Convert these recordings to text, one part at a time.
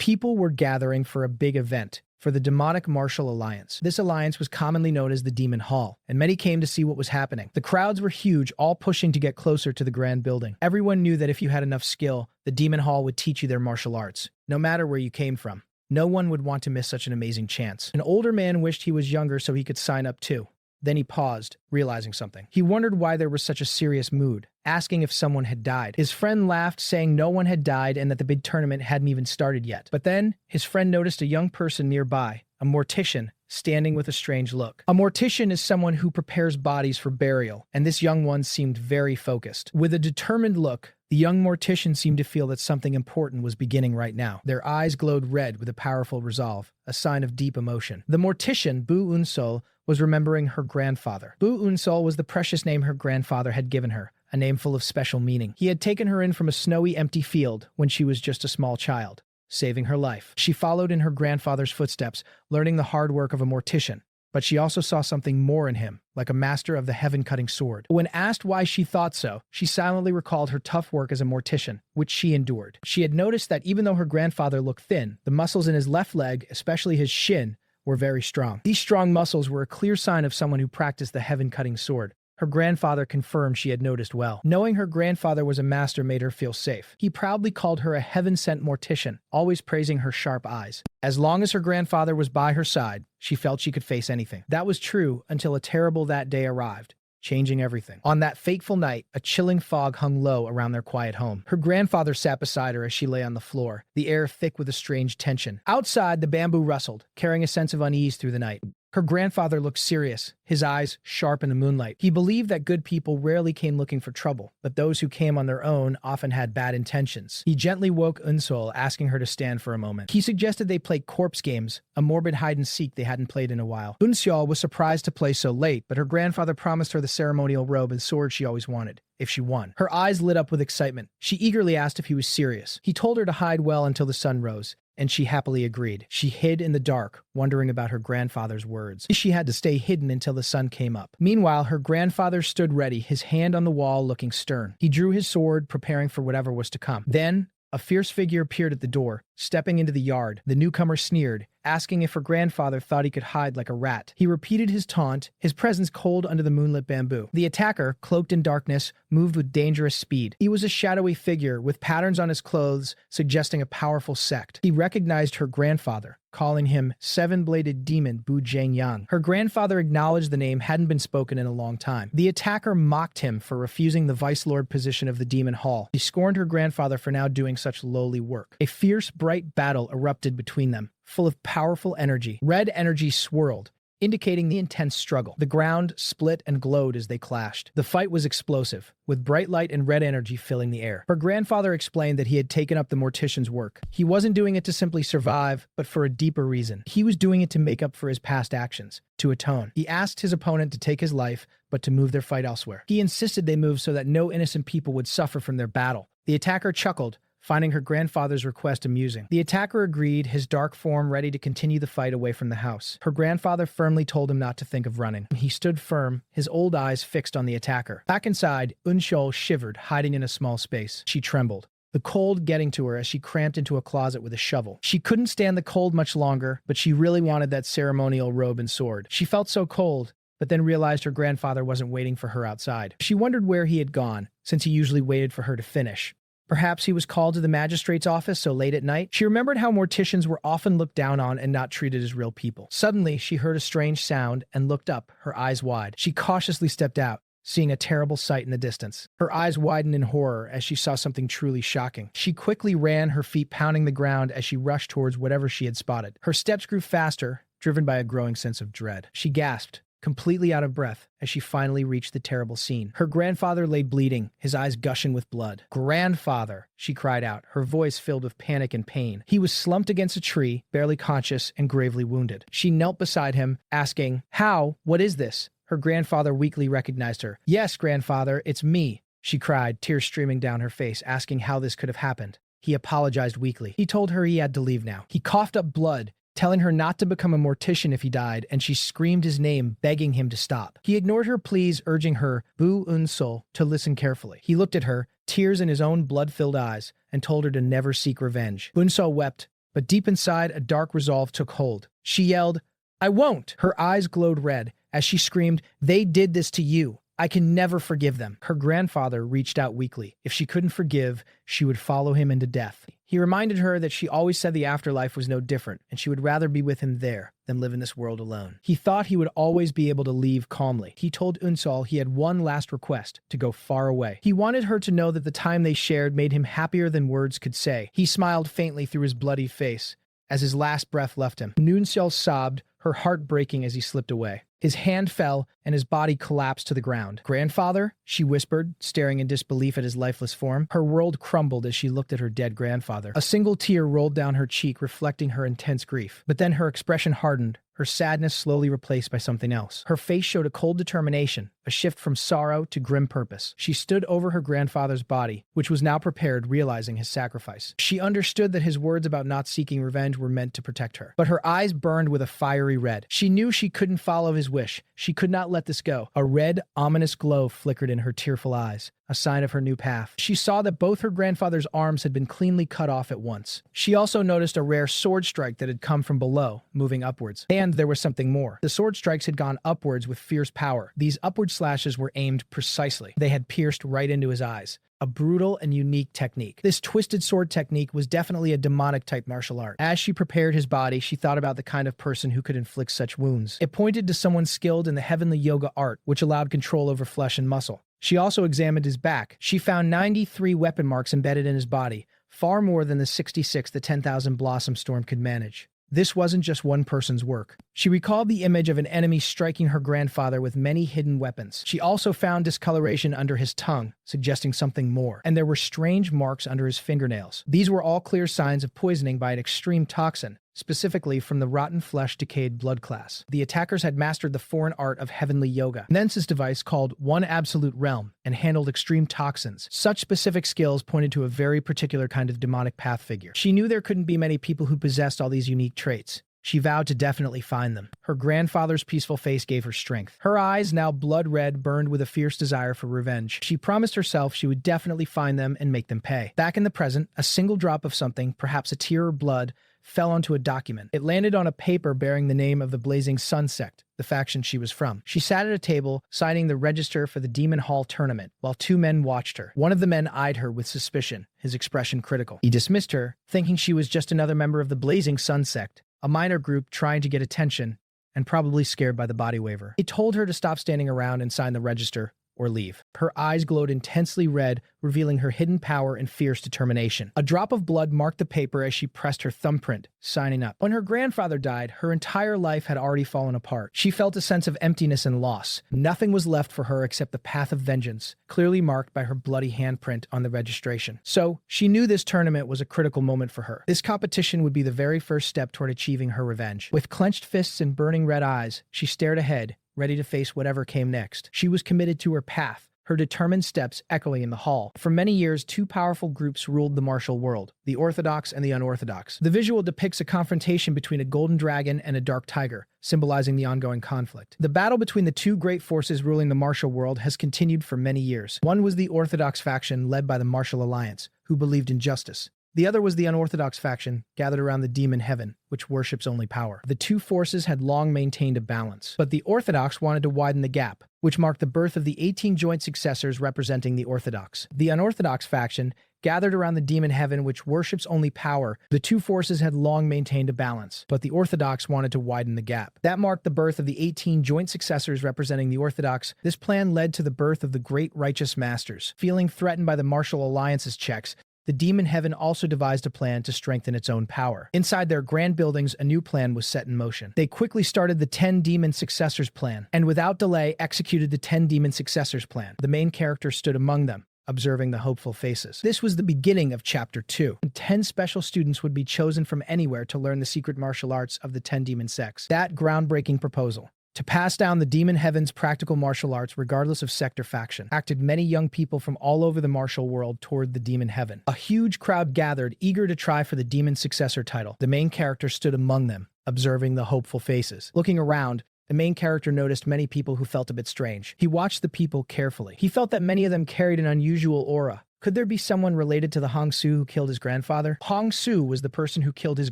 People were gathering for a big event, for the demonic martial alliance. This alliance was commonly known as the Demon Hall, and many came to see what was happening. The crowds were huge, all pushing to get closer to the grand building. Everyone knew that if you had enough skill, the Demon Hall would teach you their martial arts, no matter where you came from. No one would want to miss such an amazing chance. An older man wished he was younger so he could sign up too. Then he paused, realizing something. He wondered why there was such a serious mood, asking if someone had died. His friend laughed, saying no one had died and that the big tournament hadn't even started yet. But then, his friend noticed a young person nearby, a mortician, standing with a strange look. A mortician is someone who prepares bodies for burial, and this young one seemed very focused. With a determined look, the young mortician seemed to feel that something important was beginning right now. Their eyes glowed red with a powerful resolve, a sign of deep emotion. The mortician, Bu Unsol, was remembering her grandfather. Bu Unsol was the precious name her grandfather had given her, a name full of special meaning. He had taken her in from a snowy, empty field when she was just a small child, saving her life. She followed in her grandfather's footsteps, learning the hard work of a mortician. But she also saw something more in him, like a master of the heaven-cutting sword. When asked why she thought so, she silently recalled her tough work as a mortician, which she endured. She had noticed that even though her grandfather looked thin, the muscles in his left leg, especially his shin, were very strong. These strong muscles were a clear sign of someone who practiced the heaven-cutting sword. Her grandfather confirmed she had noticed well. Knowing her grandfather was a master made her feel safe. He proudly called her a heaven-sent mortician, always praising her sharp eyes. As long as her grandfather was by her side, she felt she could face anything. That was true until a terrible that day arrived, changing everything. On that fateful night, a chilling fog hung low around their quiet home. Her grandfather sat beside her as she lay on the floor, the air thick with a strange tension. Outside, the bamboo rustled, carrying a sense of unease through the night. Her grandfather looked serious, his eyes sharp in the moonlight. He believed that good people rarely came looking for trouble, but those who came on their own often had bad intentions. He gently woke Unsol, asking her to stand for a moment. He suggested they play corpse games, a morbid hide-and-seek they hadn't played in a while. Unsol was surprised to play so late, but her grandfather promised her the ceremonial robe and sword she always wanted, if she won. Her eyes lit up with excitement. She eagerly asked if he was serious. He told her to hide well until the sun rose, and she happily agreed. She hid in the dark, wondering about her grandfather's words. She had to stay hidden until the sun came up. Meanwhile, her grandfather stood ready, his hand on the wall, looking stern. He drew his sword, preparing for whatever was to come. Then, a fierce figure appeared at the door, stepping into the yard. The newcomer sneered, asking if her grandfather thought he could hide like a rat. He repeated his taunt, his presence cold under the moonlit bamboo. The attacker, cloaked in darkness, moved with dangerous speed. He was a shadowy figure, with patterns on his clothes suggesting a powerful sect. He recognized her grandfather, calling him Seven-Bladed Demon Bu Yang. Her grandfather acknowledged the name hadn't been spoken in a long time. The attacker mocked him for refusing the Vice Lord position of the Demon Hall. He scorned her grandfather for now doing such lowly work. A fierce, bright battle erupted between them, full of powerful energy. Red energy swirled, indicating the intense struggle. The ground split and glowed as they clashed. The fight was explosive, with bright light and red energy filling the air. Her grandfather explained that he had taken up the mortician's work. He wasn't doing it to simply survive, but for a deeper reason. He was doing it to make up for his past actions, to atone. He asked his opponent to take his life, but to move their fight elsewhere. He insisted they move so that no innocent people would suffer from their battle. The attacker chuckled, finding her grandfather's request amusing. The attacker agreed, his dark form ready to continue the fight away from the house. Her grandfather firmly told him not to think of running. He stood firm, his old eyes fixed on the attacker. Back inside, Unshol shivered, hiding in a small space. She trembled, the cold getting to her as she cramped into a closet with a shovel. She couldn't stand the cold much longer, but she really wanted that ceremonial robe and sword. She felt so cold, but then realized her grandfather wasn't waiting for her outside. She wondered where he had gone, since he usually waited for her to finish. Perhaps he was called to the magistrate's office so late at night. She remembered how morticians were often looked down on and not treated as real people. Suddenly, she heard a strange sound and looked up, her eyes wide. She cautiously stepped out, seeing a terrible sight in the distance. Her eyes widened in horror as she saw something truly shocking. She quickly ran, her feet pounding the ground as she rushed towards whatever she had spotted. Her steps grew faster, driven by a growing sense of dread. She gasped, completely out of breath, as she finally reached the terrible scene. Her grandfather lay bleeding, his eyes gushing with blood. "Grandfather," she cried out, her voice filled with panic and pain. He was slumped against a tree, barely conscious and gravely wounded. She knelt beside him, asking, "How? What is this?" Her grandfather weakly recognized her. "Yes, grandfather, it's me," she cried, tears streaming down her face, asking how this could have happened. He apologized weakly. He told her he had to leave now. He coughed up blood, telling her not to become a mortician if he died, and she screamed his name, begging him to stop. He ignored her pleas, urging her, Bu Unsol, to listen carefully. He looked at her, tears in his own blood-filled eyes, and told her to never seek revenge. Unsol wept, But deep inside, a dark resolve took hold. She yelled, "I won't!" Her eyes glowed red as she screamed, "They did this to you. I can never forgive them." Her grandfather reached out weakly. If she couldn't forgive, she would follow him into death. He reminded her that she always said the afterlife was no different, and she would rather be with him there than live in this world alone. He thought he would always be able to leave calmly. He told Unsol he had one last request, to go far away. He wanted her to know that the time they shared made him happier than words could say. He smiled faintly through his bloody face as his last breath left him. Unsol sobbed, her heart breaking as he slipped away. His hand fell, and his body collapsed to the ground. "Grandfather?" she whispered, staring in disbelief at his lifeless form. Her world crumbled as she looked at her dead grandfather. A single tear rolled down her cheek, reflecting her intense grief. But then her expression hardened, her sadness slowly replaced by something else. Her face showed a cold determination, a shift from sorrow to grim purpose. She stood over her grandfather's body, which was now prepared, realizing his sacrifice. She understood that his words about not seeking revenge were meant to protect her. But her eyes burned with a fiery red. She knew she couldn't follow his wish. She could not let this go. A red, ominous glow flickered in her tearful eyes, a sign of her new path. She saw that both her grandfather's arms had been cleanly cut off at once. She also noticed a rare sword strike that had come from below, moving upwards. And there was something more. The sword strikes had gone upwards with fierce power. These upward slashes were aimed precisely. They had pierced right into his eyes. A brutal and unique technique. This twisted sword technique was definitely a demonic-type martial art. As she prepared his body, she thought about the kind of person who could inflict such wounds. It pointed to someone skilled in the heavenly yoga art, which allowed control over flesh and muscle. She also examined his back. She found 93 weapon marks embedded in his body, far more than the 66 the 10,000 Blossom Storm could manage. This wasn't just one person's work. She recalled the image of an enemy striking her grandfather with many hidden weapons. She also found discoloration under his tongue, suggesting something more. And there were strange marks under his fingernails. These were all clear signs of poisoning by an extreme toxin, specifically from the rotten flesh decayed blood class. The attackers had mastered the foreign art of heavenly yoga, Nensis device called One Absolute Realm, and handled extreme toxins. Such specific skills pointed to a very particular kind of demonic path figure. She knew there couldn't be many people who possessed all these unique traits. She vowed to definitely find them. Her grandfather's peaceful face gave her strength. Her eyes, now blood red, burned with a fierce desire for revenge. She promised herself she would definitely find them and make them pay. Back in the present, a single drop of something, perhaps a tear or blood, fell onto a document. It landed on a paper bearing the name of the Blazing Sun Sect, the faction she was from. She sat at a table, signing the register for the Demon Hall tournament, while two men watched her. One of the men eyed her with suspicion, his expression critical. He dismissed her, thinking she was just another member of the Blazing Sun Sect, a minor group trying to get attention, and probably scared by the body waiver. He told her to stop standing around and sign the register, or leave. Her eyes glowed intensely red, revealing her hidden power and fierce determination. A drop of blood marked the paper as she pressed her thumbprint, signing up. When her grandfather died, her entire life had already fallen apart. She felt a sense of emptiness and loss. Nothing was left for her except the path of vengeance, clearly marked by her bloody handprint on the registration. So, she knew this tournament was a critical moment for her. This competition would be the very first step toward achieving her revenge. With clenched fists and burning red eyes, she stared ahead, ready to face whatever came next. She was committed to her path, her determined steps echoing in the hall. For many years, two powerful groups ruled the martial world, the Orthodox and the Unorthodox. The visual depicts a confrontation between a golden dragon and a dark tiger, symbolizing the ongoing conflict. The battle between the two great forces ruling the martial world has continued for many years. One was the Orthodox faction led by the Martial Alliance, who believed in justice. The other was the unorthodox faction, gathered around the demon heaven, which worships only power. The two forces had long maintained a balance, but the orthodox wanted to widen the gap, which marked the birth of the 18 joint successors representing the orthodox. The unorthodox faction, gathered around the demon heaven, which worships only power, the two forces had long maintained a balance, but the orthodox wanted to widen the gap. That marked the birth of the 18 joint successors representing the orthodox. This plan led to the birth of the great righteous masters. Feeling threatened by the martial alliance's checks, the demon heaven also devised a plan to strengthen its own power. Inside their grand buildings, a new plan was set in motion. They quickly started the 10 Demon Successors plan, and without delay executed the 10 Demon Successors plan. The main character stood among them, observing the hopeful faces. This was the beginning of Chapter 2. 10 special students would be chosen from anywhere to learn the secret martial arts of the 10 Demon Sects. That groundbreaking proposal, to pass down the demon heaven's practical martial arts regardless of sect or faction, acted many young people from all over the martial world toward the demon heaven. A huge crowd gathered, eager to try for the demon successor title. The main character stood among them, observing the hopeful faces. Looking around, the main character noticed many people who felt a bit strange. He watched the people carefully. He felt that many of them carried an unusual aura, Could there be someone related to the Hong Su who killed his grandfather? Hong Su was the person who killed his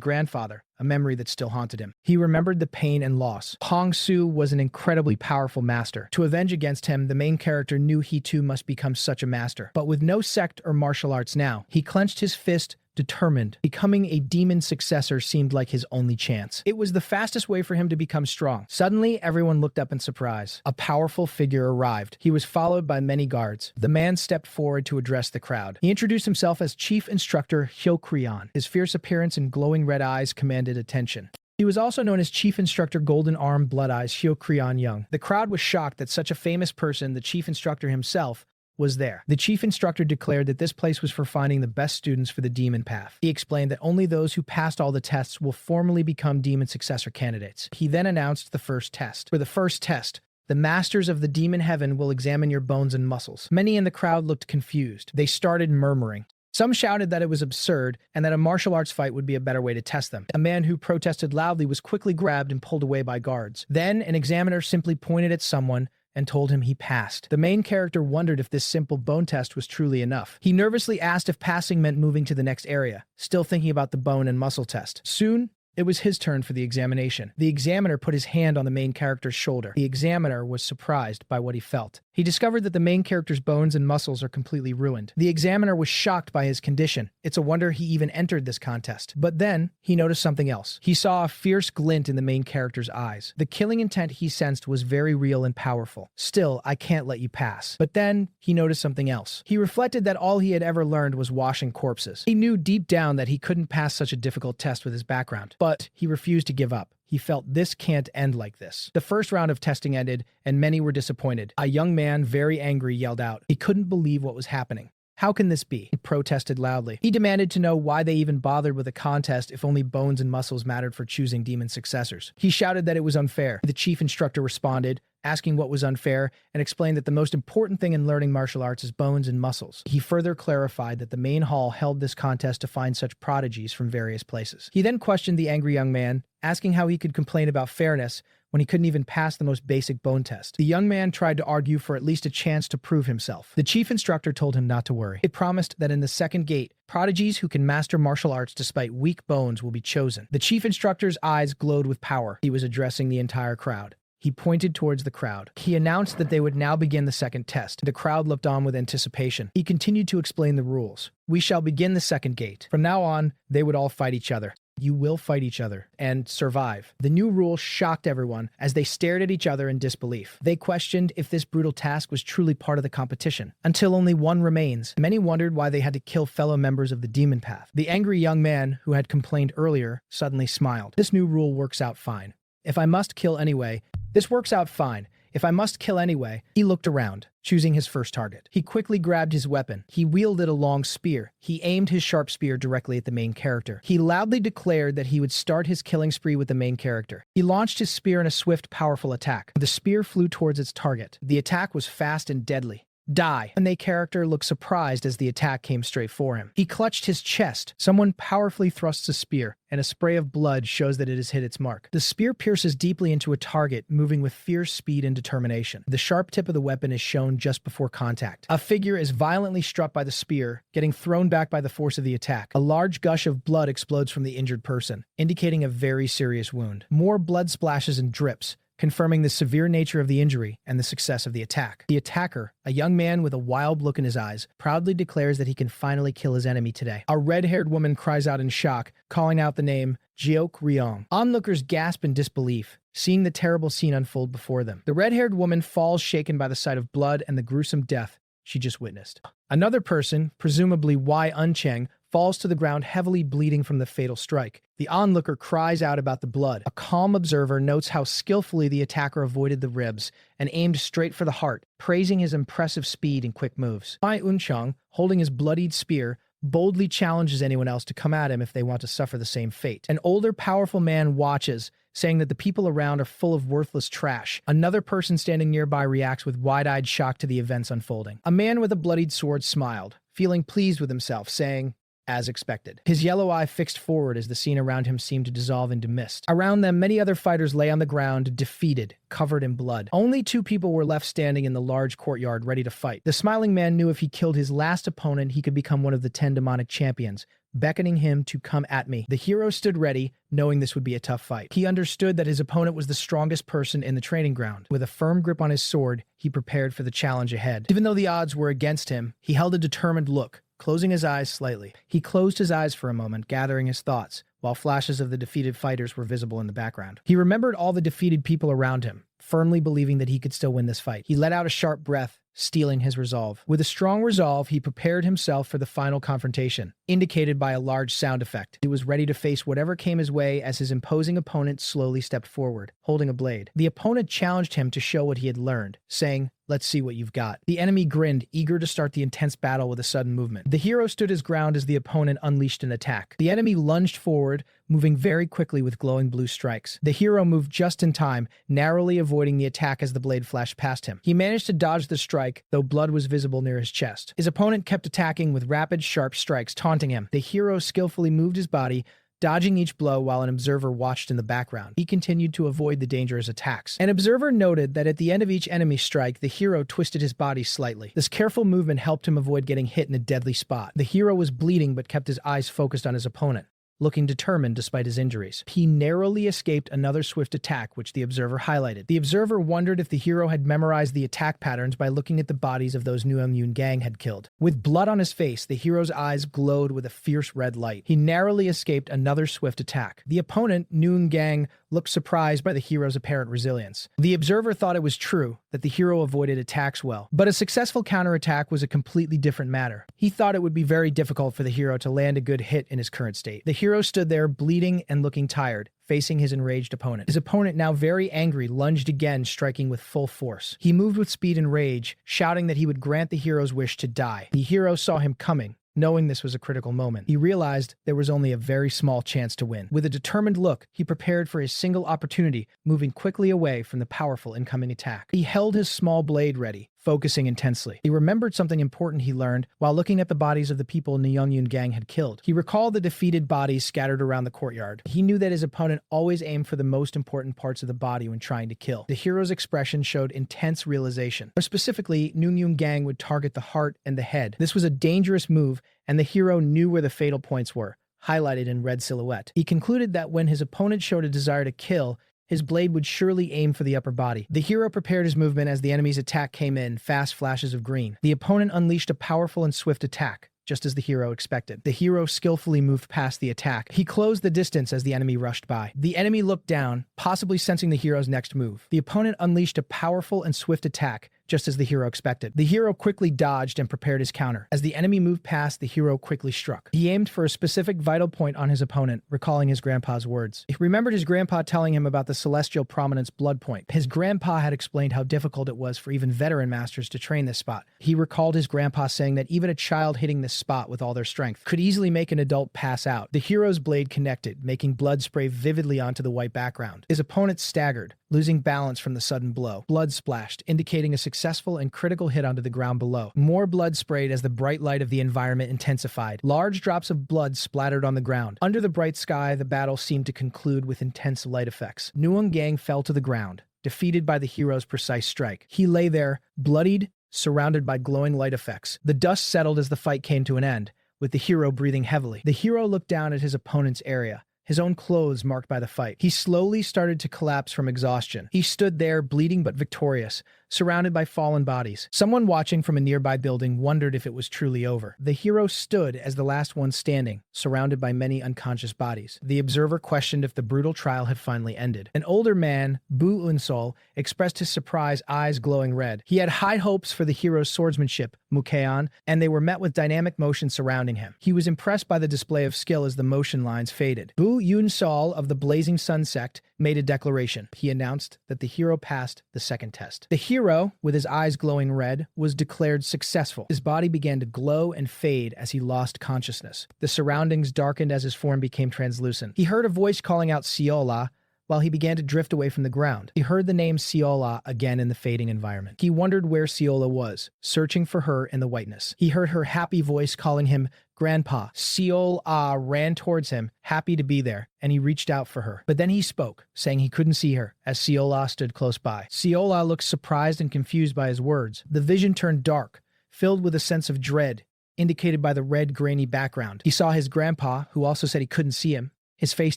grandfather, a memory that still haunted him. He remembered the pain and loss. Hong Su was an incredibly powerful master. To avenge against him, the main character knew he too must become such a master. But with no sect or martial arts now, he clenched his fist, determined. Becoming a demon successor seemed like his only chance. It was the fastest way for him to become strong. Suddenly, everyone looked up in surprise. A powerful figure arrived. He was followed by many guards. The man stepped forward to address the crowd. He introduced himself as Chief Instructor Hyo Krion. His fierce appearance and glowing red eyes commanded attention. He was also known as Chief Instructor Golden Arm Blood Eyes Hyo Krion Young. The crowd was shocked that such a famous person, the Chief Instructor himself, was there. The chief instructor declared that this place was for finding the best students for the demon path. He explained that only those who passed all the tests will formally become demon successor candidates. He then announced the first test. For the first test, the masters of the demon heaven will examine your bones and muscles. Many in the crowd looked confused. They started murmuring. Some shouted that it was absurd and that a martial arts fight would be a better way to test them. A man who protested loudly was quickly grabbed and pulled away by guards. Then an examiner simply pointed at someone and told him he passed. The main character wondered if this simple bone test was truly enough. He nervously asked if passing meant moving to the next area, still thinking about the bone and muscle test. Soon, it was his turn for the examination. The examiner put his hand on the main character's shoulder. The examiner was surprised by what he felt. He discovered that the main character's bones and muscles are completely ruined. The examiner was shocked by his condition. It's a wonder he even entered this contest. But then, he noticed something else. He saw a fierce glint in the main character's eyes. The killing intent he sensed was very real and powerful. Still, I can't let you pass. But then, he noticed something else. He reflected that all he had ever learned was washing corpses. He knew deep down that he couldn't pass such a difficult test with his background. But he refused to give up. He felt this can't end like this. The first round of testing ended, and many were disappointed. A young man, very angry, yelled out. He couldn't believe what was happening. How can this be? He protested loudly. He demanded to know why they even bothered with a contest if only bones and muscles mattered for choosing demon successors. He shouted that it was unfair. The chief instructor responded, asking what was unfair, and explained that the most important thing in learning martial arts is bones and muscles. He further clarified that the main hall held this contest to find such prodigies from various places. He then questioned the angry young man, asking how he could complain about fairness when he couldn't even pass the most basic bone test. The young man tried to argue for at least a chance to prove himself. The chief instructor told him not to worry. It promised that in the second gate, prodigies who can master martial arts despite weak bones will be chosen. The chief instructor's eyes glowed with power. He was addressing the entire crowd. He pointed towards the crowd. He announced that they would now begin the second test. The crowd looked on with anticipation. He continued to explain the rules. We shall begin the second gate. From now on, they would all fight each other. You will fight each other and survive. The new rule shocked everyone as they stared at each other in disbelief. They questioned if this brutal task was truly part of the competition, until only one remains. Many wondered why they had to kill fellow members of the demon path. The angry young man who had complained earlier suddenly smiled. This new rule works out fine. If I must kill anyway, this works out fine. If I must kill anyway, he looked around, choosing his first target. He quickly grabbed his weapon. He wielded a long spear. He aimed his sharp spear directly at the main character. He loudly declared that he would start his killing spree with the main character. He launched his spear in a swift, powerful attack. The spear flew towards its target. The attack was fast and deadly. Die. The main character looked surprised as the attack came straight for him. He clutched his chest. Someone powerfully thrusts a spear, and a spray of blood shows that it has hit its mark. The spear pierces deeply into a target, moving with fierce speed and determination. The sharp tip of the weapon is shown just before contact. A figure is violently struck by the spear, getting thrown back by the force of the attack. A large gush of blood explodes from the injured person, indicating a very serious wound. More blood splashes and drips, confirming the severe nature of the injury and the success of the attack. The attacker, a young man with a wild look in his eyes, proudly declares that he can finally kill his enemy today. A red-haired woman cries out in shock, calling out the name Jiok Ryong. Onlookers gasp in disbelief, seeing the terrible scene unfold before them. The red-haired woman falls shaken by the sight of blood and the gruesome death she just witnessed. Another person, presumably Wei Uncheng, falls to the ground heavily bleeding from the fatal strike. The onlooker cries out about the blood. A calm observer notes how skillfully the attacker avoided the ribs and aimed straight for the heart, praising his impressive speed and quick moves. Wei Uncheng, holding his bloodied spear, boldly challenges anyone else to come at him if they want to suffer the same fate. An older, powerful man watches, saying that the people around are full of worthless trash. Another person standing nearby reacts with wide-eyed shock to the events unfolding. A man with a bloodied sword smiled, feeling pleased with himself, saying, as expected. His yellow eye fixed forward as the scene around him seemed to dissolve into mist. Around them, many other fighters lay on the ground, defeated, covered in blood. Only 2 people were left standing in the large courtyard, ready to fight. The smiling man knew if he killed his last opponent, he could become one of the 10 demonic champions, beckoning him to come at me. The hero stood ready, knowing this would be a tough fight. He understood that his opponent was the strongest person in the training ground. With a firm grip on his sword, he prepared for the challenge ahead. Even though the odds were against him, he held a determined look, closing his eyes slightly. He closed his eyes for a moment, gathering his thoughts, while flashes of the defeated fighters were visible in the background. He remembered all the defeated people around him, firmly believing that he could still win this fight. He let out a sharp breath, steeling his resolve. With a strong resolve, he prepared himself for the final confrontation, indicated by a large sound effect. He was ready to face whatever came his way as his imposing opponent slowly stepped forward, holding a blade. The opponent challenged him to show what he had learned, saying, "Let's see what you've got." The enemy grinned, eager to start the intense battle with a sudden movement. The hero stood his ground as the opponent unleashed an attack. The enemy lunged forward, moving very quickly with glowing blue strikes. The hero moved just in time, narrowly avoiding the attack as the blade flashed past him. He managed to dodge the strike, though blood was visible near his chest. His opponent kept attacking with rapid, sharp strikes, taunting him. The hero skillfully moved his body, dodging each blow while an observer watched in the background. He continued to avoid the dangerous attacks. An observer noted that at the end of each enemy strike, the hero twisted his body slightly. This careful movement helped him avoid getting hit in a deadly spot. The hero was bleeding but kept his eyes focused on his opponent, looking determined despite his injuries. He narrowly escaped another swift attack, which the observer highlighted. The observer wondered if the hero had memorized the attack patterns by looking at the bodies of those Murim gang had killed. With blood on his face, the hero's eyes glowed with a fierce red light. He narrowly escaped another swift attack. The opponent, Murim gang, looked surprised by the hero's apparent resilience. The observer thought it was true that the hero avoided attacks well, but a successful counterattack was a completely different matter. He thought it would be very difficult for the hero to land a good hit in his current state. The hero stood there, bleeding and looking tired, facing his enraged opponent. His opponent, now very angry, lunged again, striking with full force. He moved with speed and rage, shouting that he would grant the hero's wish to die. The hero saw him coming. Knowing this was a critical moment, he realized there was only a very small chance to win. With a determined look, he prepared for his single opportunity, moving quickly away from the powerful incoming attack. He held his small blade ready, focusing intensely. He remembered something important he learned while looking at the bodies of the people Murim gang had killed. He recalled the defeated bodies scattered around the courtyard. He knew that his opponent always aimed for the most important parts of the body when trying to kill. The hero's expression showed intense realization. More specifically, Murim gang would target the heart and the head. This was a dangerous move, and the hero knew where the fatal points were, highlighted in red silhouette. He concluded that when his opponent showed a desire to kill, his blade would surely aim for the upper body. The hero prepared his movement as the enemy's attack came in, fast flashes of green. The opponent unleashed a powerful and swift attack, just as the hero expected. The hero skillfully moved past the attack. He closed the distance as the enemy rushed by. The enemy looked down, possibly sensing the hero's next move. The opponent unleashed a powerful and swift attack, just as the hero expected. The hero quickly dodged and prepared his counter. As the enemy moved past, the hero quickly struck. He aimed for a specific vital point on his opponent, recalling his grandpa's words. He remembered his grandpa telling him about the celestial prominence blood point. His grandpa had explained how difficult it was for even veteran masters to train this spot. He recalled his grandpa saying that even a child hitting this spot with all their strength could easily make an adult pass out. The hero's blade connected, making blood spray vividly onto the white background. His opponent staggered, losing balance from the sudden blow. Blood splashed, indicating a successful and critical hit onto the ground below. More blood sprayed as the bright light of the environment intensified. Large drops of blood splattered on the ground. Under the bright sky, the battle seemed to conclude with intense light effects. Murim gang fell to the ground, defeated by the hero's precise strike. He lay there, bloodied, surrounded by glowing light effects. The dust settled as the fight came to an end, with the hero breathing heavily. The hero looked down at his opponent's area, his own clothes marked by the fight. He slowly started to collapse from exhaustion. He stood there, bleeding but victorious, surrounded by fallen bodies. Someone watching from a nearby building wondered if it was truly over. The hero stood as the last one standing, surrounded by many unconscious bodies. The observer questioned if the brutal trial had finally ended. An older man, Bu Unsol, expressed his surprise, eyes glowing red. He had high hopes for the hero's swordsmanship, Mukeon, and they were met with dynamic motion surrounding him. He was impressed by the display of skill as the motion lines faded. Bu Unsol of the Blazing Sun sect made a declaration. He announced that the hero passed the second test. The hero, with his eyes glowing red, was declared successful. His body began to glow and fade as he lost consciousness. The surroundings darkened as his form became translucent. He heard a voice calling out Siola, while he began to drift away from the ground. He heard the name Seola again in the fading environment. He wondered where Seola was, searching for her in the whiteness. He heard her happy voice calling him Grandpa. Seola ran towards him, happy to be there, and he reached out for her. But then he spoke, saying he couldn't see her, as Seola stood close by. Seola looked surprised and confused by his words. The vision turned dark, filled with a sense of dread, indicated by the red, grainy background. He saw his grandpa, who also said he couldn't see him, his face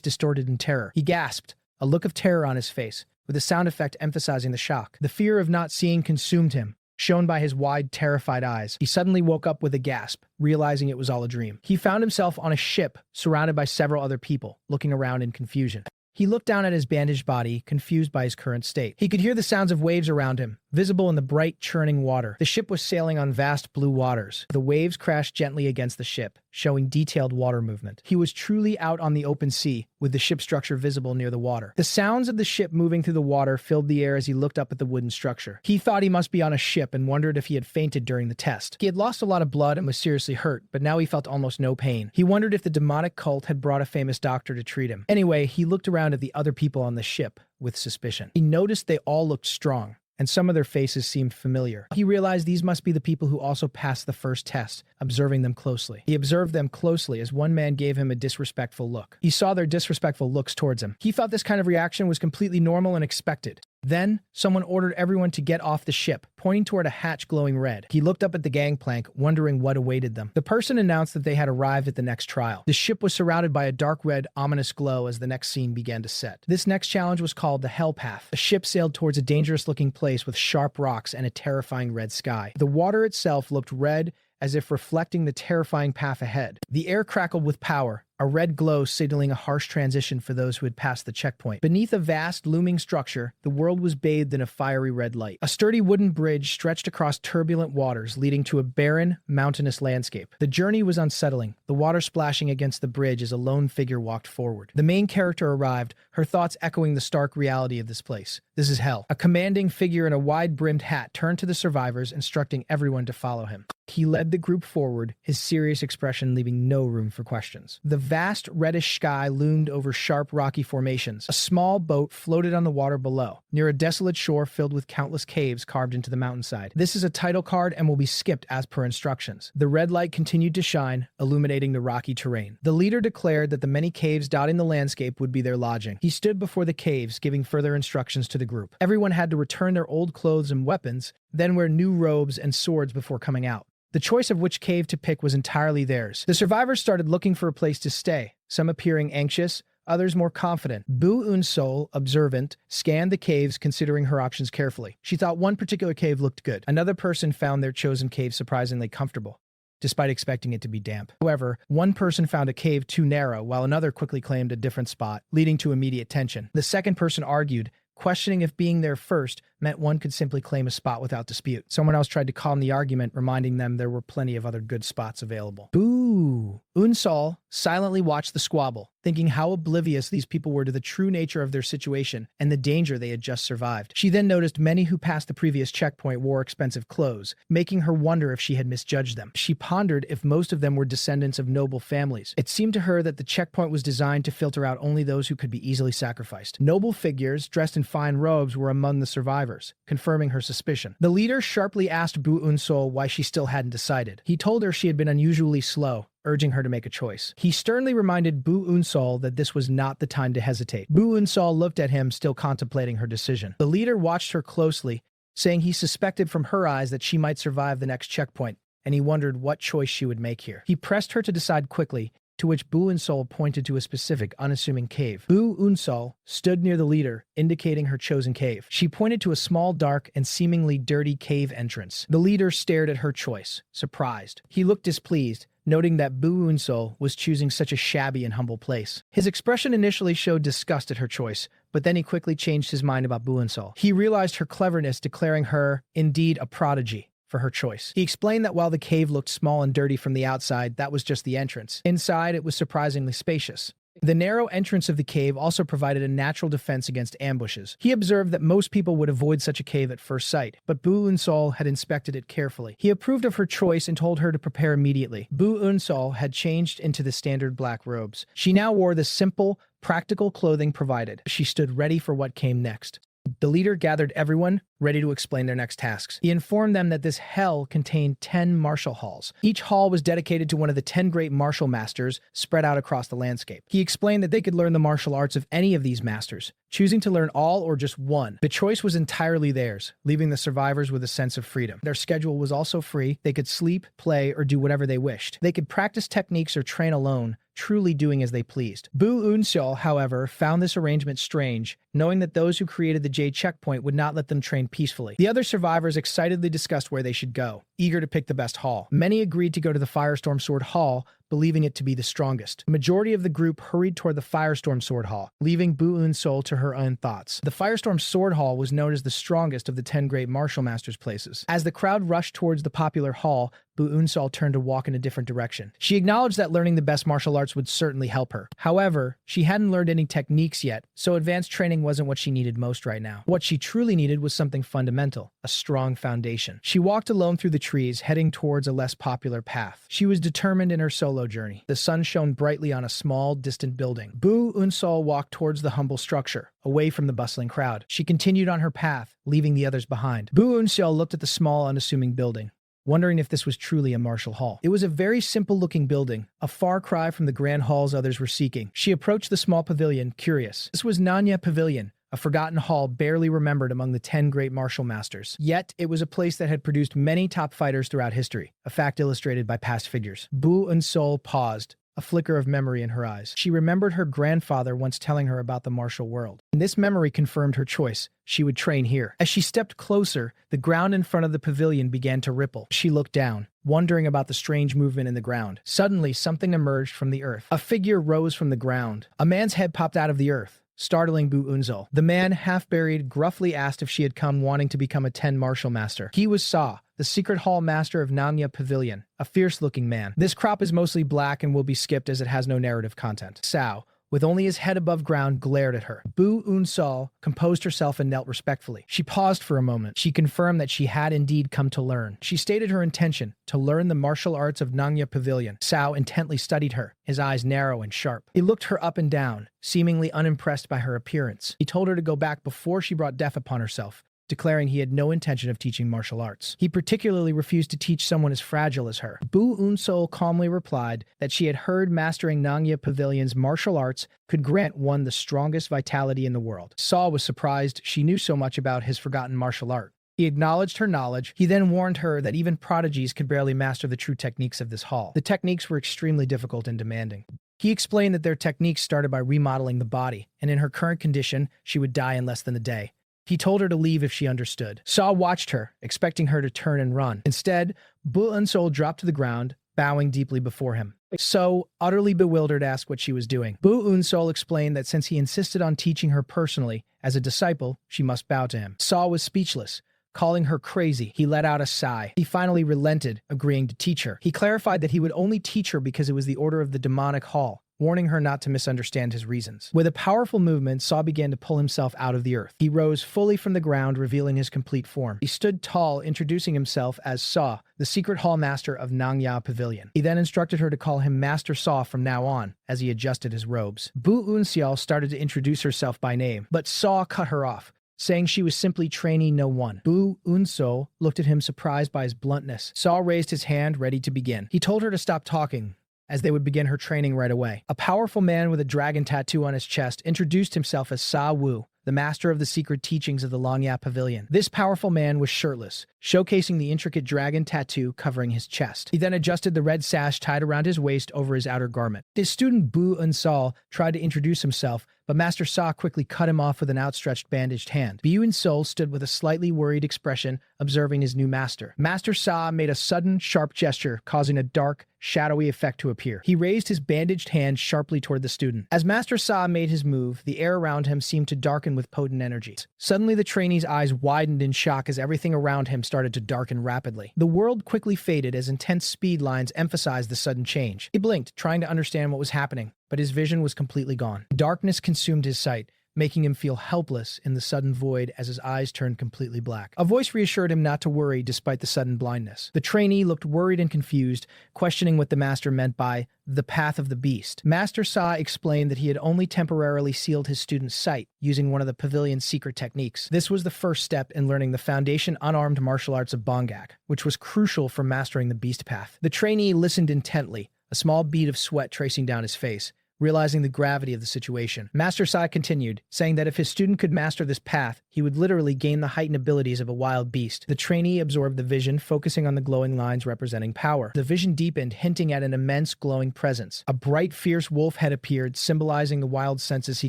distorted in terror. He gasped, a look of terror on his face, with a sound effect emphasizing the shock. The fear of not seeing consumed him, shown by his wide, terrified eyes. He suddenly woke up with a gasp, realizing it was all a dream. He found himself on a ship, surrounded by several other people, looking around in confusion. He looked down at his bandaged body, confused by his current state. He could hear the sounds of waves around him, visible in the bright, churning water. The ship was sailing on vast blue waters. The waves crashed gently against the ship, showing detailed water movement. He was truly out on the open sea, with the ship structure visible near the water. The sounds of the ship moving through the water filled the air as he looked up at the wooden structure. He thought he must be on a ship and wondered if he had fainted during the test. He had lost a lot of blood and was seriously hurt, but now he felt almost no pain. He wondered if the demonic cult had brought a famous doctor to treat him. Anyway, he looked around at the other people on the ship with suspicion. He noticed they all looked strong, and some of their faces seemed familiar. He realized these must be the people who also passed the first test, observing them closely. He observed them closely as one man gave him a disrespectful look. He saw their disrespectful looks towards him. He thought this kind of reaction was completely normal and expected. Then, someone ordered everyone to get off the ship, pointing toward a hatch glowing red. He looked up at the gangplank, wondering what awaited them. The person announced that they had arrived at the next trial. The ship was surrounded by a dark red, ominous glow as the next scene began to set. This next challenge was called the Hell Path. The ship sailed towards a dangerous-looking place with sharp rocks and a terrifying red sky. The water itself looked red, as if reflecting the terrifying path ahead. The air crackled with power, a red glow signaling a harsh transition for those who had passed the checkpoint. Beneath a vast, looming structure, the world was bathed in a fiery red light. A sturdy wooden bridge stretched across turbulent waters, leading to a barren, mountainous landscape. The journey was unsettling, the water splashing against the bridge as a lone figure walked forward. The main character arrived, her thoughts echoing the stark reality of this place. This is hell. A commanding figure in a wide-brimmed hat turned to the survivors, instructing everyone to follow him. He led the group forward, his serious expression leaving no room for questions. The vast reddish sky loomed over sharp rocky formations. A small boat floated on the water below, near a desolate shore filled with countless caves carved into the mountainside. This is a title card and will be skipped as per instructions. The red light continued to shine, illuminating the rocky terrain. The leader declared that the many caves dotting the landscape would be their lodging. He stood before the caves, giving further instructions to the group. Everyone had to return their old clothes and weapons, then wear new robes and swords before coming out. The choice of which cave to pick was entirely theirs. The survivors started looking for a place to stay, some appearing anxious, others more confident. Bu Unsol, observant, scanned the caves, considering her options carefully. She thought one particular cave looked good. Another person found their chosen cave surprisingly comfortable, despite expecting it to be damp. However, one person found a cave too narrow, while another quickly claimed a different spot, leading to immediate tension. The second person argued, questioning if being there first meant one could simply claim a spot without dispute. Someone else tried to calm the argument, reminding them there were plenty of other good spots available. Boo! Unsol silently watched the squabble, thinking how oblivious these people were to the true nature of their situation and the danger they had just survived. She then noticed many who passed the previous checkpoint wore expensive clothes, making her wonder if she had misjudged them. She pondered if most of them were descendants of noble families. It seemed to her that the checkpoint was designed to filter out only those who could be easily sacrificed. Noble figures, dressed in fine robes, were among the survivors, confirming her suspicion. The leader sharply asked Bu Unsol why she still hadn't decided. He told her she had been unusually slow, urging her to make a choice. He sternly reminded Bu Unsol that this was not the time to hesitate. Bu Unsol looked at him, still contemplating her decision. The leader watched her closely, saying he suspected from her eyes that she might survive the next checkpoint, and he wondered what choice she would make here. He pressed her to decide quickly, to which Bu Unsol pointed to a specific, unassuming cave. Bu Unsol stood near the leader, indicating her chosen cave. She pointed to a small, dark, and seemingly dirty cave entrance. The leader stared at her choice, surprised. He looked displeased, noting that Bu Unsol was choosing such a shabby and humble place. His expression initially showed disgust at her choice, but then he quickly changed his mind about Bu Unsol. He realized her cleverness, declaring her, indeed, a prodigy for her choice. He explained that while the cave looked small and dirty from the outside, that was just the entrance. Inside, it was surprisingly spacious. The narrow entrance of the cave also provided a natural defense against ambushes. He observed that most people would avoid such a cave at first sight, but Bu Unsol had inspected it carefully. He approved of her choice and told her to prepare immediately. Bu Unsol had changed into the standard black robes. She now wore the simple, practical clothing provided. She stood ready for what came next. The leader gathered everyone, ready to explain their next tasks. He informed them that this hell contained 10 martial halls. Each hall was dedicated to one of the 10 great martial masters spread out across the landscape. He explained that they could learn the martial arts of any of these masters, choosing to learn all or just one. The choice was entirely theirs, leaving the survivors with a sense of freedom. Their schedule was also free. They could sleep, play, or do whatever they wished. They could practice techniques or train alone, truly doing as they pleased. Bu Unsol, however, found this arrangement strange, knowing that those who created the Jade checkpoint would not let them train peacefully. The other survivors excitedly discussed where they should go, eager to pick the best hall. Many agreed to go to the Firestorm Sword Hall, believing it to be the strongest. The majority of the group hurried toward the Firestorm Sword Hall, leaving Bu Unsol to her own thoughts. The Firestorm Sword Hall was known as the strongest of the 10 great martial masters' places. As the crowd rushed towards the popular hall, Bu Unsol turned to walk in a different direction. She acknowledged that learning the best martial arts would certainly help her. However, she hadn't learned any techniques yet, so advanced training wasn't what she needed most right now. What she truly needed was something fundamental, a strong foundation. She walked alone through the trees, heading towards a less popular path. She was determined in her solo journey. The sun shone brightly on a small, distant building. Bu Unsol walked towards the humble structure, away from the bustling crowd. She continued on her path, leaving the others behind. Bu Unsol looked at the small, unassuming building, wondering if this was truly a martial hall. It was a very simple-looking building, a far cry from the grand halls others were seeking. She approached the small pavilion, curious. This was Nanya Pavilion, a forgotten hall barely remembered among the 10 great martial masters. Yet, it was a place that had produced many top fighters throughout history, a fact illustrated by past figures. Bu Unsol paused, a flicker of memory in her eyes. She remembered her grandfather once telling her about the martial world, and this memory confirmed her choice. She would train here. As she stepped closer, the ground in front of the pavilion began to ripple. She looked down, wondering about the strange movement in the ground. Suddenly, something emerged from the earth. A figure rose from the ground. A man's head popped out of the earth, startling Bu Unsol. The man, half-buried, gruffly asked if she had come wanting to become a 10 martial master. He was Sa, the secret hall master of Nanya Pavilion, a fierce-looking man. This crop is mostly black and will be skipped as it has no narrative content. Sao, with only his head above ground, glared at her. Bu Unsol composed herself and knelt respectfully. She paused for a moment. She confirmed that she had indeed come to learn. She stated her intention, to learn the martial arts of Nanya Pavilion. Sao intently studied her, his eyes narrow and sharp. He looked her up and down, seemingly unimpressed by her appearance. He told her to go back before she brought death upon herself, declaring he had no intention of teaching martial arts. He particularly refused to teach someone as fragile as her. Bu Unsol calmly replied that she had heard mastering Nanya Pavilion's martial arts could grant one the strongest vitality in the world. Sa was surprised she knew so much about his forgotten martial art. He acknowledged her knowledge. He then warned her that even prodigies could barely master the true techniques of this hall. The techniques were extremely difficult and demanding. He explained that their techniques started by remodeling the body, and in her current condition, she would die in less than a day. He told her to leave if she understood. Sa watched her, expecting her to turn and run. Instead, Bu Unsol dropped to the ground, bowing deeply before him. So, utterly bewildered, asked what she was doing. Bu Unsol explained that since he insisted on teaching her personally, as a disciple, she must bow to him. Sa was speechless, calling her crazy. He let out a sigh. He finally relented, agreeing to teach her. He clarified that he would only teach her because it was the order of the demonic hall, warning her not to misunderstand his reasons. With a powerful movement, Sa began to pull himself out of the earth. He rose fully from the ground, revealing his complete form. He stood tall, introducing himself as Sa, the secret hall master of Nanya Pavilion. He then instructed her to call him Master Sa from now on, as he adjusted his robes. Bu Unsol started to introduce herself by name, but Sa cut her off, saying she was simply trainee no one. Bu Unsol looked at him, surprised by his bluntness. Sa raised his hand, ready to begin. He told her to stop talking, as they would begin her training right away. A powerful man with a dragon tattoo on his chest introduced himself as Sa Wu, the master of the secret teachings of the Nanya Pavilion. This powerful man was shirtless, showcasing the intricate dragon tattoo covering his chest. He then adjusted the red sash tied around his waist over his outer garment. His student Bu Unsol tried to introduce himself, but Master Sa quickly cut him off with an outstretched bandaged hand. Bu Unsol stood with a slightly worried expression, observing his new master. Master Sa made a sudden, sharp gesture, causing a dark, shadowy effect to appear. He raised his bandaged hand sharply toward the student. As Master Sa made his move, the air around him seemed to darken with potent energies. Suddenly, the trainee's eyes widened in shock as everything around him started to darken rapidly. The world quickly faded as intense speed lines emphasized the sudden change. He blinked, trying to understand what was happening. but his vision was completely gone. Darkness consumed his sight, making him feel helpless in the sudden void as his eyes turned completely black. A voice reassured him not to worry despite the sudden blindness. The trainee looked worried and confused, questioning what the master meant by the path of the beast. Master Sa explained that he had only temporarily sealed his student's sight using one of the pavilion's secret techniques. This was the first step in learning the foundation unarmed martial arts of Bongak, which was crucial for mastering the beast path. The trainee listened intently, a small bead of sweat tracing down his face, realizing the gravity of the situation. Master Sai continued, saying that if his student could master this path, he would literally gain the heightened abilities of a wild beast. The trainee absorbed the vision, focusing on the glowing lines representing power. The vision deepened, hinting at an immense glowing presence. A bright, fierce wolf head appeared, symbolizing the wild senses he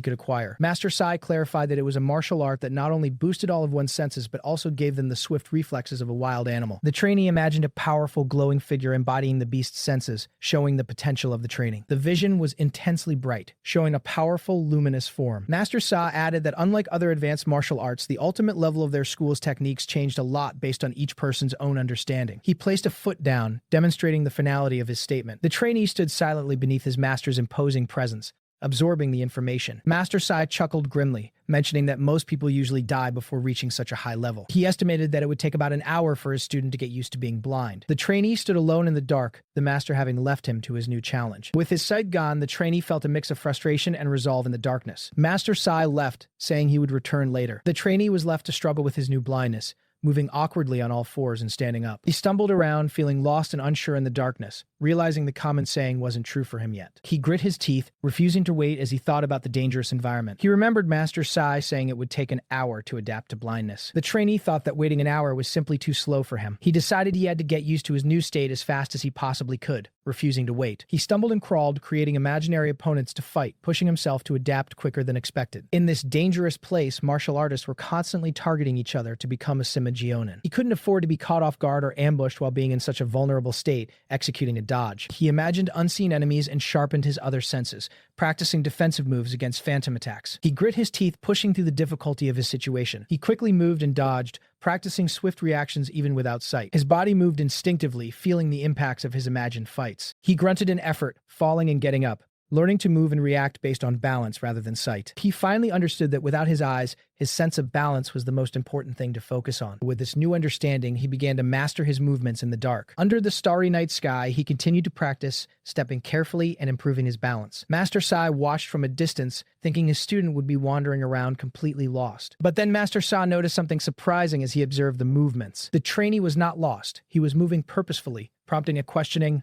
could acquire. Master Sai clarified that it was a martial art that not only boosted all of one's senses, but also gave them the swift reflexes of a wild animal. The trainee imagined a powerful, glowing figure embodying the beast's senses, showing the potential of the training. The vision was intensely bright, showing a powerful, luminous form. Master Sa added that unlike other advanced martial arts, the ultimate level of their school's techniques changed a lot based on each person's own understanding. He placed a foot down, demonstrating the finality of his statement. The trainee stood silently beneath his master's imposing presence, absorbing the information. Master Sai chuckled grimly, mentioning that most people usually die before reaching such a high level. He estimated that it would take about an hour for his student to get used to being blind. The trainee stood alone in the dark, the master having left him to his new challenge. With his sight gone, the trainee felt a mix of frustration and resolve in the darkness. Master Sai left, saying he would return later. The trainee was left to struggle with his new blindness, moving awkwardly on all fours and standing up. He stumbled around, feeling lost and unsure in the darkness, realizing the common saying wasn't true for him yet. He grit his teeth, refusing to wait as he thought about the dangerous environment. He remembered Master Sai saying it would take an hour to adapt to blindness. The trainee thought that waiting an hour was simply too slow for him. He decided he had to get used to his new state as fast as he possibly could, refusing to wait. He stumbled and crawled, creating imaginary opponents to fight, pushing himself to adapt quicker than expected. In this dangerous place, martial artists were constantly targeting each other to become a Simagionin. He couldn't afford to be caught off guard or ambushed while being in such a vulnerable state, executing a dodge. He imagined unseen enemies and sharpened his other senses, practicing defensive moves against phantom attacks. He grit his teeth, pushing through the difficulty of his situation. He quickly moved and dodged, practicing swift reactions even without sight. His body moved instinctively, feeling the impacts of his imagined fights. He grunted in effort, falling and getting up, learning to move and react based on balance rather than sight. He finally understood that without his eyes, his sense of balance was the most important thing to focus on. With this new understanding, he began to master his movements in the dark. Under the starry night sky, he continued to practice, stepping carefully and improving his balance. Master Sai watched from a distance, thinking his student would be wandering around completely lost. But then Master Sa noticed something surprising as he observed the movements. The trainee was not lost. He was moving purposefully, prompting a questioning,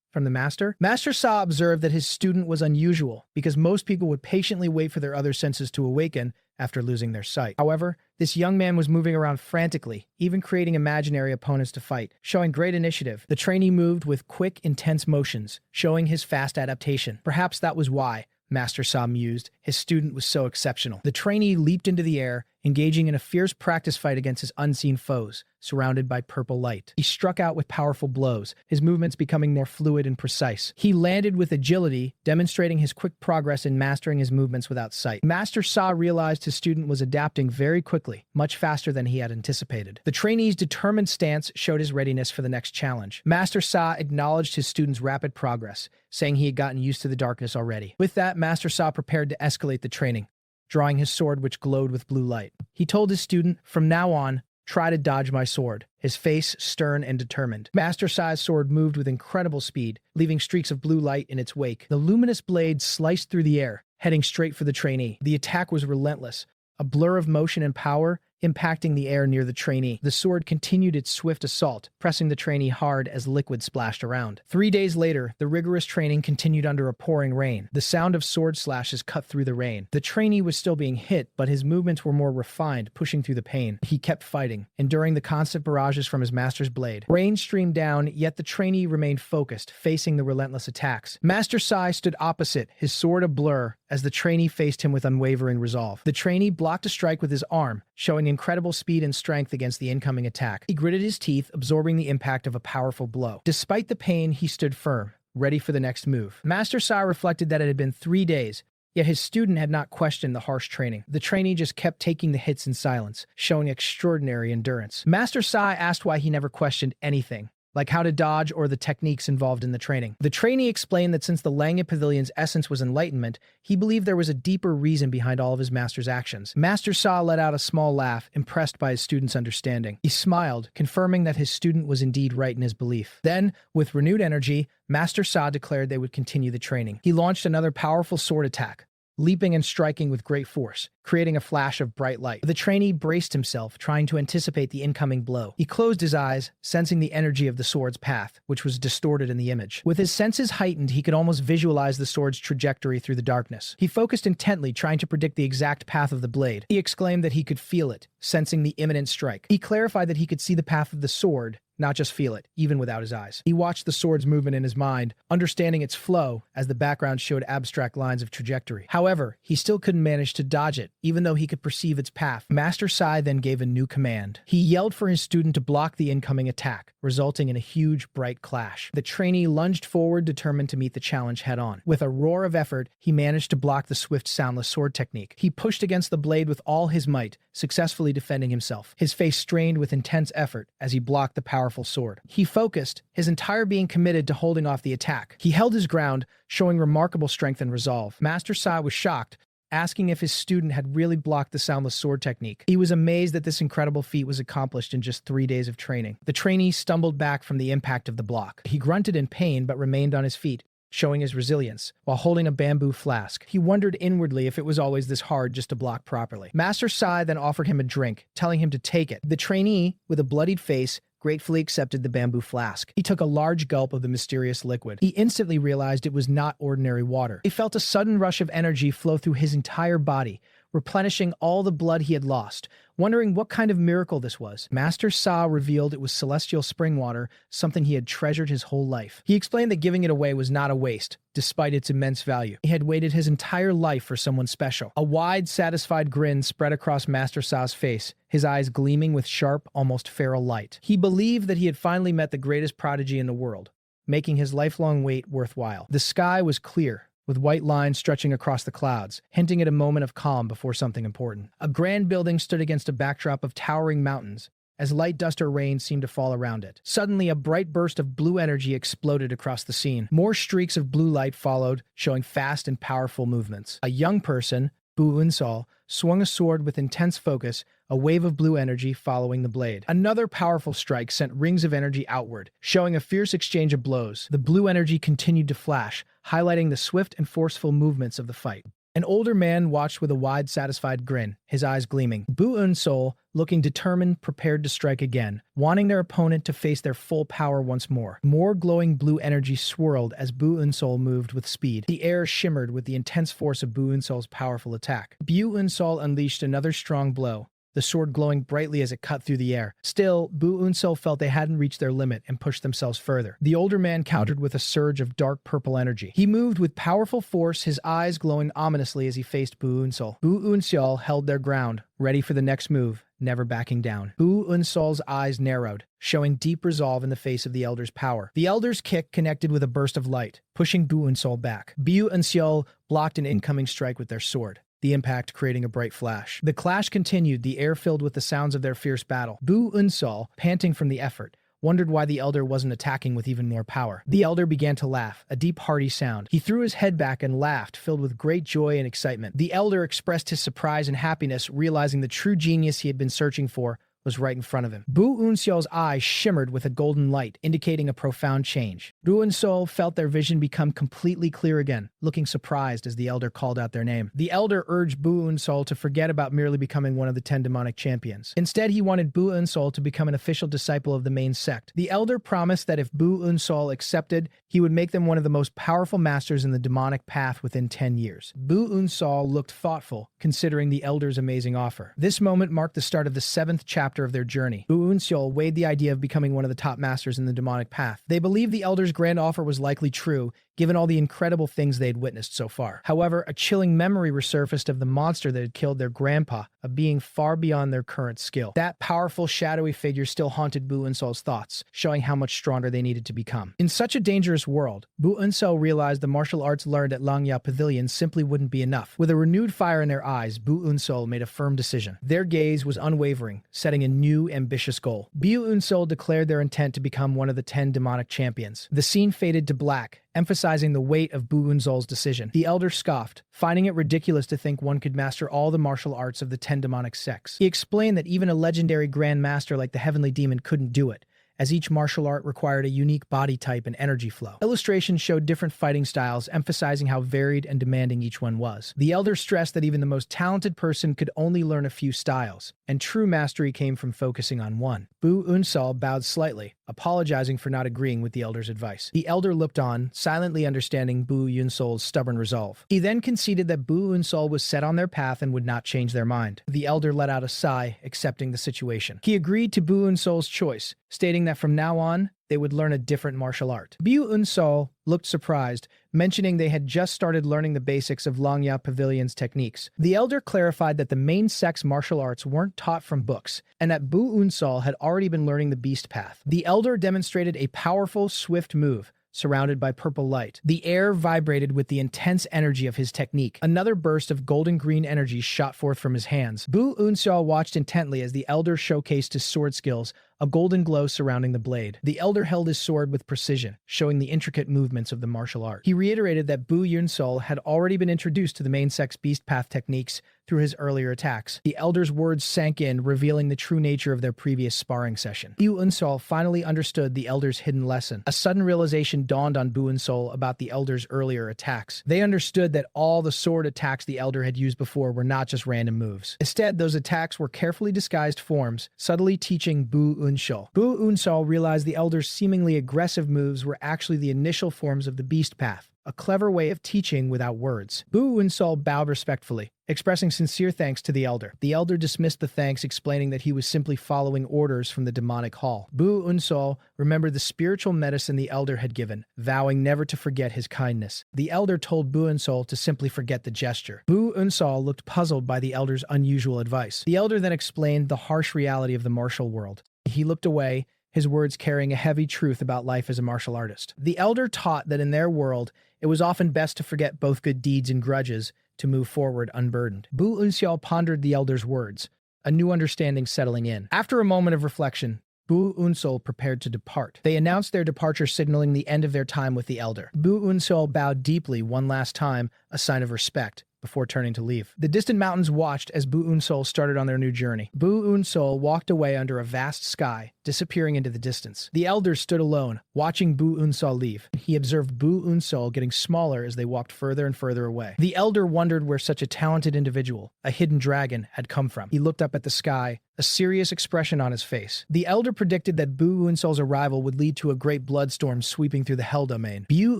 from the master. Master Sa observed that his student was unusual because most people would patiently wait for their other senses to awaken after losing their sight. However, this young man was moving around frantically, even creating imaginary opponents to fight, showing great initiative. The trainee moved with quick, intense motions, showing his fast adaptation. Perhaps that was why, Master Sa mused, his student was so exceptional. The trainee leaped into the air, engaging in a fierce practice fight against his unseen foes, surrounded by purple light. He struck out with powerful blows, his movements becoming more fluid and precise. He landed with agility, demonstrating his quick progress in mastering his movements without sight. Master Sa realized his student was adapting very quickly, much faster than he had anticipated. The trainee's determined stance showed his readiness for the next challenge. Master Sa acknowledged his student's rapid progress, saying he had gotten used to the darkness already. With that, Master Sa prepared to escalate the training, drawing his sword which glowed with blue light. He told his student, "From now on, try to dodge my sword," his face stern and determined. Master Sai's sword moved with incredible speed, leaving streaks of blue light in its wake. The luminous blade sliced through the air, heading straight for the trainee. The attack was relentless, a blur of motion and power, impacting the air near the trainee. The sword continued its swift assault, pressing the trainee hard as liquid splashed around. 3 days later, the rigorous training continued under a pouring rain. The sound of sword slashes cut through the rain. The trainee was still being hit, but his movements were more refined, pushing through the pain. He kept fighting, enduring the constant barrages from his master's blade. Rain streamed down, yet the trainee remained focused, facing the relentless attacks. Master Sai stood opposite, his sword a blur, as the trainee faced him with unwavering resolve. The trainee blocked a strike with his arm, showing incredible speed and strength against the incoming attack. He gritted his teeth, absorbing the impact of a powerful blow. Despite the pain, he stood firm, ready for the next move. Master Sa reflected that it had been 3 days, yet his student had not questioned the harsh training. The trainee just kept taking the hits in silence, showing extraordinary endurance. Master Sa asked why he never questioned anything, like how to dodge or the techniques involved in the training. The trainee explained that since the Langya Pavilion's essence was enlightenment, he believed there was a deeper reason behind all of his master's actions. Master Sa let out a small laugh, impressed by his student's understanding. He smiled, confirming that his student was indeed right in his belief. Then, with renewed energy, Master Sa declared they would continue the training. He launched another powerful sword attack, leaping and striking with great force, creating a flash of bright light. The trainee braced himself, trying to anticipate the incoming blow. He closed his eyes, sensing the energy of the sword's path, which was distorted in the image. With his senses heightened, he could almost visualize the sword's trajectory through the darkness. He focused intently, trying to predict the exact path of the blade. He exclaimed that he could feel it, sensing the imminent strike. He clarified that he could see the path of the sword, not just feel it, even without his eyes. He watched the sword's movement in his mind, understanding its flow as the background showed abstract lines of trajectory. However, he still couldn't manage to dodge it, even though he could perceive its path. Master Sai then gave a new command. He yelled for his student to block the incoming attack, resulting in a huge, bright clash. The trainee lunged forward, determined to meet the challenge head-on. With a roar of effort, he managed to block the swift, soundless sword technique. He pushed against the blade with all his might, successfully defending himself. His face strained with intense effort as he blocked the powerful sword. He focused, his entire being committed to holding off the attack. He held his ground, showing remarkable strength and resolve. Master Sai was shocked, asking if his student had really blocked the soundless sword technique. He was amazed that this incredible feat was accomplished in just 3 days of training. The trainee stumbled back from the impact of the block. He grunted in pain but remained on his feet, showing his resilience, while holding a bamboo flask. He wondered inwardly if it was always this hard just to block properly. Master Sai then offered him a drink, telling him to take it. The trainee, with a bloodied face, gratefully accepted the bamboo flask. He took a large gulp of the mysterious liquid. He instantly realized it was not ordinary water. He felt a sudden rush of energy flow through his entire body, replenishing all the blood he had lost, wondering what kind of miracle this was. Master Sa revealed it was celestial spring water, something he had treasured his whole life. He explained that giving it away was not a waste, despite its immense value. He had waited his entire life for someone special. A wide, satisfied grin spread across Master Sa's face, his eyes gleaming with sharp, almost feral light. He believed that he had finally met the greatest prodigy in the world, making his lifelong wait worthwhile. The sky was clear, with white lines stretching across the clouds, hinting at a moment of calm before something important. A grand building stood against a backdrop of towering mountains, as light dust or rain seemed to fall around it. Suddenly, a bright burst of blue energy exploded across the scene. More streaks of blue light followed, showing fast and powerful movements. A young person, Bu Unsol, swung a sword with intense focus, a wave of blue energy following the blade. Another powerful strike sent rings of energy outward, showing a fierce exchange of blows. The blue energy continued to flash, highlighting the swift and forceful movements of the fight. An older man watched with a wide, satisfied grin, his eyes gleaming. Bu Unsol, looking determined, prepared to strike again, wanting their opponent to face their full power once more. More glowing blue energy swirled as Bu Unsol moved with speed. The air shimmered with the intense force of Bu Unsol's powerful attack. Bu Unsol unleashed another strong blow, the sword glowing brightly as it cut through the air. Still, Bu Unsol felt they hadn't reached their limit and pushed themselves further. The older man countered with a surge of dark purple energy. He moved with powerful force, his eyes glowing ominously as he faced Bu Unsol. Bu Unsol held their ground, ready for the next move, never backing down. Bu Unsol's eyes narrowed, showing deep resolve in the face of the elder's power. The elder's kick connected with a burst of light, pushing Bu Unsol back. Bu Unsol blocked an incoming strike with their sword, the impact creating a bright flash. The clash continued, the air filled with the sounds of their fierce battle. Bu Unsol, panting from the effort, wondered why the elder wasn't attacking with even more power. The elder began to laugh, a deep, hearty sound. He threw his head back and laughed, filled with great joy and excitement. The elder expressed his surprise and happiness, realizing the true genius he had been searching for was right in front of him. Bu Unsol's eyes shimmered with a golden light, indicating a profound change. Bu Unsol felt their vision become completely clear again, looking surprised as the elder called out their name. The elder urged Bu Unsol to forget about merely becoming one of the 10 demonic champions. Instead, he wanted Bu Unsol to become an official disciple of the main sect. The elder promised that if Bu Unsol accepted, he would make them one of the most powerful masters in the demonic path within 10 years. Bu Unsol looked thoughtful, considering the elder's amazing offer. This moment marked the start of the 7th chapter of their journey. Bu Unsol weighed the idea of becoming one of the top masters in the demonic path. They believed the elder's grand offer was likely true, given all the incredible things they'd witnessed so far. However, a chilling memory resurfaced of the monster that had killed their grandpa, a being far beyond their current skill. That powerful, shadowy figure still haunted Bu Unsol's thoughts, showing how much stronger they needed to become. In such a dangerous world, Bu Unsol realized the martial arts learned at Langya Pavilion simply wouldn't be enough. With a renewed fire in their eyes, Bu Unsol made a firm decision. Their gaze was unwavering, setting a new, ambitious goal. Bu Unsol declared their intent to become one of the 10 demonic champions. The scene faded to black, emphasizing the weight of Bu Unsol's decision. The elder scoffed, finding it ridiculous to think one could master all the martial arts of the 10 demonic sects. He explained that even a legendary grand master like the Heavenly Demon couldn't do it, as each martial art required a unique body type and energy flow. Illustrations showed different fighting styles, emphasizing how varied and demanding each one was. The elder stressed that even the most talented person could only learn a few styles, and true mastery came from focusing on one. Bu Unsol bowed slightly, apologizing for not agreeing with the elder's advice. The elder looked on, silently understanding Bu Unsol's stubborn resolve. He then conceded that Bu Unsol was set on their path and would not change their mind. The elder let out a sigh, accepting the situation. He agreed to Bu Unsol's choice, stating that from now on, they would learn a different martial art. Bu Unsol looked surprised, mentioning they had just started learning the basics of Langya Pavilion's techniques. The elder clarified that the main sect's martial arts weren't taught from books, and that Bu Unsol had already been learning the beast path. The elder demonstrated a powerful, swift move, surrounded by purple light. The air vibrated with the intense energy of his technique. Another burst of golden-green energy shot forth from his hands. Bu Unsol watched intently as the elder showcased his sword skills, a golden glow surrounding the blade. The elder held his sword with precision, showing the intricate movements of the martial art. He reiterated that Bu Unsol had already been introduced to the main sect's beast path techniques through his earlier attacks. The elder's words sank in, revealing the true nature of their previous sparring session. Bu Unsol finally understood the elder's hidden lesson. A sudden realization dawned on Bu Unsol about the elder's earlier attacks. They understood that all the sword attacks the elder had used before were not just random moves. Instead, those attacks were carefully disguised forms, subtly teaching Bu Unsol. Bu Unsol realized the elder's seemingly aggressive moves were actually the initial forms of the beast path, a clever way of teaching without words. Bu Unsol bowed respectfully, expressing sincere thanks to the elder. The elder dismissed the thanks, explaining that he was simply following orders from the demonic hall. Bu Unsol remembered the spiritual medicine the elder had given, vowing never to forget his kindness. The elder told Bu Unsol to simply forget the gesture. Bu Unsol looked puzzled by the elder's unusual advice. The elder then explained the harsh reality of the martial world. He looked away, his words carrying a heavy truth about life as a martial artist. The elder taught that in their world, it was often best to forget both good deeds and grudges to move forward unburdened. Bu Unsol pondered the elder's words, a new understanding settling in. After a moment of reflection, Bu Unsol prepared to depart. They announced their departure, signaling the end of their time with the elder. Bu Unsol bowed deeply one last time, a sign of respect, before turning to leave. The distant mountains watched as Bu Unsol started on their new journey. Bu Unsol walked away under a vast sky, disappearing into the distance. The elder stood alone, watching Bu Unsol leave. He observed Bu Unsol getting smaller as they walked further and further away. The elder wondered where such a talented individual, a hidden dragon, had come from. He looked up at the sky, a serious expression on his face. The elder predicted that Bu Unsol's arrival would lead to a great bloodstorm sweeping through the Hell Domain. Bu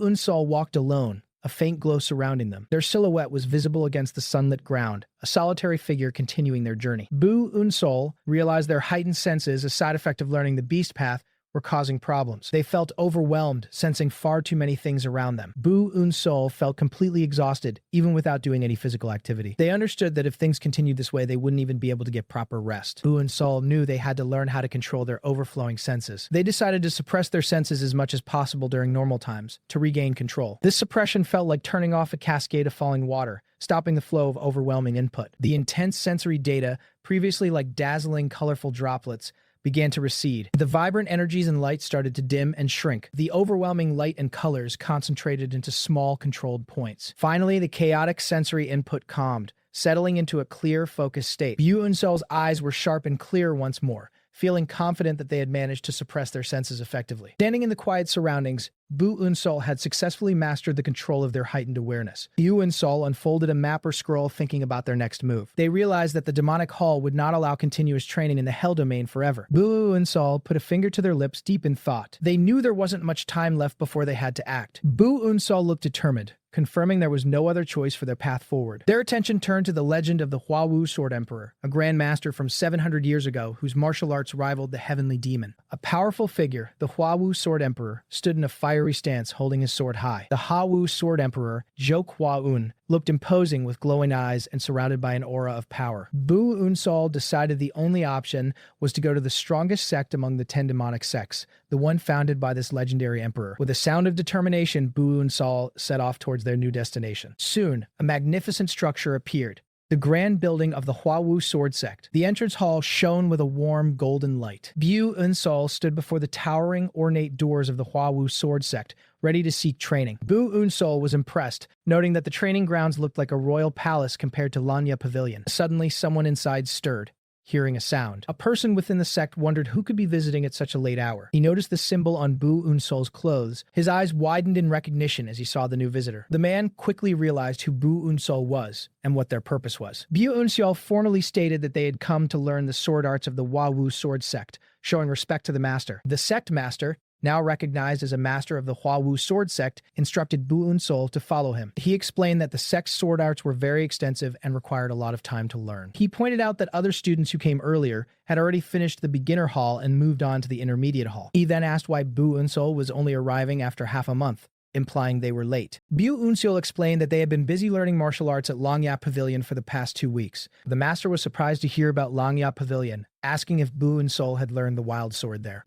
Unsol walked alone, a faint glow surrounding them. Their silhouette was visible against the sunlit ground, a solitary figure continuing their journey. Bu Unsol realized their heightened senses, a side effect of learning the beast path, were causing problems. They felt overwhelmed, sensing far too many things around them. Bu Unsol felt completely exhausted, even without doing any physical activity. They understood that if things continued this way, they wouldn't even be able to get proper rest. Bu Unsol knew they had to learn how to control their overflowing senses. They decided to suppress their senses as much as possible during normal times, to regain control. This suppression felt like turning off a cascade of falling water, stopping the flow of overwhelming input. The intense sensory data, previously like dazzling, colorful droplets, began to recede. The vibrant energies and lights started to dim and shrink. The overwhelming light and colors concentrated into small, controlled points. Finally, the chaotic sensory input calmed, settling into a clear, focused state. Bu Unsol's eyes were sharp and clear once more, feeling confident that they had managed to suppress their senses effectively. Standing in the quiet surroundings, Bu Unsol had successfully mastered the control of their heightened awareness. Bu Unsol unfolded a map or scroll, thinking about their next move. They realized that the demonic hall would not allow continuous training in the Hell Domain forever. Bu Unsol put a finger to their lips, deep in thought. They knew there wasn't much time left before they had to act. Bu Unsol looked determined, confirming there was no other choice for their path forward. Their attention turned to the legend of the Huawu Sword Emperor, a grand master from 700 years ago whose martial arts rivaled the heavenly demon. A powerful figure, the Huawu Sword Emperor, stood in a fiery stance holding his sword high. The Huawu Sword Emperor, Zhou Huaun, looked imposing with glowing eyes and surrounded by an aura of power. Bu Unsol decided the only option was to go to the strongest sect among the 10 demonic sects, the one founded by this legendary emperor. With a sound of determination, Bu Unsol set off towards their new destination. Soon, a magnificent structure appeared, the grand building of the Huawu Sword Sect. The entrance hall shone with a warm golden light. Bu Unsol stood before the towering, ornate doors of the Huawu Sword Sect, ready to seek training. Bu Unsol was impressed, noting that the training grounds looked like a royal palace compared to Lanya Pavilion. Suddenly, someone inside stirred, hearing a sound. A person within the sect wondered who could be visiting at such a late hour. He noticed the symbol on Bu Unsol's clothes. His eyes widened in recognition as he saw the new visitor. The man quickly realized who Bu Unsol was and what their purpose was. Bu Unsol formally stated that they had come to learn the sword arts of the Huawu Sword Sect, showing respect to the master. The sect master, now recognized as a master of the Huawu Sword Sect, instructed Bu Unsol to follow him. He explained that the sect's sword arts were very extensive and required a lot of time to learn. He pointed out that other students who came earlier had already finished the beginner hall and moved on to the intermediate hall. He then asked why Bu Unsol was only arriving after half a month, implying they were late. Bu Unsol explained that they had been busy learning martial arts at Lanya Pavilion for the past 2 weeks. The master was surprised to hear about Lanya Pavilion, asking if Bu Unsol had learned the wild sword there.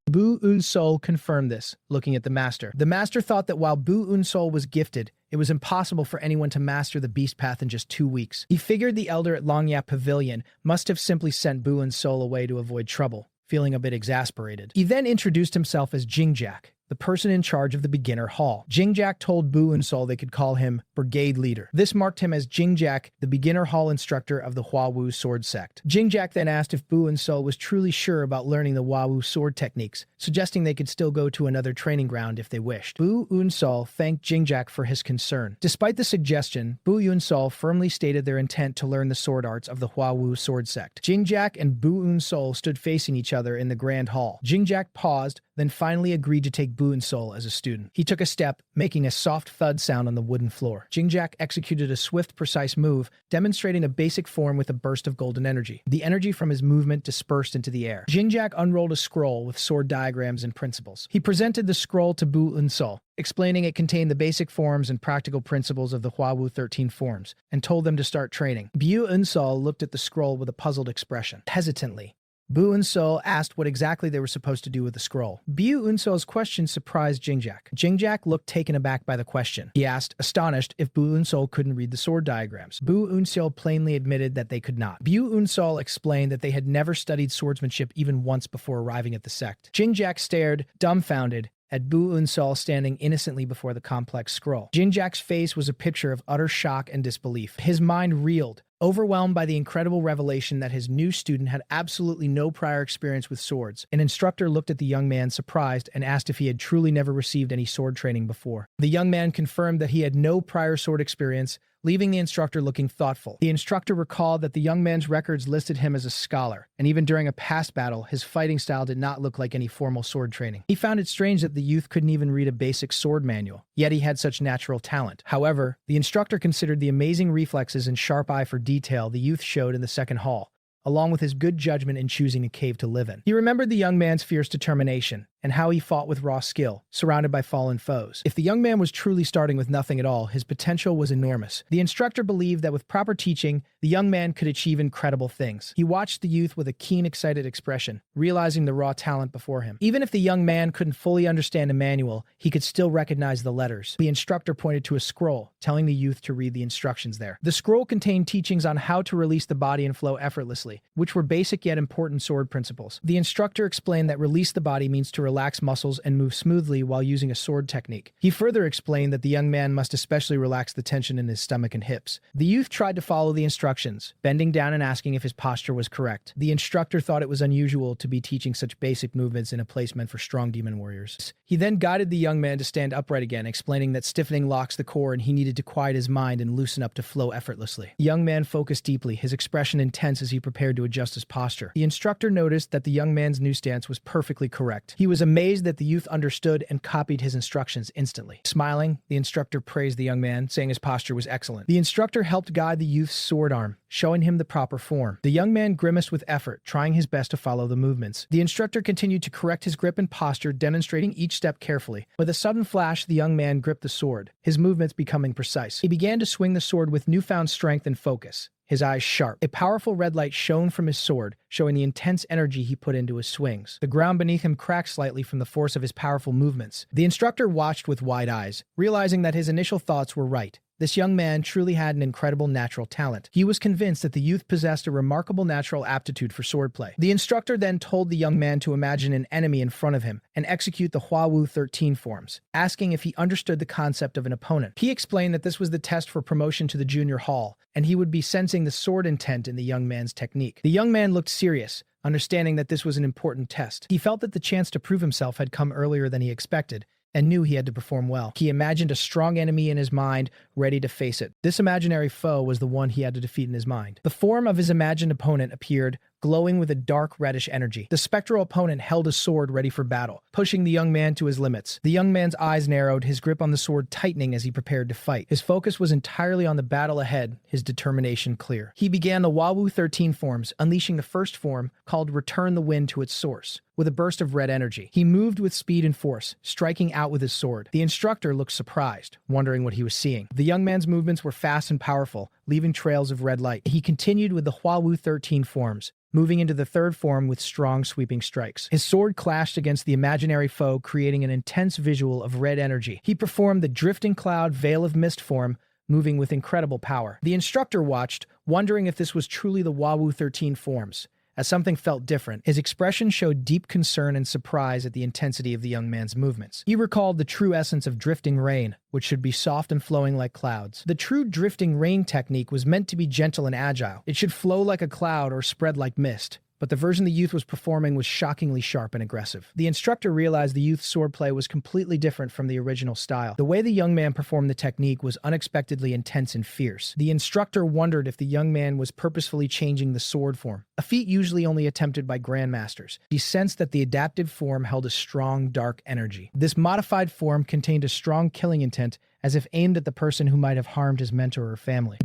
Bu Unsol confirmed this, looking at the master. The master thought that while Bu Unsol was gifted, it was impossible for anyone to master the beast path in just 2 weeks. He figured the elder at Lanya Pavilion must have simply sent Bu Unsol away to avoid trouble, feeling a bit exasperated. He then introduced himself as Jingjak, the person in charge of the beginner hall. Jingjak told Bu Unsol they could call him Brigade Leader. This marked him as Jingjak, the beginner hall instructor of the Huawu Sword Sect. Jingjak then asked if Bu Unsol was truly sure about learning the Huawu sword techniques, suggesting they could still go to another training ground if they wished. Bu Unsol thanked Jingjak for his concern. Despite the suggestion, Bu Unsol firmly stated their intent to learn the sword arts of the Huawu Sword Sect. Jingjak and Bu Unsol stood facing each other in the grand hall. Jingjak paused, then finally agreed to take Bu Unsol as a student. He took a step, making a soft thud sound on the wooden floor. Jingjak executed a swift, precise move, demonstrating a basic form with a burst of golden energy. The energy from his movement dispersed into the air. Jingjak unrolled a scroll with sword diagrams and principles. He presented the scroll to Bu Unsol, explaining it contained the basic forms and practical principles of the Huawu 13 forms, and told them to start training. Bu Unsol looked at the scroll with a puzzled expression. Hesitantly, Bu Unsol asked what exactly they were supposed to do with the scroll. Bu Unsol's question surprised Jingjak. Jingjak looked taken aback by the question. He asked, astonished, if Bu Unsol couldn't read the sword diagrams. Bu Unsol plainly admitted that they could not. Bu Unsol explained that they had never studied swordsmanship even once before arriving at the sect. Jingjak stared, dumbfounded, at Bu Unsol standing innocently before the complex scroll. Jinjak's face was a picture of utter shock and disbelief. His mind reeled, overwhelmed by the incredible revelation that his new student had absolutely no prior experience with swords. An instructor looked at the young man surprised and asked if he had truly never received any sword training before. The young man confirmed that he had no prior sword experience, leaving the instructor looking thoughtful. The instructor recalled that the young man's records listed him as a scholar, and even during a past battle, his fighting style did not look like any formal sword training. He found it strange that the youth couldn't even read a basic sword manual, yet he had such natural talent. However, the instructor considered the amazing reflexes and sharp eye for detail the youth showed in the second hall, along with his good judgment in choosing a cave to live in. He remembered the young man's fierce determination, and how he fought with raw skill, surrounded by fallen foes. If the young man was truly starting with nothing at all, his potential was enormous. The instructor believed that with proper teaching, the young man could achieve incredible things. He watched the youth with a keen, excited expression, realizing the raw talent before him. Even if the young man couldn't fully understand a manual, he could still recognize the letters. The instructor pointed to a scroll, telling the youth to read the instructions there. The scroll contained teachings on how to release the body and flow effortlessly, which were basic yet important sword principles. The instructor explained that release the body means to relax muscles and move smoothly while using a sword technique. He further explained that the young man must especially relax the tension in his stomach and hips. The youth tried to follow the instructions, bending down and asking if his posture was correct. The instructor thought it was unusual to be teaching such basic movements in a place meant for strong demon warriors. He then guided the young man to stand upright again, explaining that stiffening locks the core and he needed to quiet his mind and loosen up to flow effortlessly. The young man focused deeply, his expression intense as he prepared to adjust his posture. The instructor noticed that the young man's new stance was perfectly correct. He was amazed that the youth understood and copied his instructions instantly. Smiling, the instructor praised the young man, saying his posture was excellent. The instructor helped guide the youth's sword arm, showing him the proper form. The young man grimaced with effort, trying his best to follow the movements. The instructor continued to correct his grip and posture, demonstrating each step carefully. With a sudden flash, the young man gripped the sword, his movements becoming precise. He began to swing the sword with newfound strength and focus, his eyes sharp. A powerful red light shone from his sword, showing the intense energy he put into his swings. The ground beneath him cracked slightly from the force of his powerful movements. The instructor watched with wide eyes, realizing that his initial thoughts were right. This young man truly had an incredible natural talent. He was convinced that the youth possessed a remarkable natural aptitude for swordplay. The instructor then told the young man to imagine an enemy in front of him and execute the Hua 13 forms, asking if he understood the concept of an opponent. He explained that this was the test for promotion to the junior hall, and he would be sensing the sword intent in the young man's technique. The young man looked serious, understanding that this was an important test. He felt that the chance to prove himself had come earlier than he expected, and knew he had to perform well. He imagined a strong enemy in his mind, ready to face it. This imaginary foe was the one he had to defeat in his mind. The form of his imagined opponent appeared, glowing with a dark reddish energy. The spectral opponent held a sword ready for battle, pushing the young man to his limits. The young man's eyes narrowed, his grip on the sword tightening as he prepared to fight. His focus was entirely on the battle ahead, his determination clear. He began the Hua 13 forms, unleashing the first form, called Return the Wind to its source, with a burst of red energy. He moved with speed and force, striking out with his sword. The instructor looked surprised, wondering what he was seeing. The young man's movements were fast and powerful, leaving trails of red light. He continued with the Hua 13 forms, moving into the third form with strong sweeping strikes. His sword clashed against the imaginary foe, creating an intense visual of red energy. He performed the Drifting Cloud Veil of Mist form, moving with incredible power. The instructor watched, wondering if this was truly the Hua 13 forms. As something felt different, his expression showed deep concern and surprise at the intensity of the young man's movements. He recalled the true essence of drifting rain, which should be soft and flowing like clouds. The true drifting rain technique was meant to be gentle and agile. It should flow like a cloud or spread like mist. But the version the youth was performing was shockingly sharp and aggressive. The instructor realized the youth's swordplay was completely different from the original style. The way the young man performed the technique was unexpectedly intense and fierce. The instructor wondered if the young man was purposefully changing the sword form, a feat usually only attempted by grandmasters. He sensed that the adaptive form held a strong, dark energy. This modified form contained a strong killing intent, as if aimed at the person who might have harmed his mentor or family.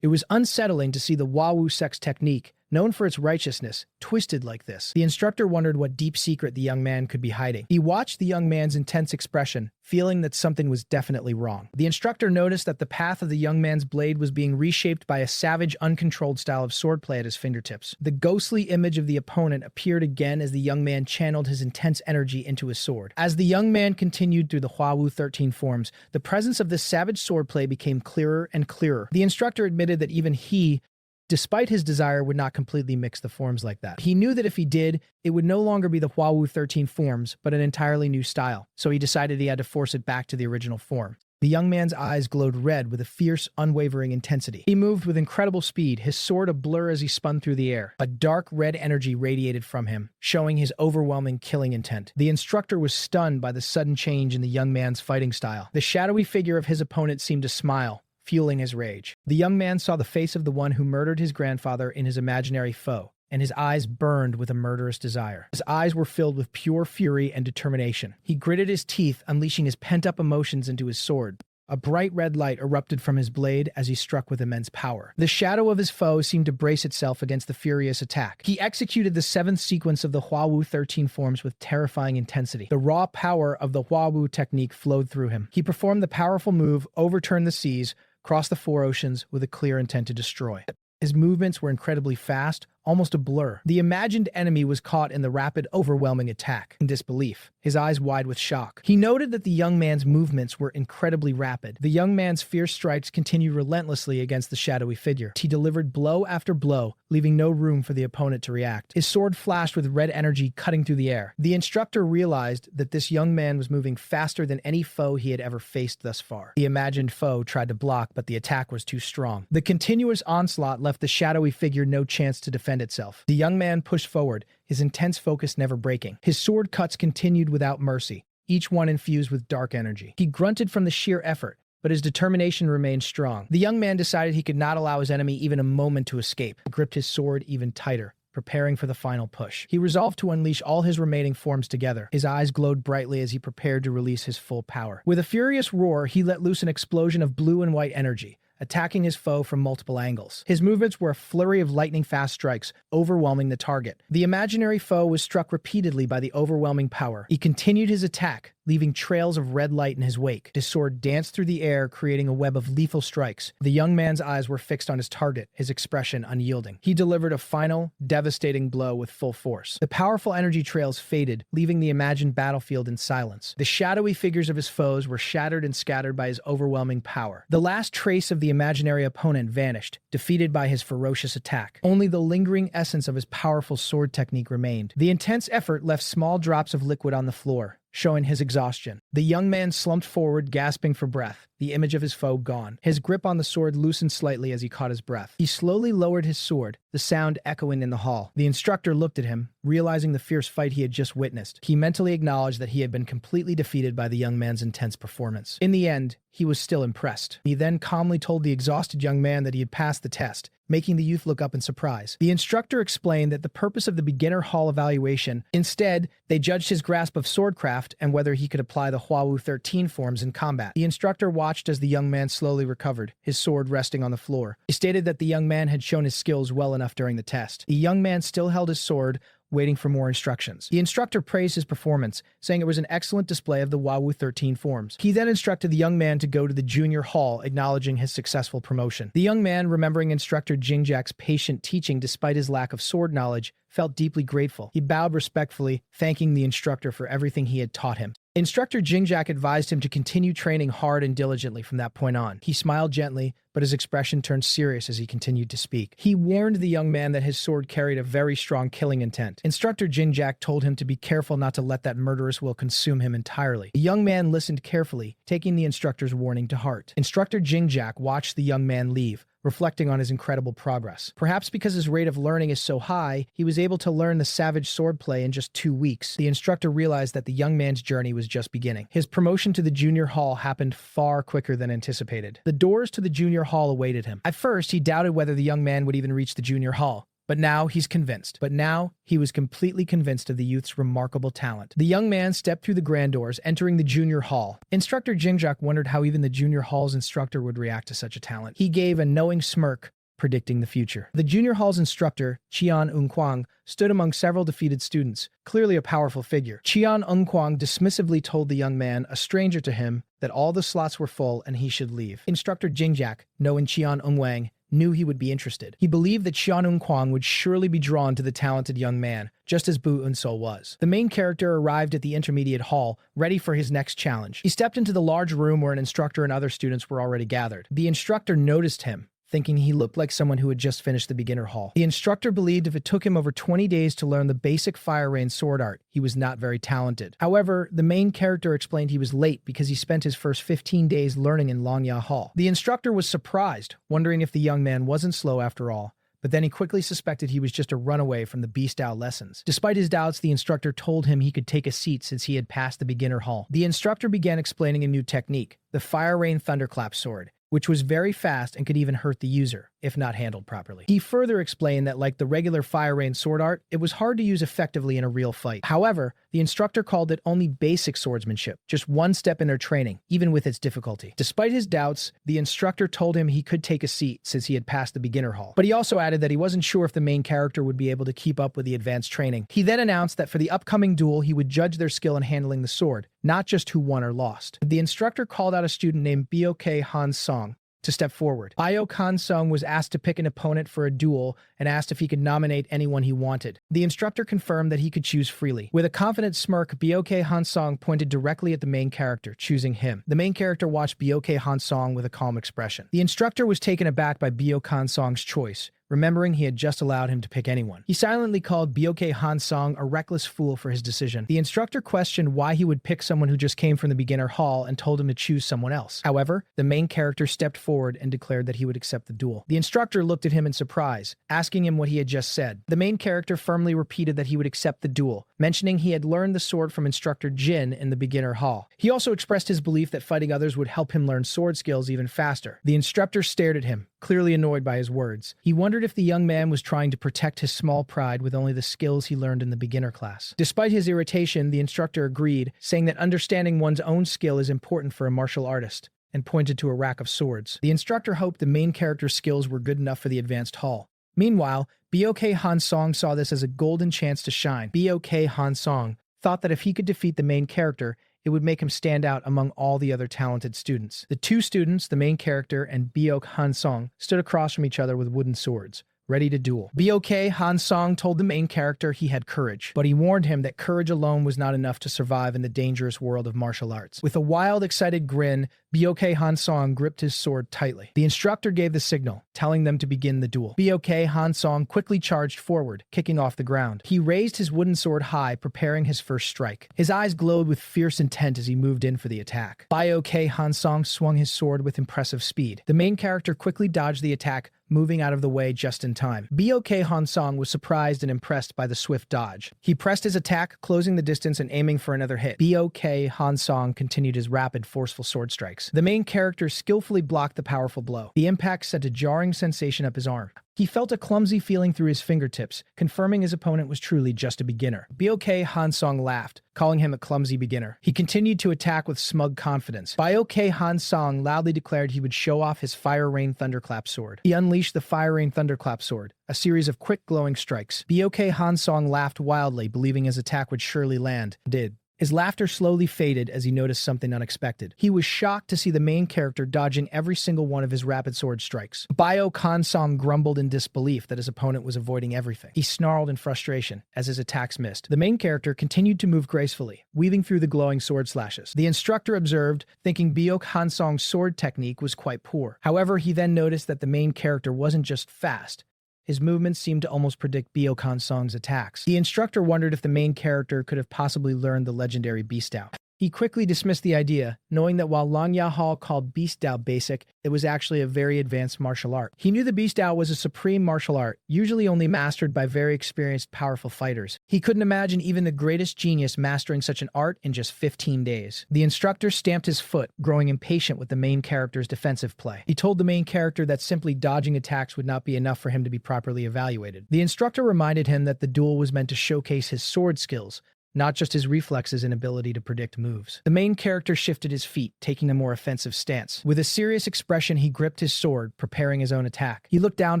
It was unsettling to see the Hua sect's technique, known for its righteousness, twisted like this. The instructor wondered what deep secret the young man could be hiding. He watched the young man's intense expression, feeling that something was definitely wrong. The instructor noticed that the path of the young man's blade was being reshaped by a savage, uncontrolled style of swordplay at his fingertips. The ghostly image of the opponent appeared again as the young man channeled his intense energy into his sword. As the young man continued through the Hua 13 forms, the presence of this savage swordplay became clearer and clearer. The instructor admitted that even he, despite his desire, would not completely mix the forms like that. He knew that if he did, it would no longer be the Hua 13 forms, but an entirely new style, so he decided he had to force it back to the original form. The young man's eyes glowed red with a fierce, unwavering intensity. He moved with incredible speed, his sword a blur as he spun through the air. A dark red energy radiated from him, showing his overwhelming killing intent. The instructor was stunned by the sudden change in the young man's fighting style. The shadowy figure of his opponent seemed to smile, fueling his rage. The young man saw the face of the one who murdered his grandfather in his imaginary foe, and his eyes burned with a murderous desire. His eyes were filled with pure fury and determination. He gritted his teeth, unleashing his pent-up emotions into his sword. A bright red light erupted from his blade as he struck with immense power. The shadow of his foe seemed to brace itself against the furious attack. He executed the seventh sequence of the Hua 13 forms with terrifying intensity. The raw power of the Hua technique flowed through him. He performed the powerful move, overturned the seas, crossed the four oceans with a clear intent to destroy. His movements were incredibly fast, almost a blur. The imagined enemy was caught in the rapid, overwhelming attack. In disbelief, his eyes wide with shock. He noted that the young man's movements were incredibly rapid. The young man's fierce strikes continued relentlessly against the shadowy figure. He delivered blow after blow, leaving no room for the opponent to react. His sword flashed with red energy cutting through the air. The instructor realized that this young man was moving faster than any foe he had ever faced thus far. The imagined foe tried to block, but the attack was too strong. The continuous onslaught left the shadowy figure no chance to defend itself. The young man pushed forward, his intense focus never breaking. His sword cuts continued without mercy, each one infused with dark energy. He grunted from the sheer effort, but his determination remained strong. The young man decided he could not allow his enemy even a moment to escape. He gripped his sword even tighter, preparing for the final push. He resolved to unleash all his remaining forms together. His eyes glowed brightly as he prepared to release his full power. With a furious roar, he let loose an explosion of blue and white energy, attacking his foe from multiple angles. His movements were a flurry of lightning-fast strikes, overwhelming the target. The imaginary foe was struck repeatedly by the overwhelming power. He continued his attack, leaving trails of red light in his wake. His sword danced through the air, creating a web of lethal strikes. The young man's eyes were fixed on his target, his expression unyielding. He delivered a final, devastating blow with full force. The powerful energy trails faded, leaving the imagined battlefield in silence. The shadowy figures of his foes were shattered and scattered by his overwhelming power. The last trace of the imaginary opponent vanished, defeated by his ferocious attack. Only the lingering essence of his powerful sword technique remained. The intense effort left small drops of liquid on the floor, showing his exhaustion. The young man slumped forward, gasping for breath, the image of his foe gone. His grip on the sword loosened slightly as he caught his breath. He slowly lowered his sword, the sound echoing in the hall. The instructor looked at him, realizing the fierce fight he had just witnessed. He mentally acknowledged that he had been completely defeated by the young man's intense performance. In the end, he was still impressed. He then calmly told the exhausted young man that he had passed the test, making the youth look up in surprise. The instructor explained that the purpose of the beginner hall evaluation, instead, they judged his grasp of swordcraft and whether he could apply the Huawu 13 forms in combat. The instructor watched as the young man slowly recovered, his sword resting on the floor. He stated that the young man had shown his skills well enough during the test. The young man still held his sword, waiting for more instructions. The instructor praised his performance, saying it was an excellent display of the Huawu 13 forms. He then instructed the young man to go to the junior hall, acknowledging his successful promotion. The young man, remembering instructor Jingjak's patient teaching despite his lack of sword knowledge, felt deeply grateful. He bowed respectfully, thanking the instructor for everything he had taught him. Instructor Jingjak advised him to continue training hard and diligently from that point on. He smiled gently, but his expression turned serious as he continued to speak. He warned the young man that his sword carried a very strong killing intent. Instructor Jingjak told him to be careful not to let that murderous will consume him entirely. The young man listened carefully, taking the instructor's warning to heart. Instructor Jingjak watched the young man leave, reflecting on his incredible progress. Perhaps because his rate of learning is so high, he was able to learn the savage swordplay in just 2 weeks. The instructor realized that the young man's journey was just beginning. His promotion to the junior hall happened far quicker than anticipated. The doors to the junior hall awaited him. At first, he doubted whether the young man would even reach the junior hall. But now he's convinced. But now he was completely convinced of the youth's remarkable talent. The young man stepped through the grand doors, entering the junior hall. Instructor Jingjak wondered how even the junior hall's instructor would react to such a talent. He gave a knowing smirk, predicting the future. The junior hall's instructor, Qian Unquang, stood among several defeated students, clearly a powerful figure. Qian Unquang dismissively told the young man, a stranger to him, that all the slots were full and he should leave. Instructor Jingjak, knowing Qian Unwang, knew he would be interested. He believed that Qian Unquang would surely be drawn to the talented young man, just as Bu Unsol was. The main character arrived at the intermediate hall, ready for his next challenge. He stepped into the large room where an instructor and other students were already gathered. The instructor noticed him, thinking he looked like someone who had just finished the beginner hall. The instructor believed if it took him over 20 days to learn the basic fire rain sword art, he was not very talented. However, the main character explained he was late because he spent his first 15 days learning in Longya Hall. The instructor was surprised, wondering if the young man wasn't slow after all, but then he quickly suspected he was just a runaway from the B-style lessons. Despite his doubts, the instructor told him he could take a seat since he had passed the beginner hall. The instructor began explaining a new technique, the Fire Rain Thunderclap sword, which was very fast and could even hurt the user, if not handled properly. He further explained that like the regular Fire Rain sword art, it was hard to use effectively in a real fight. However, the instructor called it only basic swordsmanship, just one step in their training, even with its difficulty. Despite his doubts, the instructor told him he could take a seat since he had passed the beginner hall. But he also added that he wasn't sure if the main character would be able to keep up with the advanced training. He then announced that for the upcoming duel, he would judge their skill in handling the sword, not just who won or lost. The instructor called out a student named Bok Han Song to step forward. Io Kan Sung was asked to pick an opponent for a duel and asked if he could nominate anyone he wanted. The instructor confirmed that he could choose freely. With a confident smirk, Bok Han Sung pointed directly at the main character, choosing him. The main character watched Bok Han Sung with a calm expression. The instructor was taken aback by Bok Han Sung's choice, remembering he had just allowed him to pick anyone. He silently called Bok Han Sung a reckless fool for his decision. The instructor questioned why he would pick someone who just came from the beginner hall and told him to choose someone else. However, the main character stepped forward and declared that he would accept the duel. The instructor looked at him in surprise, asking him what he had just said. The main character firmly repeated that he would accept the duel, mentioning he had learned the sword from instructor Jin in the beginner hall. He also expressed his belief that fighting others would help him learn sword skills even faster. The instructor stared at him, clearly annoyed by his words. He wondered if the young man was trying to protect his small pride with only the skills he learned in the beginner class. Despite his irritation, the instructor agreed, saying that understanding one's own skill is important for a martial artist, and pointed to a rack of swords. The instructor hoped the main character's skills were good enough for the advanced hall. Meanwhile, Bok Hansong saw this as a golden chance to shine. Bok Hansong thought that if he could defeat the main character, it would make him stand out among all the other talented students. The two students, the main character and Bok Hansong, stood across from each other with wooden swords, ready to duel. Bok Hansong told the main character he had courage, but he warned him that courage alone was not enough to survive in the dangerous world of martial arts. With a wild, excited grin, Bok Hansong gripped his sword tightly. The instructor gave the signal, telling them to begin the duel. Bok Hansong quickly charged forward, kicking off the ground. He raised his wooden sword high, preparing his first strike. His eyes glowed with fierce intent as he moved in for the attack. Bok Hansong swung his sword with impressive speed. The main character quickly dodged the attack, moving out of the way just in time. Bok Hansong was surprised and impressed by the swift dodge. He pressed his attack, closing the distance and aiming for another hit. Bok Hansong continued his rapid, forceful sword strikes. The main character skillfully blocked the powerful blow. The impact sent a jarring sensation up his arm. He felt a clumsy feeling through his fingertips, confirming his opponent was truly just a beginner. Bok Hansong laughed, calling him a clumsy beginner. He continued to attack with smug confidence. Bok Hansong loudly declared he would show off his Fire Rain Thunderclap sword. He unleashed the Fire Rain Thunderclap sword, a series of quick glowing strikes. Bok Hansong laughed wildly, believing his attack would surely land. It did. His laughter slowly faded as he noticed something unexpected. He was shocked to see the main character dodging every single one of his rapid sword strikes. Bok Hansong grumbled in disbelief that his opponent was avoiding everything. He snarled in frustration as his attacks missed. The main character continued to move gracefully, weaving through the glowing sword slashes. The instructor observed, thinking Bok Hansong's sword technique was quite poor. However, he then noticed that the main character wasn't just fast. His movements seemed to almost predict Bok Hansong's attacks. The instructor wondered if the main character could have possibly learned the legendary Beast Out. He quickly dismissed the idea, knowing that while Lanya Hall called Beast Out basic, it was actually a very advanced martial art. He knew the Beast Out was a supreme martial art, usually only mastered by very experienced, powerful fighters. He couldn't imagine even the greatest genius mastering such an art in just 15 days. The instructor stamped his foot, growing impatient with the main character's defensive play. He told the main character that simply dodging attacks would not be enough for him to be properly evaluated. The instructor reminded him that the duel was meant to showcase his sword skills, not just his reflexes and ability to predict moves. The main character shifted his feet, taking a more offensive stance. With a serious expression, he gripped his sword, preparing his own attack. He looked down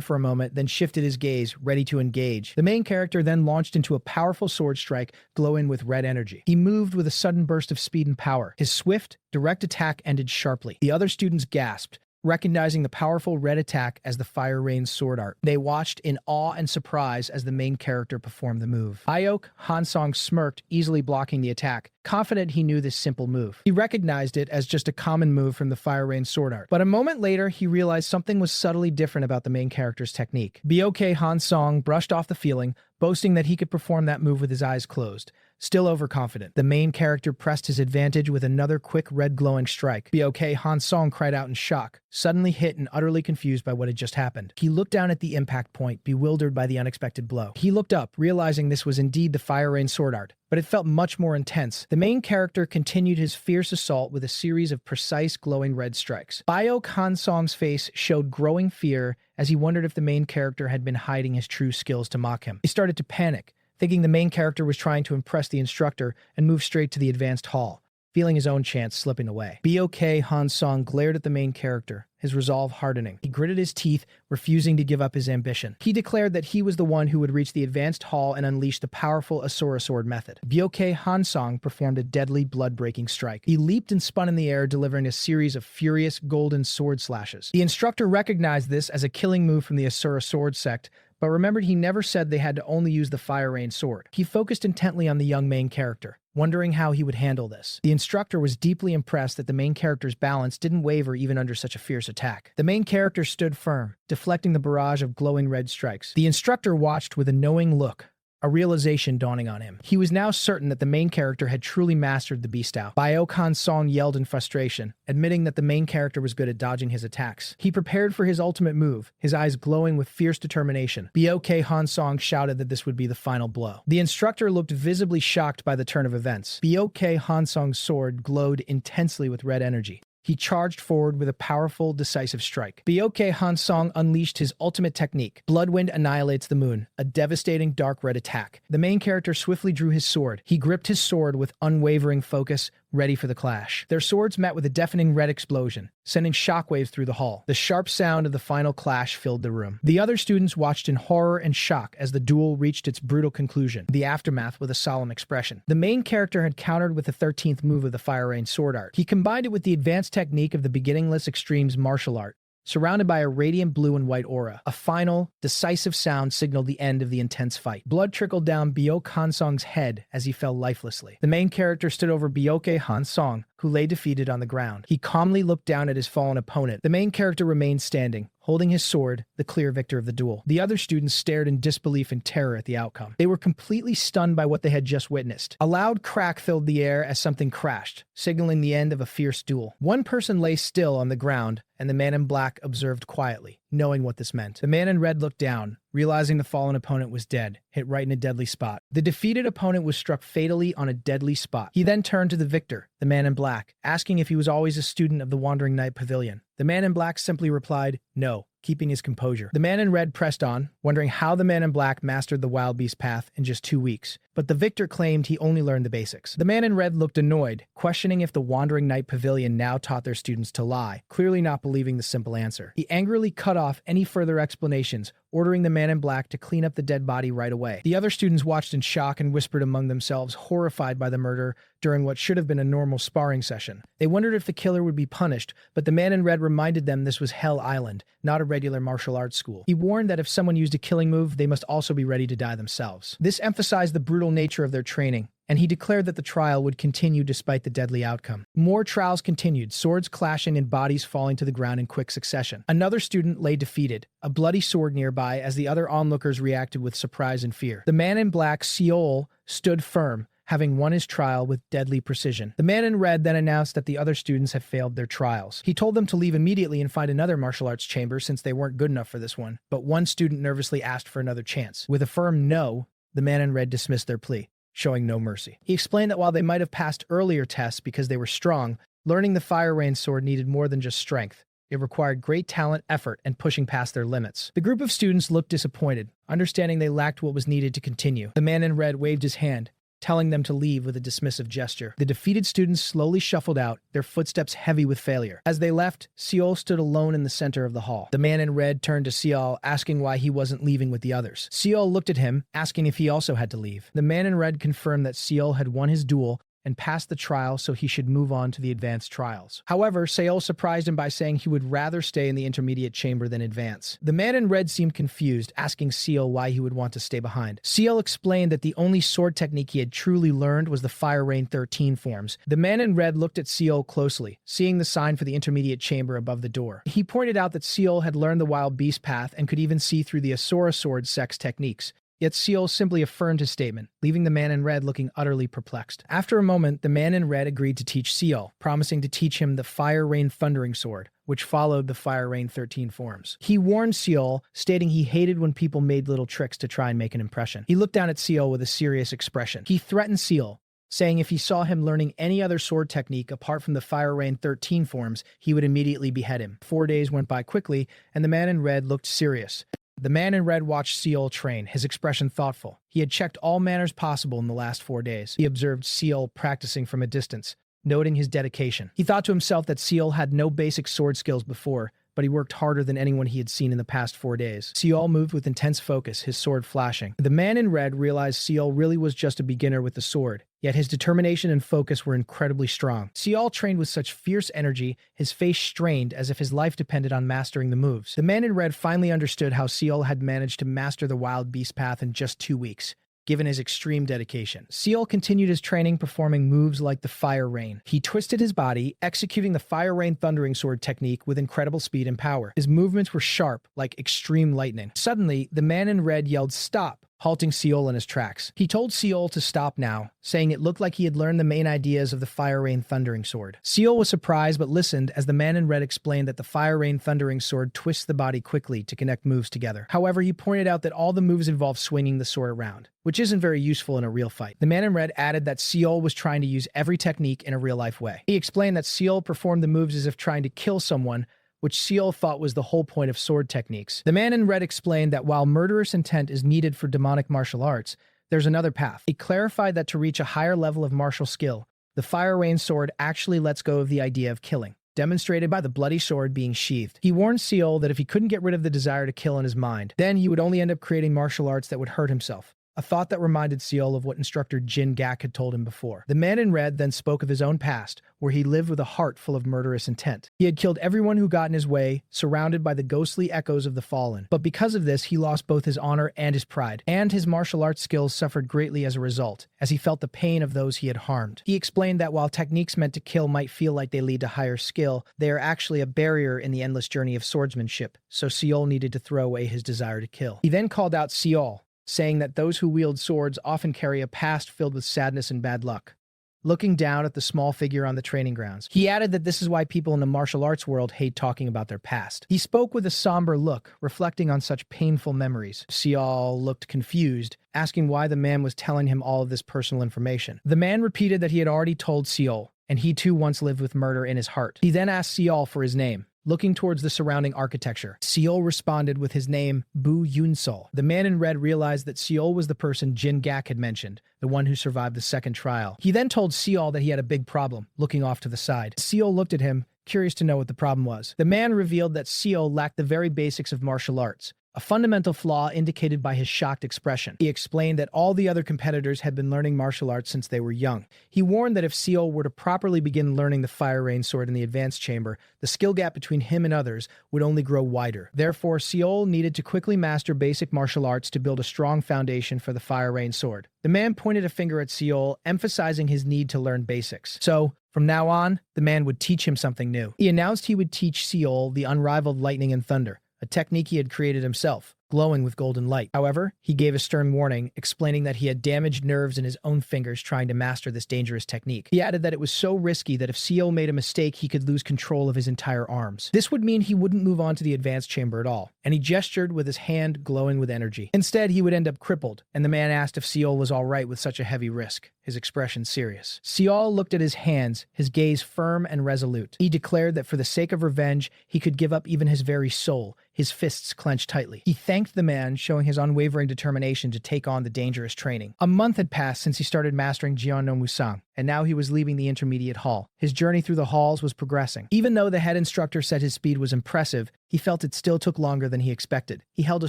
for a moment, then shifted his gaze, ready to engage. The main character then launched into a powerful sword strike, glowing with red energy. He moved with a sudden burst of speed and power. His swift, direct attack ended sharply. The other students gasped, recognizing the powerful red attack as the Fire Rain sword art. They watched in awe and surprise as the main character performed the move. Bok Hansong smirked, easily blocking the attack, confident he knew this simple move. He recognized it as just a common move from the Fire Rain sword art. But a moment later, he realized something was subtly different about the main character's technique. Bok Hansong brushed off the feeling, boasting that he could perform that move with his eyes closed. Still overconfident, the main character pressed his advantage with another quick red glowing strike. Bok Hansong cried out in shock, suddenly hit and utterly confused by what had just happened. He looked down at the impact point, bewildered by the unexpected blow. He looked up, realizing this was indeed the Fire Rain sword art, but it felt much more intense. The main character continued his fierce assault with a series of precise glowing red strikes. Bok Hansong's face showed growing fear as he wondered if the main character had been hiding his true skills to mock him. He started to panic, thinking the main character was trying to impress the instructor and move straight to the advanced hall, feeling his own chance slipping away. Bok Hansong glared at the main character, his resolve hardening. He gritted his teeth, refusing to give up his ambition. He declared that he was the one who would reach the advanced hall and unleash the powerful Asura sword method. Bok Hansong performed a deadly, blood-breaking strike. He leaped and spun in the air, delivering a series of furious golden sword slashes. The instructor recognized this as a killing move from the Asura sword sect, but remembered he never said they had to only use the Fire Rain sword. He focused intently on the young main character, wondering how he would handle this. The instructor was deeply impressed that the main character's balance didn't waver even under such a fierce attack. The main character stood firm, deflecting the barrage of glowing red strikes. The instructor watched with a knowing look, a realization dawning on him. He was now certain that the main character had truly mastered the Beast Out. Bok Hansong yelled in frustration, admitting that the main character was good at dodging his attacks. He prepared for his ultimate move, his eyes glowing with fierce determination. Bok Hansong shouted that this would be the final blow. The instructor looked visibly shocked by the turn of events. Bok Hansong's sword glowed intensely with red energy. He charged forward with a powerful, decisive strike. Byoke Hansong unleashed his ultimate technique. Bloodwind annihilates the moon, a devastating dark red attack. The main character swiftly drew his sword. He gripped his sword with unwavering focus, ready for the clash. Their swords met with a deafening red explosion, sending shockwaves through the hall. The sharp sound of the final clash filled the room. The other students watched in horror and shock as the duel reached its brutal conclusion, the aftermath with a solemn expression. The main character had countered with the 13th move of the Fire Rain sword art. He combined it with the advanced technique of the beginningless extremes martial art, surrounded by a radiant blue and white aura. A final, decisive sound signaled the end of the intense fight. Blood trickled down Byoke Hansong's head as he fell lifelessly. The main character stood over Byoke Hansong, who lay defeated on the ground. He calmly looked down at his fallen opponent. The main character remained standing, holding his sword, the clear victor of the duel. The other students stared in disbelief and terror at the outcome. They were completely stunned by what they had just witnessed. A loud crack filled the air as something crashed, signaling the end of a fierce duel. One person lay still on the ground, and the man in black observed quietly, knowing what this meant. The man in red looked down, realizing the fallen opponent was dead, hit right in a deadly spot. The defeated opponent was struck fatally on a deadly spot. He then turned to the victor, the man in black, asking if he was always a student of the Wandering Night Pavilion. The man in black simply replied, no, keeping his composure. The man in red pressed on, wondering how the man in black mastered the wild beast path in just 2 weeks, but the victor claimed he only learned the basics. The man in red looked annoyed, questioning if the Wandering Night Pavilion now taught their students to lie, clearly not believing the simple answer. He angrily cut off any further explanations, ordering the man in black to clean up the dead body right away. The other students watched in shock and whispered among themselves, horrified by the murder during what should have been a normal sparring session. They wondered if the killer would be punished, but the man in red reminded them this was Hell Island, not a regular martial arts school. He warned that if someone used a killing move, they must also be ready to die themselves. This emphasized the brutal nature of their training, and he declared that the trial would continue despite the deadly outcome. More trials continued, swords clashing and bodies falling to the ground in quick succession. Another student lay defeated, a bloody sword nearby, as the other onlookers reacted with surprise and fear. The man in black, Seol, stood firm, having won his trial with deadly precision. The man in red then announced that the other students had failed their trials. He told them to leave immediately and find another martial arts chamber since they weren't good enough for this one, but one student nervously asked for another chance. With a firm no, the man in red dismissed their plea, showing no mercy. He explained that while they might have passed earlier tests because they were strong, learning the Fire Rain sword needed more than just strength. It required great talent, effort, and pushing past their limits. The group of students looked disappointed, understanding they lacked what was needed to continue. The man in red waved his hand, telling them to leave with a dismissive gesture. The defeated students slowly shuffled out, their footsteps heavy with failure. As they left, Seol stood alone in the center of the hall. The man in red turned to Seol, asking why he wasn't leaving with the others. Seol looked at him, asking if he also had to leave. The man in red confirmed that Seol had won his duel and passed the trial, so he should move on to the advanced trials. However, Seol surprised him by saying he would rather stay in the intermediate chamber than advance. The man in red seemed confused, asking Seol why he would want to stay behind. Seol explained that the only sword technique he had truly learned was the Fire Rain 13 forms. The man in red looked at Seol closely, seeing the sign for the intermediate chamber above the door. He pointed out that Seol had learned the wild beast path and could even see through the Asura sword sect's techniques. Yet Seol simply affirmed his statement, leaving the man in red looking utterly perplexed. After a moment, the man in red agreed to teach Seol, promising to teach him the Fire Rain Thundering Sword, which followed the Fire Rain 13 forms. He warned Seol, stating he hated when people made little tricks to try and make an impression. He looked down at Seol with a serious expression. He threatened Seol, saying if he saw him learning any other sword technique apart from the Fire Rain 13 forms, he would immediately behead him. 4 days went by quickly, and the man in red looked serious. The man in red watched Seol train, his expression thoughtful. He had checked all manners possible in the last 4 days. He observed Seol practicing from a distance, noting his dedication. He thought to himself that Seol had no basic sword skills before, but he worked harder than anyone he had seen in the past 4 days. Seol moved with intense focus, his sword flashing. The man in red realized Seol really was just a beginner with the sword, yet his determination and focus were incredibly strong. Seol trained with such fierce energy, his face strained as if his life depended on mastering the moves. The man in red finally understood how Seol had managed to master the wild beast path in just 2 weeks, given his extreme dedication. Seol continued his training, performing moves like the Fire Rain. He twisted his body, executing the Fire Rain Thundering Sword technique with incredible speed and power. His movements were sharp, like extreme lightning. Suddenly, the man in red yelled, "Stop!" halting Seol in his tracks. He told Seol to stop now, saying it looked like he had learned the main ideas of the Fire Rain Thundering Sword. Seol was surprised but listened as the man in red explained that the Fire Rain Thundering Sword twists the body quickly to connect moves together. However, he pointed out that all the moves involve swinging the sword around, which isn't very useful in a real fight. The man in red added that Seol was trying to use every technique in a real-life way. He explained that Seol performed the moves as if trying to kill someone, which Seol thought was the whole point of sword techniques. The man in red explained that while murderous intent is needed for demonic martial arts, there's another path. He clarified that to reach a higher level of martial skill, the Fire Rain Sword actually lets go of the idea of killing, demonstrated by the bloody sword being sheathed. He warned Seol that if he couldn't get rid of the desire to kill in his mind, then he would only end up creating martial arts that would hurt himself. A thought that reminded Seol of what instructor Jin Gak had told him before. The man in red then spoke of his own past, where he lived with a heart full of murderous intent. He had killed everyone who got in his way, surrounded by the ghostly echoes of the fallen. But because of this, he lost both his honor and his pride, and his martial arts skills suffered greatly as a result, as he felt the pain of those he had harmed. He explained that while techniques meant to kill might feel like they lead to higher skill, they are actually a barrier in the endless journey of swordsmanship, so Seol needed to throw away his desire to kill. He then called out Seol, saying that those who wield swords often carry a past filled with sadness and bad luck. Looking down at the small figure on the training grounds, he added that this is why people in the martial arts world hate talking about their past. He spoke with a somber look, reflecting on such painful memories. Seol looked confused, asking why the man was telling him all of this personal information. The man repeated that he had already told Seol, and he too once lived with murder in his heart. He then asked Seol for his name. Looking towards the surrounding architecture, Seol responded with his name, Bu Yunsol. The man in red realized that Seol was the person Jin Gak had mentioned, the one who survived the second trial. He then told Seol that he had a big problem, looking off to the side. Seol looked at him, curious to know what the problem was. The man revealed that Seol lacked the very basics of martial arts, a fundamental flaw indicated by his shocked expression. He explained that all the other competitors had been learning martial arts since they were young. He warned that if Seol were to properly begin learning the Fire Rain Sword in the advanced chamber, the skill gap between him and others would only grow wider. Therefore, Seol needed to quickly master basic martial arts to build a strong foundation for the Fire Rain Sword. The man pointed a finger at Seol, emphasizing his need to learn basics. So, from now on, the man would teach him something new. He announced he would teach Seol the unrivaled lightning and thunder, a technique he had created himself, glowing with golden light. However, he gave a stern warning, explaining that he had damaged nerves in his own fingers trying to master this dangerous technique. He added that it was so risky that if Seol made a mistake, he could lose control of his entire arms. This would mean he wouldn't move on to the advanced chamber at all, and he gestured with his hand glowing with energy. Instead, he would end up crippled, and the man asked if Seol was all right with such a heavy risk, his expression serious. Seol looked at his hands, his gaze firm and resolute. He declared that for the sake of revenge, he could give up even his very soul, his fists clenched tightly. He thanked the man, showing his unwavering determination to take on the dangerous training. A month had passed since he started mastering Jian no Musang, and now he was leaving the intermediate hall. His journey through the halls was progressing. Even though the head instructor said his speed was impressive, he felt it still took longer than he expected. He held a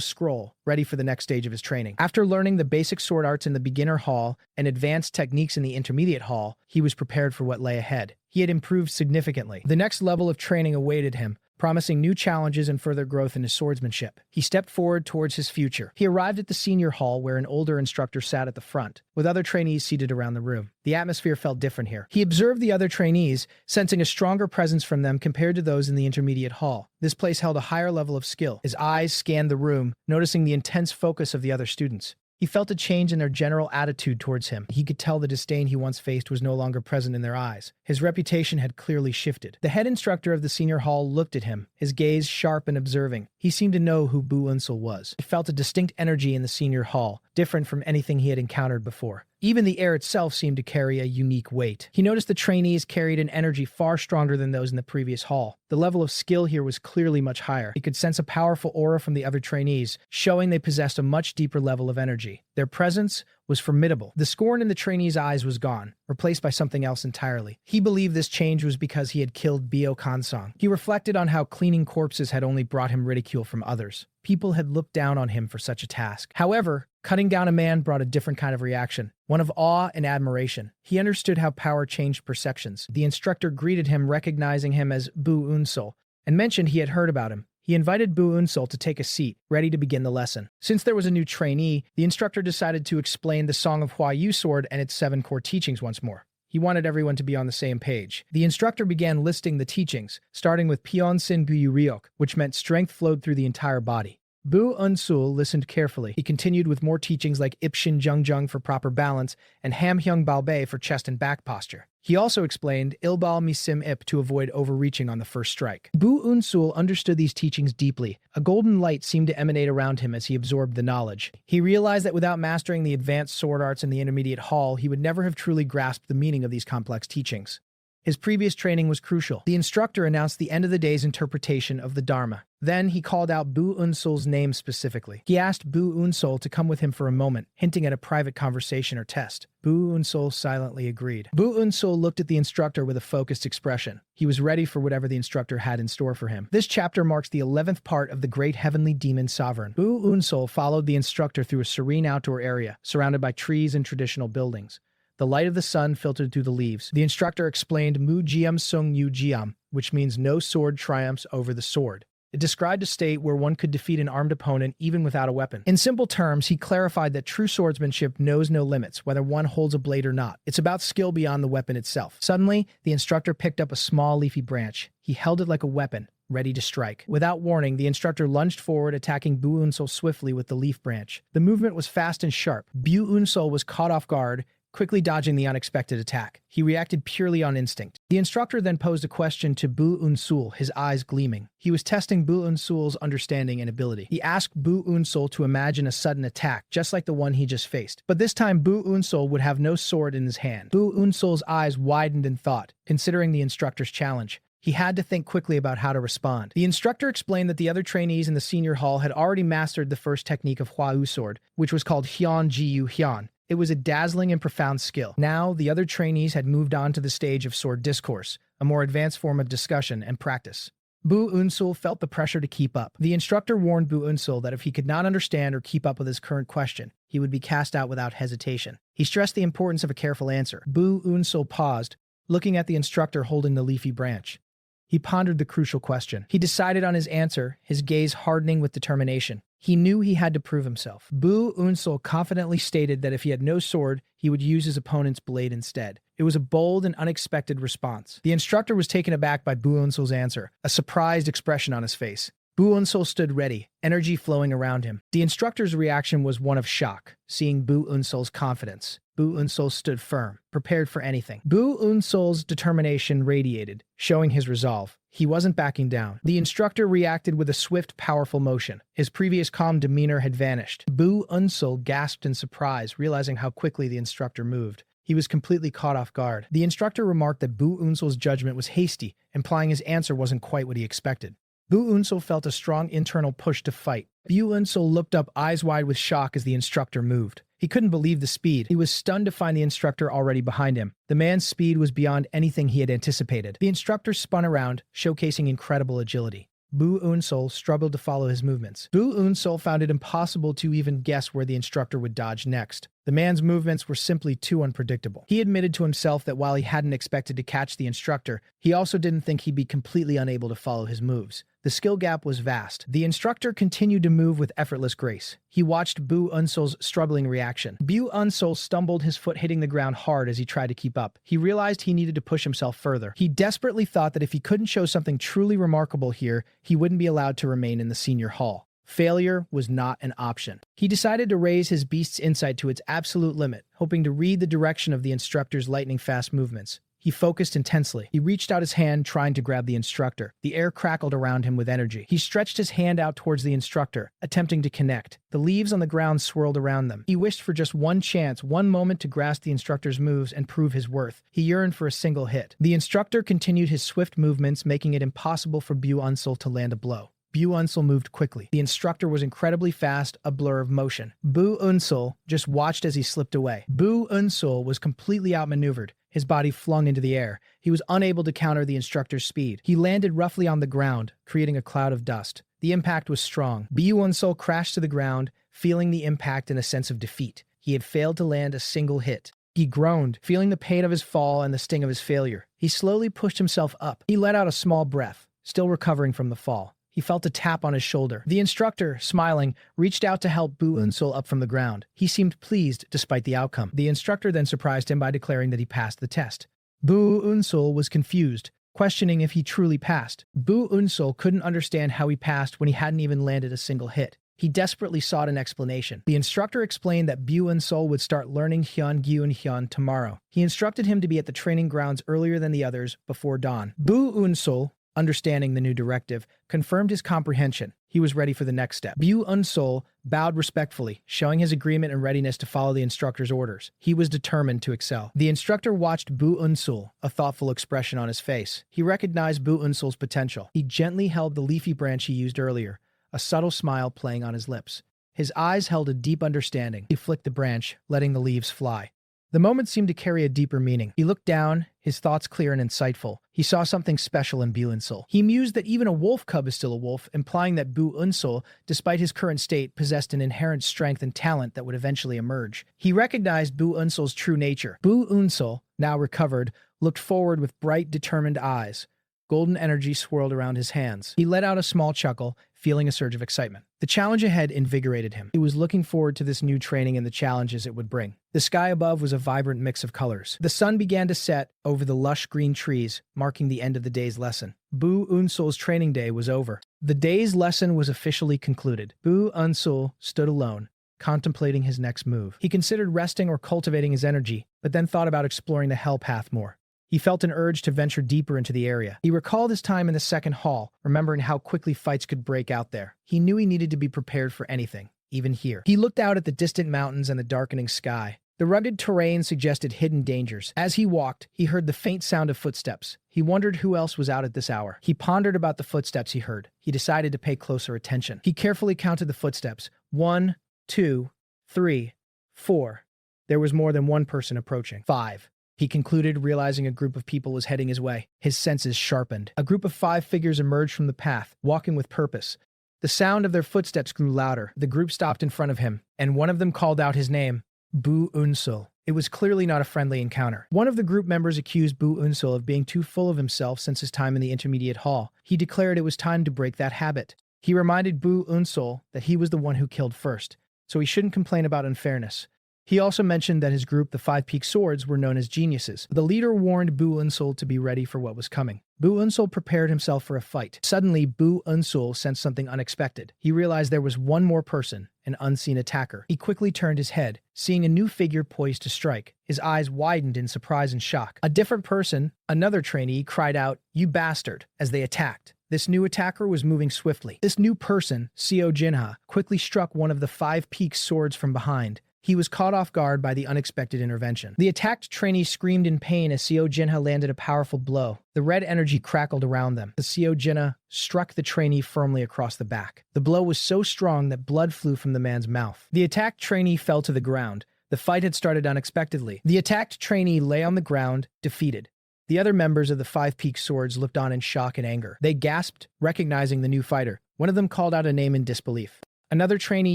scroll, ready for the next stage of his training. After learning the basic sword arts in the beginner hall and advanced techniques in the intermediate hall, he was prepared for what lay ahead. He had improved significantly. The next level of training awaited him, promising new challenges and further growth in his swordsmanship. He stepped forward towards his future. He arrived at the senior hall where an older instructor sat at the front, with other trainees seated around the room. The atmosphere felt different here. He observed the other trainees, sensing a stronger presence from them compared to those in the intermediate hall. This place held a higher level of skill. His eyes scanned the room, noticing the intense focus of the other students. He felt a change in their general attitude towards him. He could tell the disdain he once faced was no longer present in their eyes. His reputation had clearly shifted. The head instructor of the senior hall looked at him, his gaze sharp and observing. He seemed to know who Bu Unsel was. He felt a distinct energy in the senior hall, different from anything he had encountered before. Even the air itself seemed to carry a unique weight. He noticed the trainees carried an energy far stronger than those in the previous hall. The level of skill here was clearly much higher. He could sense a powerful aura from the other trainees, showing they possessed a much deeper level of energy. Their presence was formidable. The scorn in the trainee's eyes was gone, replaced by something else entirely. He believed this change was because he had killed Bio Kansong. He reflected on how cleaning corpses had only brought him ridicule from others. People had looked down on him for such a task. However, cutting down a man brought a different kind of reaction, one of awe and admiration. He understood how power changed perceptions. The instructor greeted him, recognizing him as Bu Unsel, and mentioned he had heard about him. He invited Bu Unsel to take a seat, ready to begin the lesson. Since there was a new trainee, the instructor decided to explain the Song of Hua Yu Sword and its 7 core teachings once more. He wanted everyone to be on the same page. The instructor began listing the teachings, starting with Pion Sin Guyu Ryok, which meant strength flowed through the entire body. Bu Unsul listened carefully. He continued with more teachings like Ipshin Jungjung for proper balance and Hamhyung Balbei for chest and back posture. He also explained Ilbal Misim Ip to avoid overreaching on the first strike. Bu Unsul understood these teachings deeply. A golden light seemed to emanate around him as he absorbed the knowledge. He realized that without mastering the advanced sword arts in the intermediate hall, he would never have truly grasped the meaning of these complex teachings. His previous training was crucial. The instructor announced the end of the day's interpretation of the Dharma. Then he called out Bu Unsul's name specifically. He asked Bu Unsul to come with him for a moment, hinting at a private conversation or test. Bu Unsul silently agreed. Bu Unsul looked at the instructor with a focused expression. He was ready for whatever the instructor had in store for him. This chapter marks the 11th part of the Great Heavenly Demon Sovereign. Bu Unsul followed the instructor through a serene outdoor area, surrounded by trees and traditional buildings. The light of the sun filtered through the leaves. The instructor explained Mu Jiam Sung Yu Jiam, which means no sword triumphs over the sword. It described a state where one could defeat an armed opponent even without a weapon. In simple terms, he clarified that true swordsmanship knows no limits, whether one holds a blade or not. It's about skill beyond the weapon itself. Suddenly, the instructor picked up a small leafy branch. He held it like a weapon, ready to strike. Without warning, the instructor lunged forward, attacking Bu Unsul swiftly with the leaf branch. The movement was fast and sharp. Bu Unsul was caught off guard, quickly dodging the unexpected attack. He reacted purely on instinct. The instructor then posed a question to Bu Unsul, his eyes gleaming. He was testing Bu Unsul's understanding and ability. He asked Bu Unsul to imagine a sudden attack, just like the one he just faced. But this time, Bu Unsul would have no sword in his hand. Bu Unsul's eyes widened in thought, considering the instructor's challenge. He had to think quickly about how to respond. The instructor explained that the other trainees in the senior hall had already mastered the first technique of Hua U sword, which was called Hyun Ji-yu Hyun. It was a dazzling and profound skill. Now, the other trainees had moved on to the stage of sword discourse, a more advanced form of discussion and practice. Bu Unsul felt the pressure to keep up. The instructor warned Bu Unsul that if he could not understand or keep up with his current question, he would be cast out without hesitation. He stressed the importance of a careful answer. Bu Unsul paused, looking at the instructor holding the leafy branch. He pondered the crucial question. He decided on his answer, his gaze hardening with determination. He knew he had to prove himself. Bu Unsul confidently stated that if he had no sword, he would use his opponent's blade instead. It was a bold and unexpected response. The instructor was taken aback by Bu Unsul's answer, a surprised expression on his face. Bu Unsul stood ready, energy flowing around him. The instructor's reaction was one of shock, seeing Bu Unsul's confidence. Bu Unsul stood firm, prepared for anything. Bu Unsul's determination radiated, showing his resolve. He wasn't backing down. The instructor reacted with a swift, powerful motion. His previous calm demeanor had vanished. Bu Unsul gasped in surprise, realizing how quickly the instructor moved. He was completely caught off guard. The instructor remarked that Bu Unsul's judgment was hasty, implying his answer wasn't quite what he expected. Bu Unsul felt a strong internal push to fight. Bu Unsul looked up eyes wide with shock as the instructor moved. He couldn't believe the speed. He was stunned to find the instructor already behind him. The man's speed was beyond anything he had anticipated. The instructor spun around, showcasing incredible agility. Bu Unsul struggled to follow his movements. Bu Unsul found it impossible to even guess where the instructor would dodge next. The man's movements were simply too unpredictable. He admitted to himself that while he hadn't expected to catch the instructor, he also didn't think he'd be completely unable to follow his moves. The skill gap was vast. The instructor continued to move with effortless grace. He watched Bu Unsul's struggling reaction. Bu Unsul stumbled, his foot hitting the ground hard as he tried to keep up. He realized he needed to push himself further. He desperately thought that if he couldn't show something truly remarkable here, he wouldn't be allowed to remain in the senior hall. Failure was not an option. He decided to raise his beast's insight to its absolute limit, hoping to read the direction of the instructor's lightning-fast movements. He focused intensely. He reached out his hand, trying to grab the instructor. The air crackled around him with energy. He stretched his hand out towards the instructor, attempting to connect. The leaves on the ground swirled around them. He wished for just one chance, one moment to grasp the instructor's moves and prove his worth. He yearned for a single hit. The instructor continued his swift movements, making it impossible for Bu Unsul to land a blow. Bu Unsul moved quickly. The instructor was incredibly fast, a blur of motion. Bu Unsul just watched as he slipped away. Bu Unsul was completely outmaneuvered, his body flung into the air. He was unable to counter the instructor's speed. He landed roughly on the ground, creating a cloud of dust. The impact was strong. Bu Unsul crashed to the ground, feeling the impact and a sense of defeat. He had failed to land a single hit. He groaned, feeling the pain of his fall and the sting of his failure. He slowly pushed himself up. He let out a small breath, still recovering from the fall. He felt a tap on his shoulder. The instructor, smiling, reached out to help Bu Unsul up from the ground. He seemed pleased despite the outcome. The instructor then surprised him by declaring that he passed the test. Bu Unsul was confused, questioning if he truly passed. Bu Unsul couldn't understand how he passed when he hadn't even landed a single hit. He desperately sought an explanation. The instructor explained that Bu Eun-sol would start learning Hyun Gyun Hyun tomorrow. He instructed him to be at the training grounds earlier than the others before dawn. Bu Eun-sol, understanding the new directive, confirmed his comprehension. He was ready for the next step. Bu Eun-sol bowed respectfully, showing his agreement and readiness to follow the instructor's orders. He was determined to excel. The instructor watched Bu Eun-sol, a thoughtful expression on his face. He recognized Bu Eun-sol's potential. He gently held the leafy branch he used earlier, a subtle smile playing on his lips. His eyes held a deep understanding. He flicked the branch, letting the leaves fly. The moment seemed to carry a deeper meaning. He looked down, his thoughts clear and insightful. He saw something special in Bu Eun-sol. He mused that even a wolf cub is still a wolf, implying that Bu Eun-sol, despite his current state, possessed an inherent strength and talent that would eventually emerge. He recognized Bu Eun-sol's true nature. Bu Eun-sol, now recovered, looked forward with bright, determined eyes. Golden energy swirled around his hands. He let out a small chuckle, feeling a surge of excitement. The challenge ahead invigorated him. He was looking forward to this new training and the challenges it would bring. The sky above was a vibrant mix of colors. The sun began to set over the lush green trees, marking the end of the day's lesson. Bu Eun-sol's training day was over. The day's lesson was officially concluded. Bu Eun-sol stood alone, contemplating his next move. He considered resting or cultivating his energy, but then thought about exploring the Hell Path more. He felt an urge to venture deeper into the area. He recalled his time in the second hall, remembering how quickly fights could break out there. He knew he needed to be prepared for anything, even here. He looked out at the distant mountains and the darkening sky. The rugged terrain suggested hidden dangers. As he walked, he heard the faint sound of footsteps. He wondered who else was out at this hour. He pondered about the footsteps he heard. He decided to pay closer attention. He carefully counted the footsteps. 1, 2, 3, 4. There was more than one person approaching. 5. He concluded, realizing a group of people was heading his way. His senses sharpened. A group of 5 figures emerged from the path, walking with purpose. The sound of their footsteps grew louder. The group stopped in front of him, and one of them called out his name, Bu Eun-sol. It was clearly not a friendly encounter. One of the group members accused Bu Eun-sol of being too full of himself since his time in the intermediate hall. He declared it was time to break that habit. He reminded Bu Eun-sol that he was the one who killed first, so he shouldn't complain about unfairness. He also mentioned that his group, the 5 Peak Swords, were known as geniuses. The leader warned Bu Eun-sol to be ready for what was coming. Bu Eun-sol prepared himself for a fight. Suddenly, Bu Eun-sol sensed something unexpected. He realized there was one more person, an unseen attacker. He quickly turned his head, seeing a new figure poised to strike. His eyes widened in surprise and shock. A different person, another trainee, cried out, "You bastard," as they attacked. This new attacker was moving swiftly. This new person, Seo Jinha, quickly struck one of the 5 Peak Swords from behind. He was caught off guard by the unexpected intervention. The attacked trainee screamed in pain as Seo Jinha landed a powerful blow. The red energy crackled around them. The Seo Jinha struck the trainee firmly across the back. The blow was so strong that blood flew from the man's mouth. The attacked trainee fell to the ground. The fight had started unexpectedly. The attacked trainee lay on the ground, defeated. The other members of the 5 Peak Swords looked on in shock and anger. They gasped, recognizing the new fighter. One of them called out a name in disbelief. Another trainee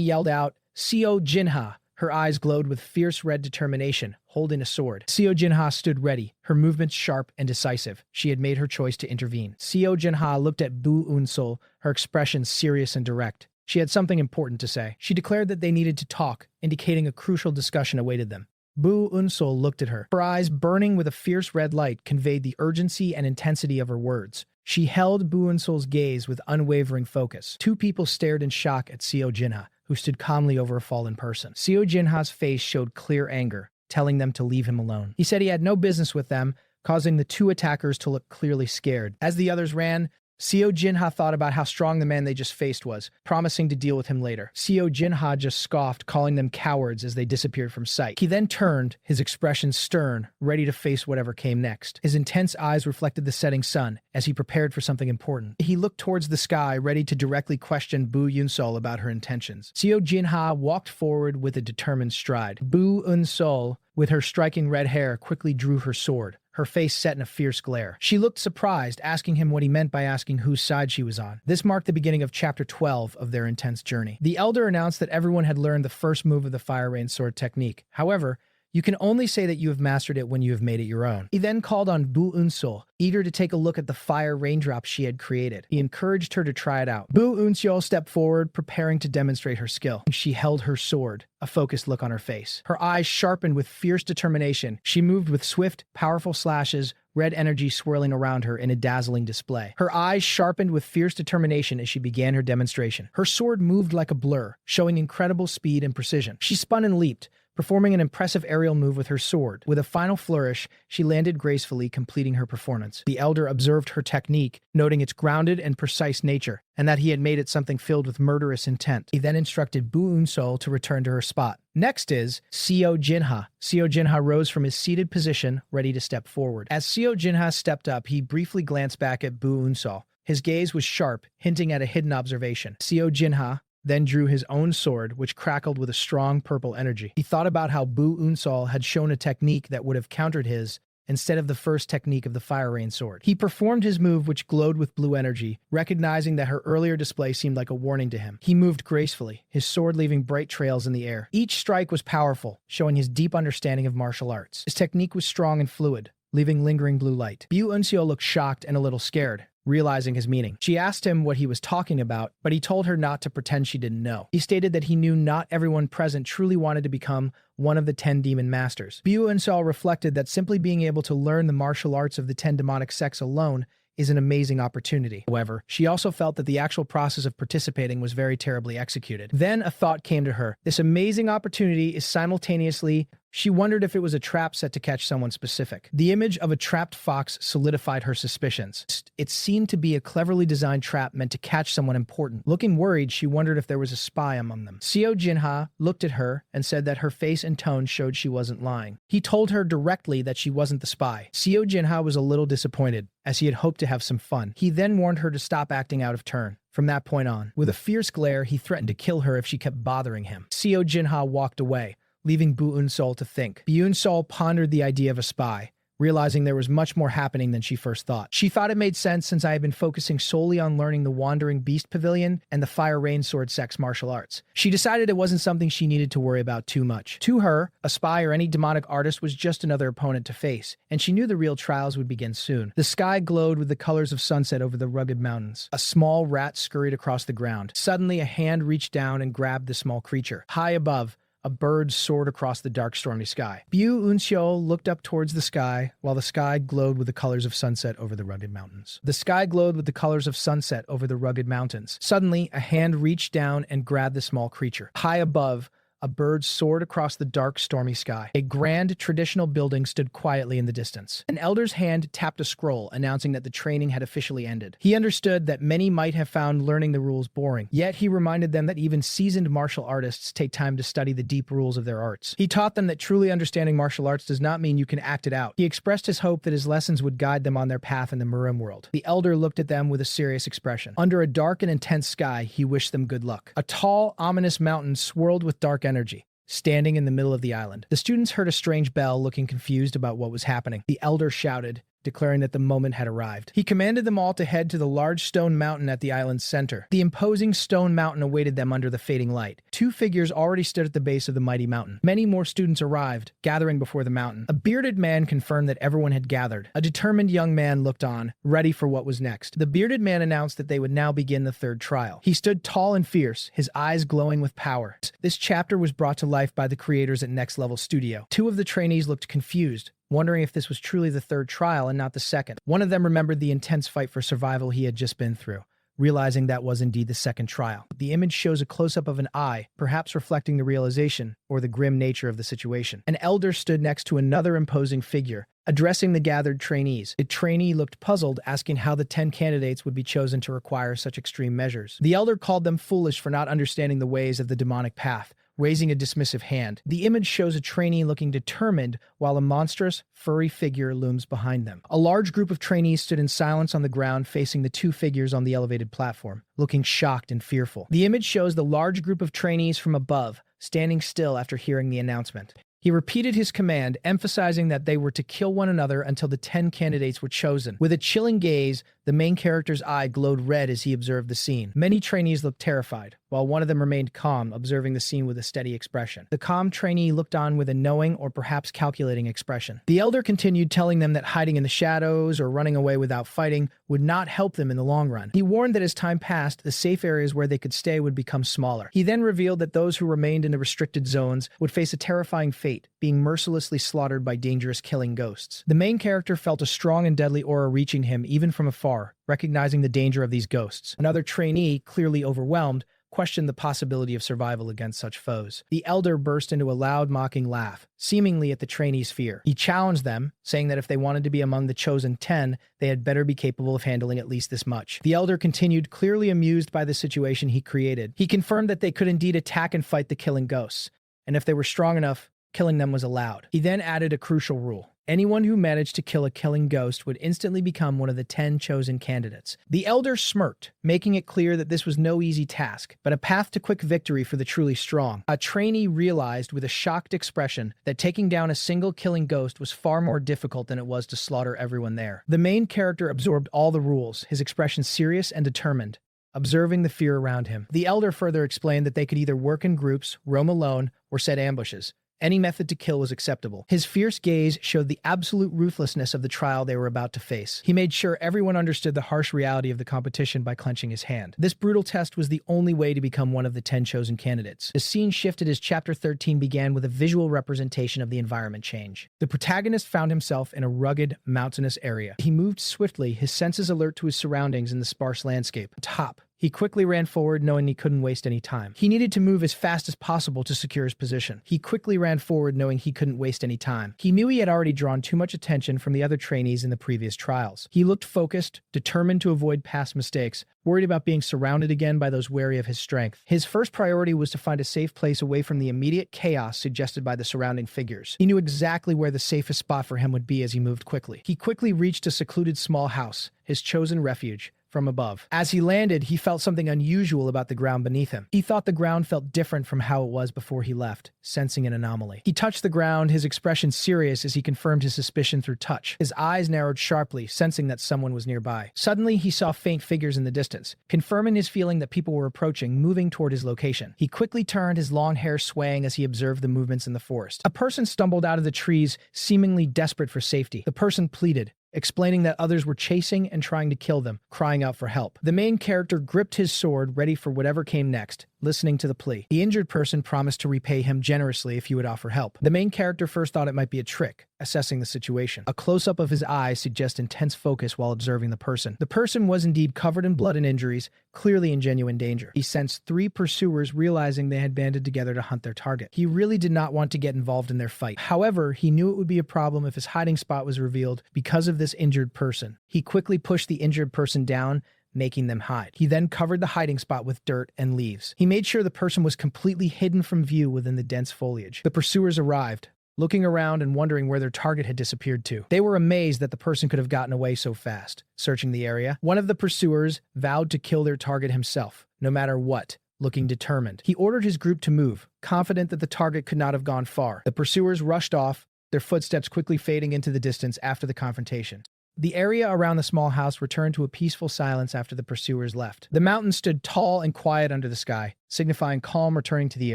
yelled out, "Seo Jinha." Her eyes glowed with fierce red determination, holding a sword. Seo Jinha stood ready, her movements sharp and decisive. She had made her choice to intervene. Seo Jinha looked at Bu Eun-sol, her expression serious and direct. She had something important to say. She declared that they needed to talk, indicating a crucial discussion awaited them. Bu Eun-sol looked at her. Her eyes, burning with a fierce red light, conveyed the urgency and intensity of her words. She held Bu Eun-sol's gaze with unwavering focus. 2 people stared in shock at Seo Jinha, who stood calmly over a fallen person. Seo Jinha's face showed clear anger, telling them to leave him alone. He said he had no business with them, causing the 2 attackers to look clearly scared. As the others ran, Seo Jinha thought about how strong the man they just faced was, promising to deal with him later. Seo Jinha just scoffed, calling them cowards as they disappeared from sight. He then turned, his expression stern, ready to face whatever came next. His intense eyes reflected the setting sun as he prepared for something important. He looked towards the sky, ready to directly question Bu Eun-sol about her intentions. Seo Jinha walked forward with a determined stride. Bu Eun-sol, with her striking red hair, quickly drew her sword, her face set in a fierce glare. She looked surprised, asking him what he meant by asking whose side she was on. This marked the beginning of Chapter 12 of their intense journey. The elder announced that everyone had learned the first move of the Fire Rain Sword technique. However, You can only say that you have mastered it when you have made it your own. He then called on Bu Unseo, eager to take a look at the fire raindrops she had created. He encouraged her to try it out. Bu Unseo stepped forward, preparing to demonstrate her skill. She held her sword, a focused look on her face. Her eyes sharpened with fierce determination. She moved with swift, powerful slashes, red energy swirling around her in a dazzling display. Her eyes sharpened with fierce determination as she began her demonstration. Her sword moved like a blur, showing incredible speed and precision. She spun and leaped, performing an impressive aerial move with her sword. With a final flourish, she landed gracefully, completing her performance. The elder observed her technique, noting its grounded and precise nature, and that he had made it something filled with murderous intent. He then instructed Bu Unseo to return to her spot. Next is Seo Jinha. Seo Jinha rose from his seated position, ready to step forward. As Seo Jinha stepped up, he briefly glanced back at Bu Unseo. His gaze was sharp, hinting at a hidden observation. Seo Jinha then drew his own sword, which crackled with a strong purple energy. He thought about how Bu Unseo had shown a technique that would have countered his, instead of the first technique of the Fire Rain sword. He performed his move, which glowed with blue energy, recognizing that her earlier display seemed like a warning to him. He moved gracefully, his sword leaving bright trails in the air. Each strike was powerful, showing his deep understanding of martial arts. His technique was strong and fluid, leaving lingering blue light. Bu Unseo looked shocked and a little scared, realizing his meaning. She asked him what he was talking about, but he told her not to pretend she didn't know. He stated that he knew not everyone present truly wanted to become one of the 10 demon masters. Bu Unseo reflected that simply being able to learn the martial arts of the 10 demonic sects alone is an amazing opportunity. However, she also felt that the actual process of participating was very terribly executed. Then a thought came to her. This amazing opportunity is simultaneously. She wondered if it was a trap set to catch someone specific. The image of a trapped fox solidified her suspicions. It seemed to be a cleverly designed trap meant to catch someone important. Looking worried, she wondered if there was a spy among them. Seo Jinha looked at her and said that her face and tone showed she wasn't lying. He told her directly that she wasn't the spy. Seo Jinha was a little disappointed, as he had hoped to have some fun. He then warned her to stop acting out of turn. From that point on, with a fierce glare, he threatened to kill her if she kept bothering him. Seo Jinha walked away, leaving Bu Unseo to think. Bu Unseo pondered the idea of a spy, realizing there was much more happening than she first thought. She thought it made sense since I had been focusing solely on learning the Wandering Beast Pavilion and the Fire Rain Sword Sects martial arts. She decided it wasn't something she needed to worry about too much. To her, a spy or any demonic artist was just another opponent to face, and she knew the real trials would begin soon. The sky glowed with the colors of sunset over the rugged mountains. A small rat scurried across the ground. Suddenly, a hand reached down and grabbed the small creature. High above, a bird soared across the dark, stormy sky. Bu Unseo looked up towards the sky, while the sky glowed with the colors of sunset over the rugged mountains. The sky glowed with the colors of sunset over the rugged mountains. Suddenly, a hand reached down and grabbed the small creature. High above, a bird soared across the dark, stormy sky. A grand, traditional building stood quietly in the distance. An elder's hand tapped a scroll, announcing that the training had officially ended. He understood that many might have found learning the rules boring, yet he reminded them that even seasoned martial artists take time to study the deep rules of their arts. He taught them that truly understanding martial arts does not mean you can act it out. He expressed his hope that his lessons would guide them on their path in the Murim world. The elder looked at them with a serious expression. Under a dark and intense sky, he wished them good luck. A tall, ominous mountain swirled with dark energy, standing in the middle of the island. The students heard a strange bell, looking confused about what was happening. The elder shouted, declaring that the moment had arrived. He commanded them all to head to the large stone mountain at the island's center. The imposing stone mountain awaited them under the fading light. 2 figures already stood at the base of the mighty mountain. Many more students arrived, gathering before the mountain. A bearded man confirmed that everyone had gathered. A determined young man looked on, ready for what was next. The bearded man announced that they would now begin the 3rd trial. He stood tall and fierce, his eyes glowing with power. This chapter was brought to life by the creators at Next Level Studio. 2 of the trainees looked confused, wondering if this was truly the 3rd trial and not the 2nd. One of them remembered the intense fight for survival he had just been through, realizing that was indeed the 2nd trial. The image shows a close-up of an eye, perhaps reflecting the realization or the grim nature of the situation. An elder stood next to another imposing figure, addressing the gathered trainees. A trainee looked puzzled, asking how the 10 candidates would be chosen to require such extreme measures. The elder called them foolish for not understanding the ways of the demonic path, raising a dismissive hand. The image shows a trainee looking determined while a monstrous, furry figure looms behind them. A large group of trainees stood in silence on the ground facing the 2 figures on the elevated platform, looking shocked and fearful. The image shows the large group of trainees from above, standing still after hearing the announcement. He repeated his command, emphasizing that they were to kill one another until the 10 candidates were chosen. With a chilling gaze, The main character's eye glowed red as he observed the scene. Many trainees looked terrified, while one of them remained calm, observing the scene with a steady expression. The calm trainee looked on with a knowing or perhaps calculating expression. The elder continued, telling them that hiding in the shadows or running away without fighting would not help them in the long run. He warned that as time passed, the safe areas where they could stay would become smaller. He then revealed that those who remained in the restricted zones would face a terrifying fate, being mercilessly slaughtered by dangerous killing ghosts. The main character felt a strong and deadly aura reaching him even from afar, recognizing the danger of these ghosts. Another trainee, clearly overwhelmed, questioned the possibility of survival against such foes. The elder burst into a loud, mocking laugh, seemingly at the trainees' fear. He challenged them, saying that if they wanted to be among the chosen 10, they had better be capable of handling at least this much. The elder continued, clearly amused by the situation he created. He confirmed that they could indeed attack and fight the killing ghosts, and if they were strong enough, killing them was allowed. He then added a crucial rule. Anyone who managed to kill a killing ghost would instantly become one of the 10 chosen candidates. The elder smirked, making it clear that this was no easy task, but a path to quick victory for the truly strong. A trainee realized with a shocked expression that taking down a single killing ghost was far more difficult than it was to slaughter everyone there. The main character absorbed all the rules, his expression serious and determined, observing the fear around him. The elder further explained that they could either work in groups, roam alone, or set ambushes. Any method to kill was acceptable. His fierce gaze showed the absolute ruthlessness of the trial they were about to face. He made sure everyone understood the harsh reality of the competition by clenching his hand. This brutal test was the only way to become one of the 10 chosen candidates. The scene shifted as Chapter 13 began with a visual representation of the environment change. The protagonist found himself in a rugged, mountainous area. He moved swiftly, his senses alert to his surroundings in the sparse landscape. Top. He quickly ran forward, knowing he couldn't waste any time. He needed to move as fast as possible to secure his position. He quickly ran forward, knowing he couldn't waste any time. He knew he had already drawn too much attention from the other trainees in the previous trials. He looked focused, determined to avoid past mistakes, worried about being surrounded again by those wary of his strength. His first priority was to find a safe place away from the immediate chaos suggested by the surrounding figures. He knew exactly where the safest spot for him would be as he moved quickly. He quickly reached a secluded small house, his chosen refuge, from above. As he landed, he felt something unusual about the ground beneath him. He thought the ground felt different from how it was before he left, sensing an anomaly. He touched the ground, his expression serious as he confirmed his suspicion through touch. His eyes narrowed sharply, sensing that someone was nearby. Suddenly, he saw faint figures in the distance, confirming his feeling that people were approaching, moving toward his location. He quickly turned, his long hair swaying as he observed the movements in the forest. A person stumbled out of the trees, seemingly desperate for safety. The person pleaded, explaining that others were chasing and trying to kill them, crying out for help. The main character gripped his sword, ready for whatever came next, listening to the plea. The injured person promised to repay him generously if he would offer help. The main character first thought it might be a trick, assessing the situation. A close-up of his eyes suggests intense focus while observing the person. The person was indeed covered in blood and injuries, clearly in genuine danger. He sensed 3 pursuers, realizing they had banded together to hunt their target. He really did not want to get involved in their fight. However, he knew it would be a problem if his hiding spot was revealed because of this injured person. He quickly pushed the injured person down, making them hide. He then covered the hiding spot with dirt and leaves. He made sure the person was completely hidden from view within the dense foliage. The pursuers arrived, looking around and wondering where their target had disappeared to. They were amazed that the person could have gotten away so fast. Searching the area, one of the pursuers vowed to kill their target himself, no matter what, looking determined. He ordered his group to move, confident that the target could not have gone far. The pursuers rushed off, their footsteps quickly fading into the distance after the confrontation. The area around the small house returned to a peaceful silence after the pursuers left. The mountain stood tall and quiet under the sky, signifying calm returning to the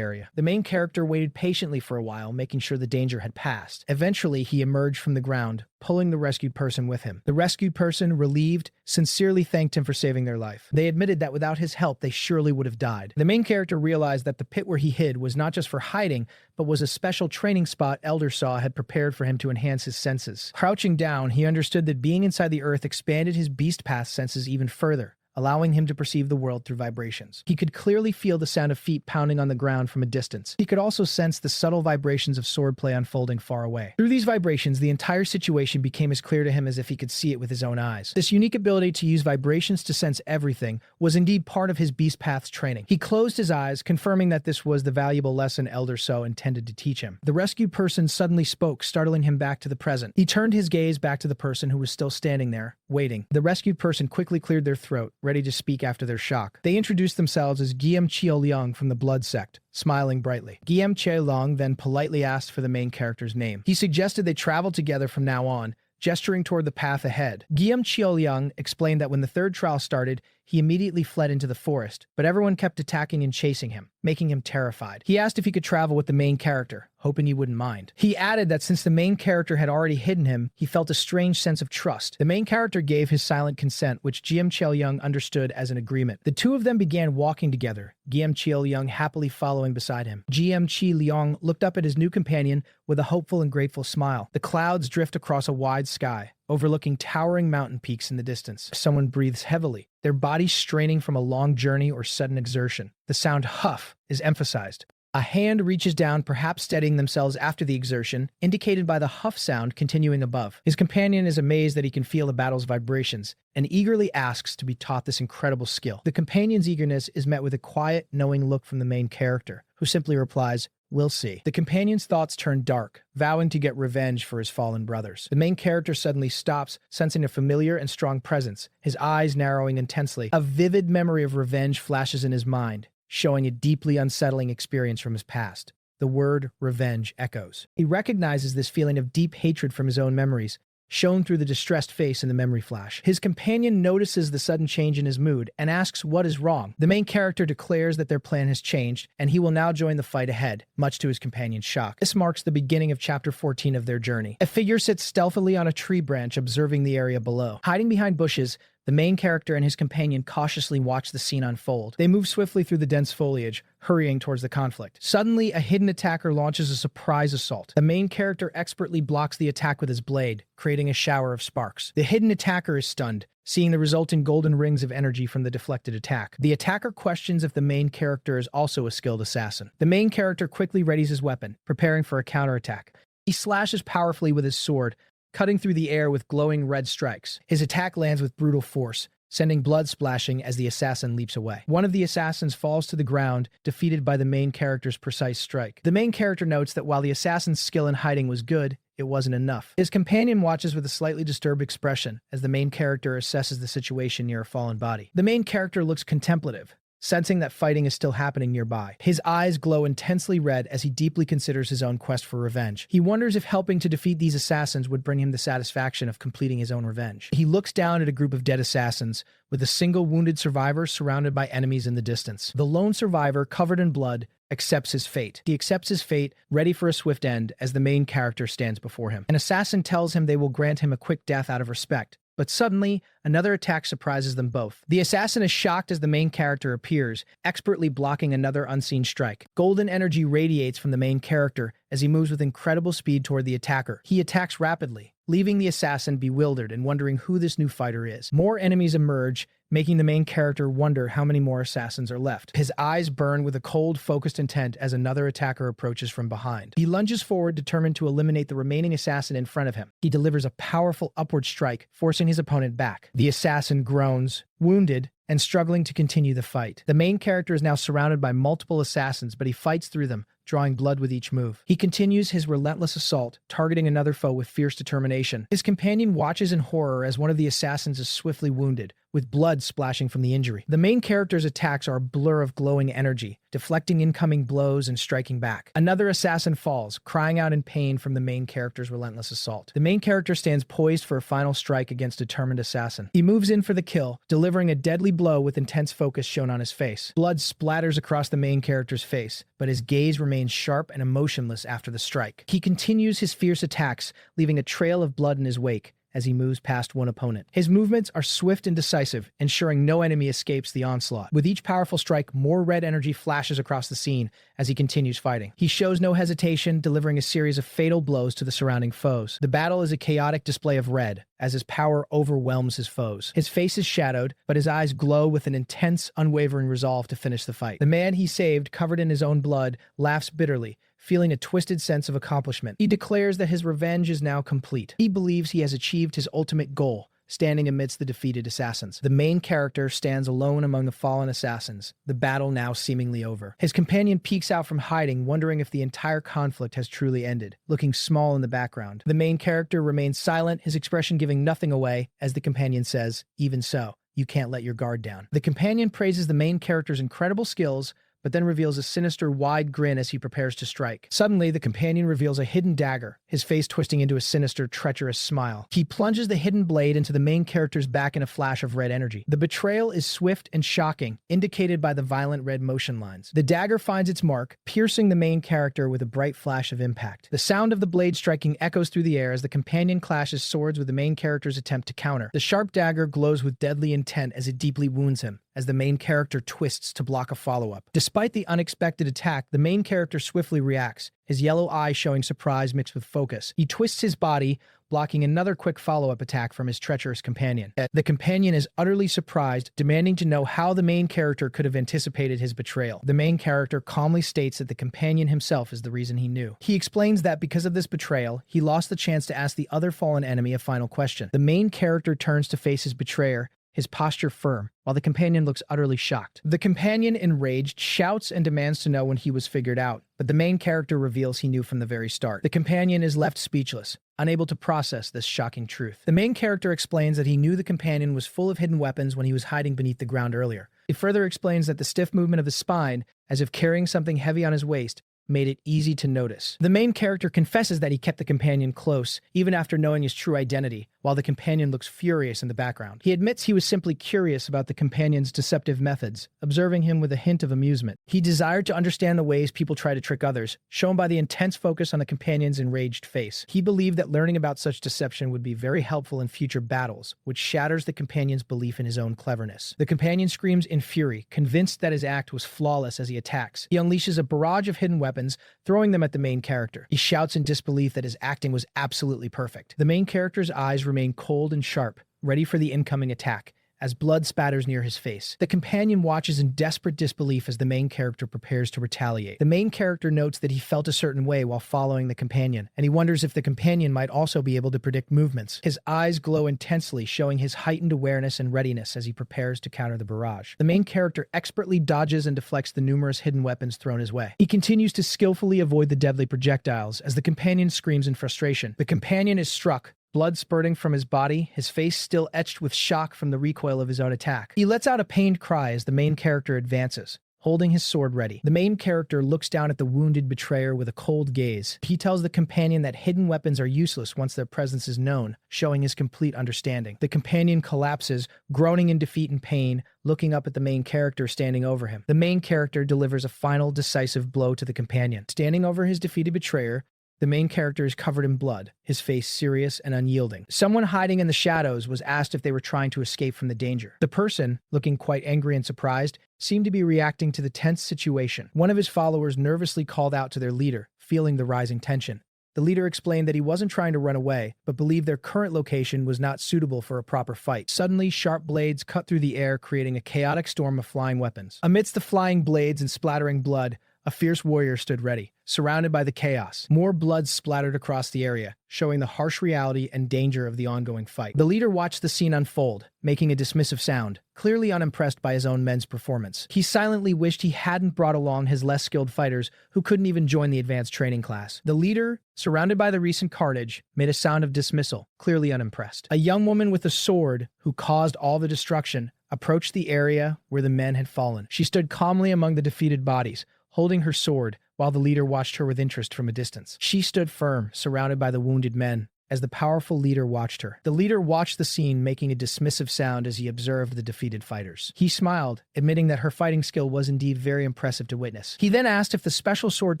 area. The main character waited patiently for a while, making sure the danger had passed. Eventually, he emerged from the ground, pulling the rescued person with him. The rescued person, relieved, sincerely thanked him for saving their life. They admitted that without his help, they surely would have died. The main character realized that the pit where he hid was not just for hiding, but was a special training spot Elder Saw had prepared for him to enhance his senses. Crouching down, he understood that being inside the earth expanded his beast path senses even further, allowing him to perceive the world through vibrations. He could clearly feel the sound of feet pounding on the ground from a distance. He could also sense the subtle vibrations of swordplay unfolding far away. Through these vibrations, the entire situation became as clear to him as if he could see it with his own eyes. This unique ability to use vibrations to sense everything was indeed part of his Beast Path's training. He closed his eyes, confirming that this was the valuable lesson Elder So intended to teach him. The rescued person suddenly spoke, startling him back to the present. He turned his gaze back to the person who was still standing there, waiting. The rescued person quickly cleared their throat, ready to speak after their shock. They introduced themselves as Guillaume Chioliang from the Blood Sect, smiling brightly. Guillaume Chioliang then politely asked for the main character's name. He suggested they travel together from now on, gesturing toward the path ahead. Guillaume Chioliang explained that when the third trial started, he immediately fled into the forest, but everyone kept attacking and chasing him, making him terrified. He asked if he could travel with the main character, hoping he wouldn't mind. He added that since the main character had already hidden him, he felt a strange sense of trust. The main character gave his silent consent, which Guillaume Chioliang understood as an agreement. The two of them began walking together, Guillaume Chioliang happily following beside him. Guillaume Chioliang looked up at his new companion with a hopeful and grateful smile. The clouds drift across a wide sky, overlooking towering mountain peaks in the distance. Someone breathes heavily, their bodies straining from a long journey or sudden exertion. The sound huff is emphasized. A hand reaches down, perhaps steadying themselves after the exertion, indicated by the huff sound continuing above. His companion is amazed that he can feel the battle's vibrations, and eagerly asks to be taught this incredible skill. The companion's eagerness is met with a quiet, knowing look from the main character, who simply replies, "We'll see." The companion's thoughts turn dark, vowing to get revenge for his fallen brothers. The main character suddenly stops, sensing a familiar and strong presence, his eyes narrowing intensely. A vivid memory of revenge flashes in his mind, showing a deeply unsettling experience from his past. The word revenge echoes. He recognizes this feeling of deep hatred from his own memories, shown through the distressed face in the memory flash. His companion notices the sudden change in his mood and asks what is wrong. The main character declares that their plan has changed, and he will now join the fight ahead, much to his companion's shock. This marks the beginning of Chapter 14 of their journey. A figure sits stealthily on a tree branch, observing the area below. Hiding behind bushes, the main character and his companion cautiously watch the scene unfold. They move swiftly through the dense foliage, hurrying towards the conflict. Suddenly, a hidden attacker launches a surprise assault. The main character expertly blocks the attack with his blade, creating a shower of sparks. The hidden attacker is stunned, seeing the resulting golden rings of energy from the deflected attack. The attacker questions if the main character is also a skilled assassin. The main character quickly readies his weapon, preparing for a counterattack. He slashes powerfully with his sword, cutting through the air with glowing red strikes. His attack lands with brutal force, sending blood splashing as the assassin leaps away. One of the assassins falls to the ground, defeated by the main character's precise strike. The main character notes that while the assassin's skill in hiding was good, it wasn't enough. His companion watches with a slightly disturbed expression as the main character assesses the situation near a fallen body. The main character looks contemplative, sensing that fighting is still happening nearby. His eyes glow intensely red as he deeply considers his own quest for revenge. He wonders if helping to defeat these assassins would bring him the satisfaction of completing his own revenge. He looks down at a group of dead assassins, with a single wounded survivor surrounded by enemies in the distance. The lone survivor, covered in blood, accepts his fate. He accepts his fate, ready for a swift end, as the main character stands before him. An assassin tells him they will grant him a quick death out of respect. But suddenly, another attack surprises them both. The assassin is shocked as the main character appears, expertly blocking another unseen strike. Golden energy radiates from the main character as he moves with incredible speed toward the attacker. He attacks rapidly, leaving the assassin bewildered and wondering who this new fighter is. More enemies emerge, making the main character wonder how many more assassins are left. His eyes burn with a cold, focused intent as another attacker approaches from behind. He lunges forward, determined to eliminate the remaining assassin in front of him. He delivers a powerful upward strike, forcing his opponent back. The assassin groans, wounded, and struggling to continue the fight. The main character is now surrounded by multiple assassins, but he fights through them, drawing blood with each move. He continues his relentless assault, targeting another foe with fierce determination. His companion watches in horror as one of the assassins is swiftly wounded, with blood splashing from the injury. The main character's attacks are a blur of glowing energy, deflecting incoming blows and striking back. Another assassin falls, crying out in pain from the main character's relentless assault. The main character stands poised for a final strike against a determined assassin. He moves in for the kill, delivering a deadly blow with intense focus shown on his face. Blood splatters across the main character's face, but his gaze remains sharp and emotionless after the strike. He continues his fierce attacks, leaving a trail of blood in his wake as he moves past one opponent. His movements are swift and decisive, ensuring no enemy escapes the onslaught. With each powerful strike, more red energy flashes across the scene as he continues fighting. He shows no hesitation, delivering a series of fatal blows to the surrounding foes. The battle is a chaotic display of red, as his power overwhelms his foes. His face is shadowed, but his eyes glow with an intense, unwavering resolve to finish the fight. The man he saved, covered in his own blood, laughs bitterly, feeling a twisted sense of accomplishment. He declares that his revenge is now complete. He believes he has achieved his ultimate goal, standing amidst the defeated assassins. The main character stands alone among the fallen assassins, the battle now seemingly over. His companion peeks out from hiding, wondering if the entire conflict has truly ended, looking small in the background. The main character remains silent, his expression giving nothing away, as the companion says, "Even so, you can't let your guard down." The companion praises the main character's incredible skills, but then reveals a sinister, wide grin as he prepares to strike. Suddenly, the companion reveals a hidden dagger, his face twisting into a sinister, treacherous smile. He plunges the hidden blade into the main character's back in a flash of red energy. The betrayal is swift and shocking, indicated by the violent red motion lines. The dagger finds its mark, piercing the main character with a bright flash of impact. The sound of the blade striking echoes through the air as the companion clashes swords with the main character's attempt to counter. The sharp dagger glows with deadly intent as it deeply wounds him, as the main character twists to block a follow-up. Despite the unexpected attack, the main character swiftly reacts, his yellow eye showing surprise mixed with focus. He twists his body, blocking another quick follow-up attack from his treacherous companion. The companion is utterly surprised, demanding to know how the main character could have anticipated his betrayal. The main character calmly states that the companion himself is the reason he knew. He explains that because of this betrayal, he lost the chance to ask the other fallen enemy a final question. The main character turns to face his betrayer, his posture firm, while the companion looks utterly shocked. The companion, enraged, shouts and demands to know when he was figured out, but the main character reveals he knew from the very start. The companion is left speechless, unable to process this shocking truth. The main character explains that he knew the companion was full of hidden weapons when he was hiding beneath the ground earlier. It further explains that the stiff movement of his spine, as if carrying something heavy on his waist, made it easy to notice. The main character confesses that he kept the companion close, even after knowing his true identity, while the companion looks furious in the background. He admits he was simply curious about the companion's deceptive methods, observing him with a hint of amusement. He desired to understand the ways people try to trick others, shown by the intense focus on the companion's enraged face. He believed that learning about such deception would be very helpful in future battles, which shatters the companion's belief in his own cleverness. The companion screams in fury, convinced that his act was flawless as he attacks. He unleashes a barrage of hidden weapons, throwing them at the main character. He shouts in disbelief that his acting was absolutely perfect. The main character's eyes remain cold and sharp, ready for the incoming attack, as blood spatters near his face. The companion watches in desperate disbelief as the main character prepares to retaliate. The main character notes that he felt a certain way while following the companion, and he wonders if the companion might also be able to predict movements. His eyes glow intensely, showing his heightened awareness and readiness as he prepares to counter the barrage. The main character expertly dodges and deflects the numerous hidden weapons thrown his way. He continues to skillfully avoid the deadly projectiles as the companion screams in frustration. The companion is struck, blood spurting from his body, his face still etched with shock from the recoil of his own attack. He lets out a pained cry as the main character advances, holding his sword ready. The main character looks down at the wounded betrayer with a cold gaze. He tells the companion that hidden weapons are useless once their presence is known, showing his complete understanding. The companion collapses, groaning in defeat and pain, looking up at the main character standing over him. The main character delivers a final decisive blow to the companion. Standing over his defeated betrayer, the main character is covered in blood, his face serious and unyielding. Someone hiding in the shadows was asked if they were trying to escape from the danger. The person, looking quite angry and surprised, seemed to be reacting to the tense situation. One of his followers nervously called out to their leader, feeling the rising tension. The leader explained that he wasn't trying to run away, but believed their current location was not suitable for a proper fight. Suddenly, sharp blades cut through the air, creating a chaotic storm of flying weapons. Amidst the flying blades and splattering blood, a fierce warrior stood ready, surrounded by the chaos. More blood splattered across the area, showing the harsh reality and danger of the ongoing fight. The leader watched the scene unfold, making a dismissive sound, clearly unimpressed by his own men's performance. He silently wished he hadn't brought along his less skilled fighters who couldn't even join the advanced training class. The leader, surrounded by the recent carnage, made a sound of dismissal, clearly unimpressed. A young woman with a sword, who caused all the destruction, approached the area where the men had fallen. She stood calmly among the defeated bodies, holding her sword, while the leader watched her with interest from a distance. She stood firm, surrounded by the wounded men, as the powerful leader watched her. The leader watched the scene, making a dismissive sound as he observed the defeated fighters. He smiled, admitting that her fighting skill was indeed very impressive to witness. He then asked if the special sword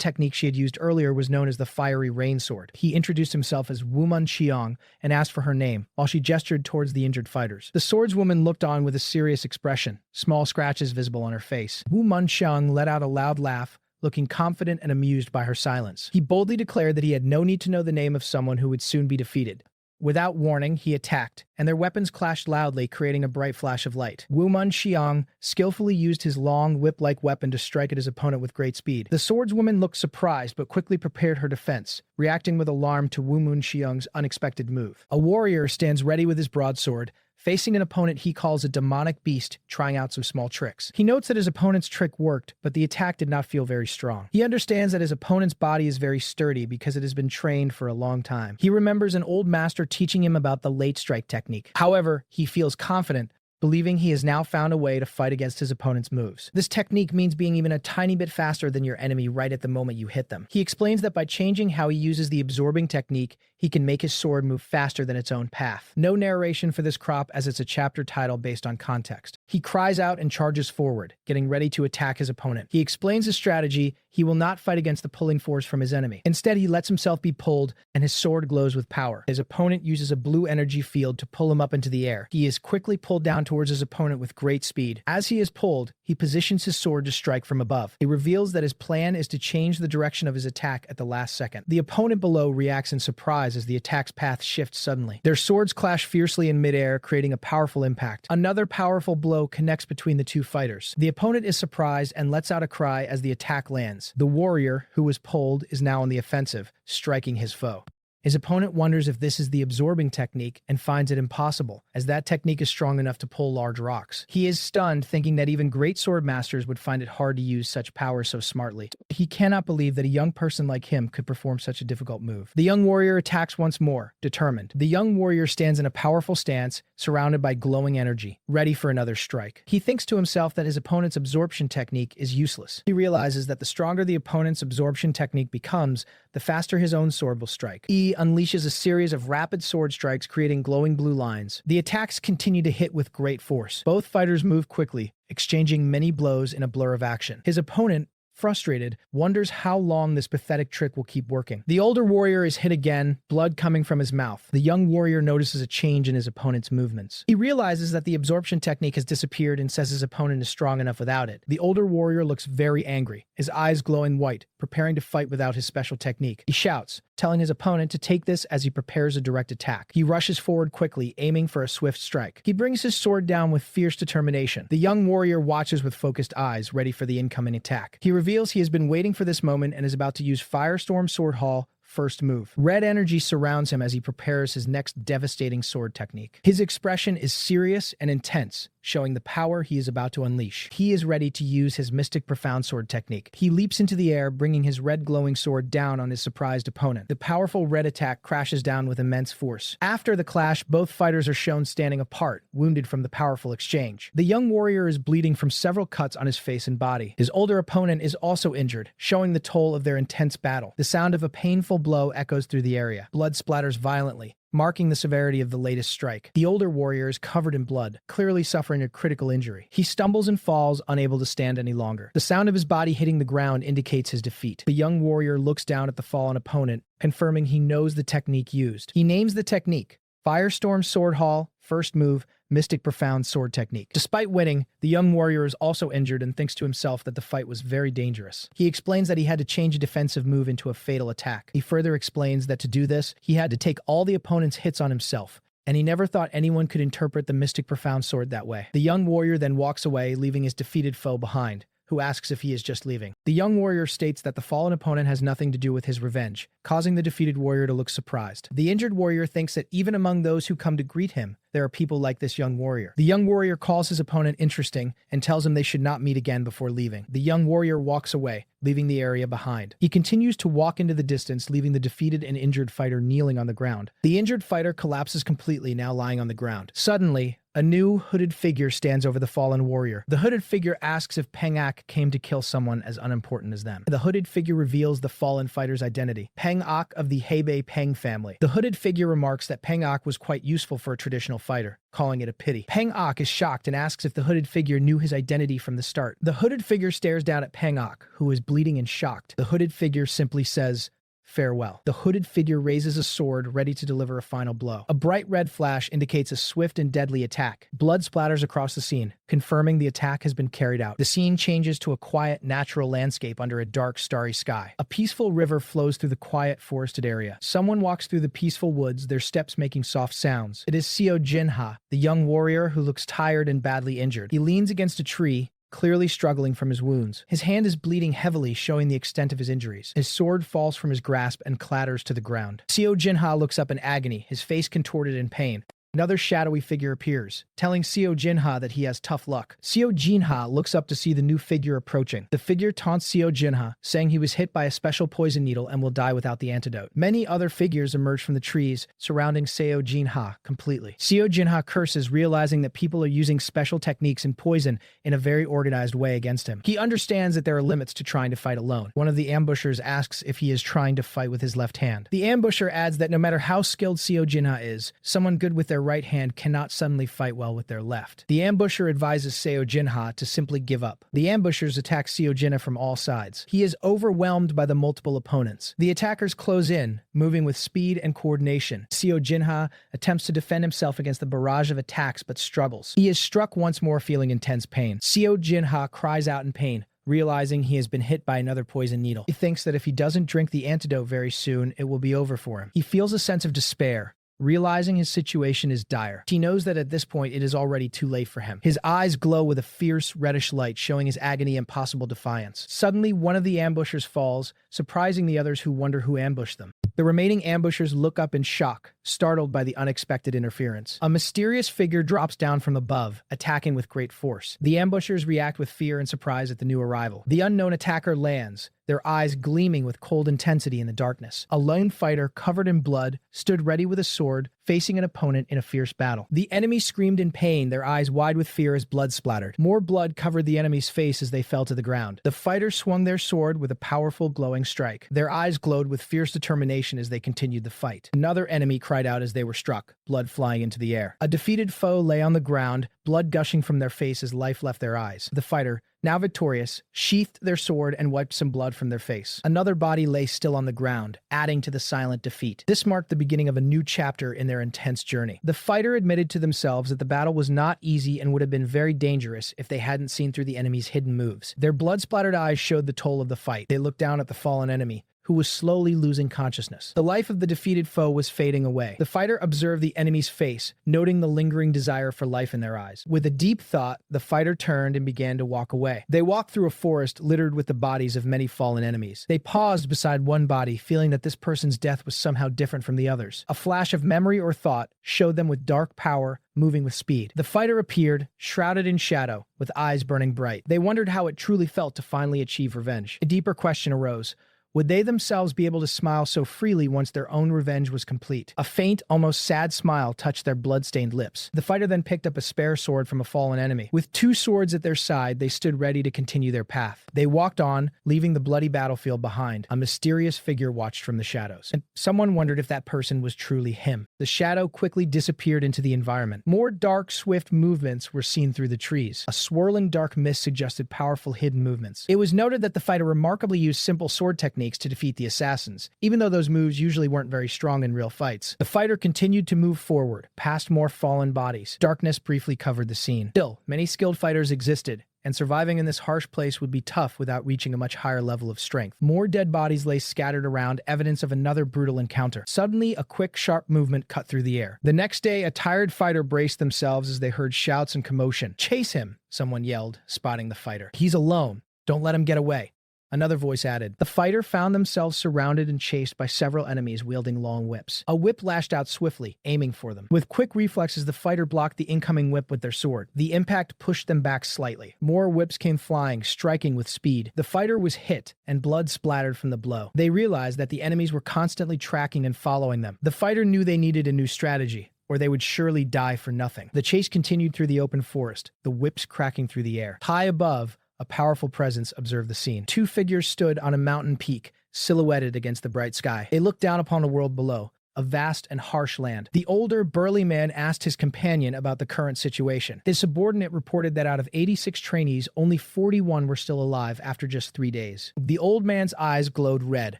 technique she had used earlier was known as the Fiery Rain Sword. He introduced himself as Wumun Xiang and asked for her name, while she gestured towards the injured fighters. The swordswoman looked on with a serious expression, small scratches visible on her face. Wumun Xiang let out a loud laugh, looking confident and amused by her silence. He boldly declared that he had no need to know the name of someone who would soon be defeated. Without warning, he attacked, and their weapons clashed loudly, creating a bright flash of light. Wumun Xiang skillfully used his long, whip-like weapon to strike at his opponent with great speed. The swordswoman looked surprised, but quickly prepared her defense, reacting with alarm to Wumun Xiang's unexpected move. A warrior stands ready with his broadsword, facing an opponent he calls a demonic beast, trying out some small tricks. He notes that his opponent's trick worked, but the attack did not feel very strong. He understands that his opponent's body is very sturdy because it has been trained for a long time. He remembers an old master teaching him about the late strike technique. However, he feels confident believing he has now found a way to fight against his opponent's moves. This technique means being even a tiny bit faster than your enemy right at the moment you hit them. He explains that by changing how he uses the absorbing technique, he can make his sword move faster than its own path. No narration for this crop as it's a chapter title based on context. He cries out and charges forward, getting ready to attack his opponent. He explains his strategy. He will not fight against the pulling force from his enemy. Instead, he lets himself be pulled, and his sword glows with power. His opponent uses a blue energy field to pull him up into the air. He is quickly pulled down towards his opponent with great speed. As he is pulled, he positions his sword to strike from above. He reveals that his plan is to change the direction of his attack at the last second. The opponent below reacts in surprise as the attack's path shifts suddenly. Their swords clash fiercely in midair, creating a powerful impact. Another powerful blow connects between the two fighters. The opponent is surprised and lets out a cry as the attack lands. The warrior, who was pulled, is now on the offensive, striking his foe. His opponent wonders if this is the absorbing technique and finds it impossible, as that technique is strong enough to pull large rocks. He is stunned, thinking that even great sword masters would find it hard to use such power so smartly. He cannot believe that a young person like him could perform such a difficult move. The young warrior attacks once more, determined. The young warrior stands in a powerful stance, surrounded by glowing energy, ready for another strike. He thinks to himself that his opponent's absorption technique is useless. He realizes that the stronger the opponent's absorption technique becomes, the faster his own sword will strike. He unleashes a series of rapid sword strikes, creating glowing blue lines. The attacks continue to hit with great force. Both fighters move quickly, exchanging many blows in a blur of action. His opponent, frustrated, wonders how long this pathetic trick will keep working. The older warrior is hit again, blood coming from his mouth. The young warrior notices a change in his opponent's movements. He realizes that the absorption technique has disappeared and says his opponent is strong enough without it. The older warrior looks very angry, his eyes glowing white, preparing to fight without his special technique. He shouts, telling his opponent to take this as he prepares a direct attack. He rushes forward quickly, aiming for a swift strike. He brings his sword down with fierce determination. The young warrior watches with focused eyes, ready for the incoming attack. He reveals he has been waiting for this moment and is about to use Firestorm Sword Hall first move. Red energy surrounds him as he prepares his next devastating sword technique. His expression is serious and intense, showing the power he is about to unleash. He is ready to use his Mystic Profound Sword technique. He leaps into the air, bringing his red glowing sword down on his surprised opponent. The powerful red attack crashes down with immense force. After the clash, both fighters are shown standing apart, wounded from the powerful exchange. The young warrior is bleeding from several cuts on his face and body. His older opponent is also injured, showing the toll of their intense battle. The sound of a painful blow echoes through the area. Blood splatters violently, marking the severity of the latest strike. The older warrior is covered in blood, clearly suffering a critical injury. He stumbles and falls, unable to stand any longer. The sound of his body hitting the ground indicates his defeat. The young warrior looks down at the fallen opponent, confirming he knows the technique used. He names the technique, Firestorm Sword Hall, first move, Mystic Profound Sword technique. Despite winning, the young warrior is also injured and thinks to himself that the fight was very dangerous. He explains that he had to change a defensive move into a fatal attack. He further explains that to do this, he had to take all the opponent's hits on himself, and he never thought anyone could interpret the Mystic Profound Sword that way. The young warrior then walks away, leaving his defeated foe behind, who asks if he is just leaving. The young warrior states that the fallen opponent has nothing to do with his revenge, causing the defeated warrior to look surprised. The injured warrior thinks that even among those who come to greet him, there are people like this young warrior. The young warrior calls his opponent interesting and tells him they should not meet again before leaving. The young warrior walks away, leaving the area behind. He continues to walk into the distance, leaving the defeated and injured fighter kneeling on the ground. The injured fighter collapses completely, now lying on the ground. Suddenly, a new hooded figure stands over the fallen warrior. The hooded figure asks if Peng Ak came to kill someone as unimportant as them. The hooded figure reveals the fallen fighter's identity, Peng Ak of the Hebei Peng family. The hooded figure remarks that Peng Ak was quite useful for a traditional fighter, calling it a pity. Peng Ak is shocked and asks if the hooded figure knew his identity from the start. The hooded figure stares down at Peng Ak, who is bleeding and shocked. The hooded figure simply says, "Farewell." The hooded figure raises a sword, ready to deliver a final blow. A bright red flash indicates a swift and deadly attack. Blood splatters across the scene, confirming the attack has been carried out. The scene changes to a quiet, natural landscape under a dark, starry sky. A peaceful river flows through the quiet, forested area. Someone walks through the peaceful woods, their steps making soft sounds. It is Seo Jinha, the young warrior who looks tired and badly injured. He leans against a tree, clearly struggling from his wounds. His hand is bleeding heavily, showing the extent of his injuries. His sword falls from his grasp and clatters to the ground. Seo Jinha looks up in agony, his face contorted in pain. Another shadowy figure appears, telling Seo Jinha that he has tough luck. Seo Jinha looks up to see the new figure approaching. The figure taunts Seo Jinha, saying he was hit by a special poison needle and will die without the antidote. Many other figures emerge from the trees, surrounding Seo Jinha completely. Seo Jinha curses, realizing that people are using special techniques and poison in a very organized way against him. He understands that there are limits to trying to fight alone. One of the ambushers asks if he is trying to fight with his left hand. The ambusher adds that no matter how skilled Seo Jinha is, someone good with their right hand cannot suddenly fight well with their left. The ambusher advises Seo Jinha to simply give up. The ambushers attack Seo Jinha from all sides. He is overwhelmed by the multiple opponents. The attackers close in, moving with speed and coordination. Seo Jinha attempts to defend himself against the barrage of attacks but struggles. He is struck once more, feeling intense pain. Seo Jinha cries out in pain, realizing he has been hit by another poison needle. He thinks that if he doesn't drink the antidote very soon, it will be over for him. He feels a sense of despair, realizing his situation is dire. He knows that at this point it is already too late for him. His eyes glow with a fierce reddish light, showing his agony and possible defiance. Suddenly, one of the ambushers falls, surprising the others, who wonder who ambushed them. The remaining ambushers look up in shock, startled by the unexpected interference. A mysterious figure drops down from above, attacking with great force. The ambushers react with fear and surprise at the new arrival. The unknown attacker lands, their eyes gleaming with cold intensity in the darkness. A lone fighter, covered in blood, stood ready with a sword, facing an opponent in a fierce battle. The enemy screamed in pain, their eyes wide with fear as blood splattered. More blood covered the enemy's face as they fell to the ground. The fighters swung their sword with a powerful glowing strike. Their eyes glowed with fierce determination as they continued the fight. Another enemy cried out as they were struck, blood flying into the air. A defeated foe lay on the ground, blood gushing from their face as life left their eyes. The fighter, now victorious, sheathed their sword and wiped some blood from their face. Another body lay still on the ground, adding to the silent defeat. This marked the beginning of a new chapter in their intense journey. The fighter admitted to themselves that the battle was not easy and would have been very dangerous if they hadn't seen through the enemy's hidden moves. Their blood-splattered eyes showed the toll of the fight. They looked down at the fallen enemy, who was slowly losing consciousness. The life of the defeated foe was fading away. The fighter observed the enemy's face, noting the lingering desire for life in their eyes. With a deep thought, the fighter turned and began to walk away. They walked through a forest littered with the bodies of many fallen enemies. They paused beside one body, feeling that this person's death was somehow different from the others. A flash of memory or thought showed them with dark power, moving with speed. The fighter appeared, shrouded in shadow, with eyes burning bright. They wondered how it truly felt to finally achieve revenge. A deeper question arose. Would they themselves be able to smile so freely once their own revenge was complete? A faint, almost sad smile touched their blood-stained lips. The fighter then picked up a spare sword from a fallen enemy. With two swords at their side, they stood ready to continue their path. They walked on, leaving the bloody battlefield behind. A mysterious figure watched from the shadows, and someone wondered if that person was truly him. The shadow quickly disappeared into the environment. More dark, swift movements were seen through the trees. A swirling dark mist suggested powerful hidden movements. It was noted that the fighter remarkably used simple sword techniques to defeat the assassins, even though those moves usually weren't very strong in real fights. The fighter continued to move forward, past more fallen bodies. Darkness briefly covered the scene. Still, many skilled fighters existed, and surviving in this harsh place would be tough without reaching a much higher level of strength. More dead bodies lay scattered around, evidence of another brutal encounter. Suddenly, a quick, sharp movement cut through the air. The next day, a tired fighter braced themselves as they heard shouts and commotion. "Chase him!" someone yelled, spotting the fighter. "He's alone. Don't let him get away." Another voice added. The fighter found themselves surrounded and chased by several enemies wielding long whips. A whip lashed out swiftly, aiming for them. With quick reflexes, the fighter blocked the incoming whip with their sword. The impact pushed them back slightly. More whips came flying, striking with speed. The fighter was hit, and blood splattered from the blow. They realized that the enemies were constantly tracking and following them. The fighter knew they needed a new strategy, or they would surely die for nothing. The chase continued through the open forest, the whips cracking through the air. High above, a powerful presence observed the scene. Two figures stood on a mountain peak, silhouetted against the bright sky. They looked down upon the world below, a vast and harsh land. The older, burly man asked his companion about the current situation. His subordinate reported that out of 86 trainees, only 41 were still alive after just 3 days. The old man's eyes glowed red,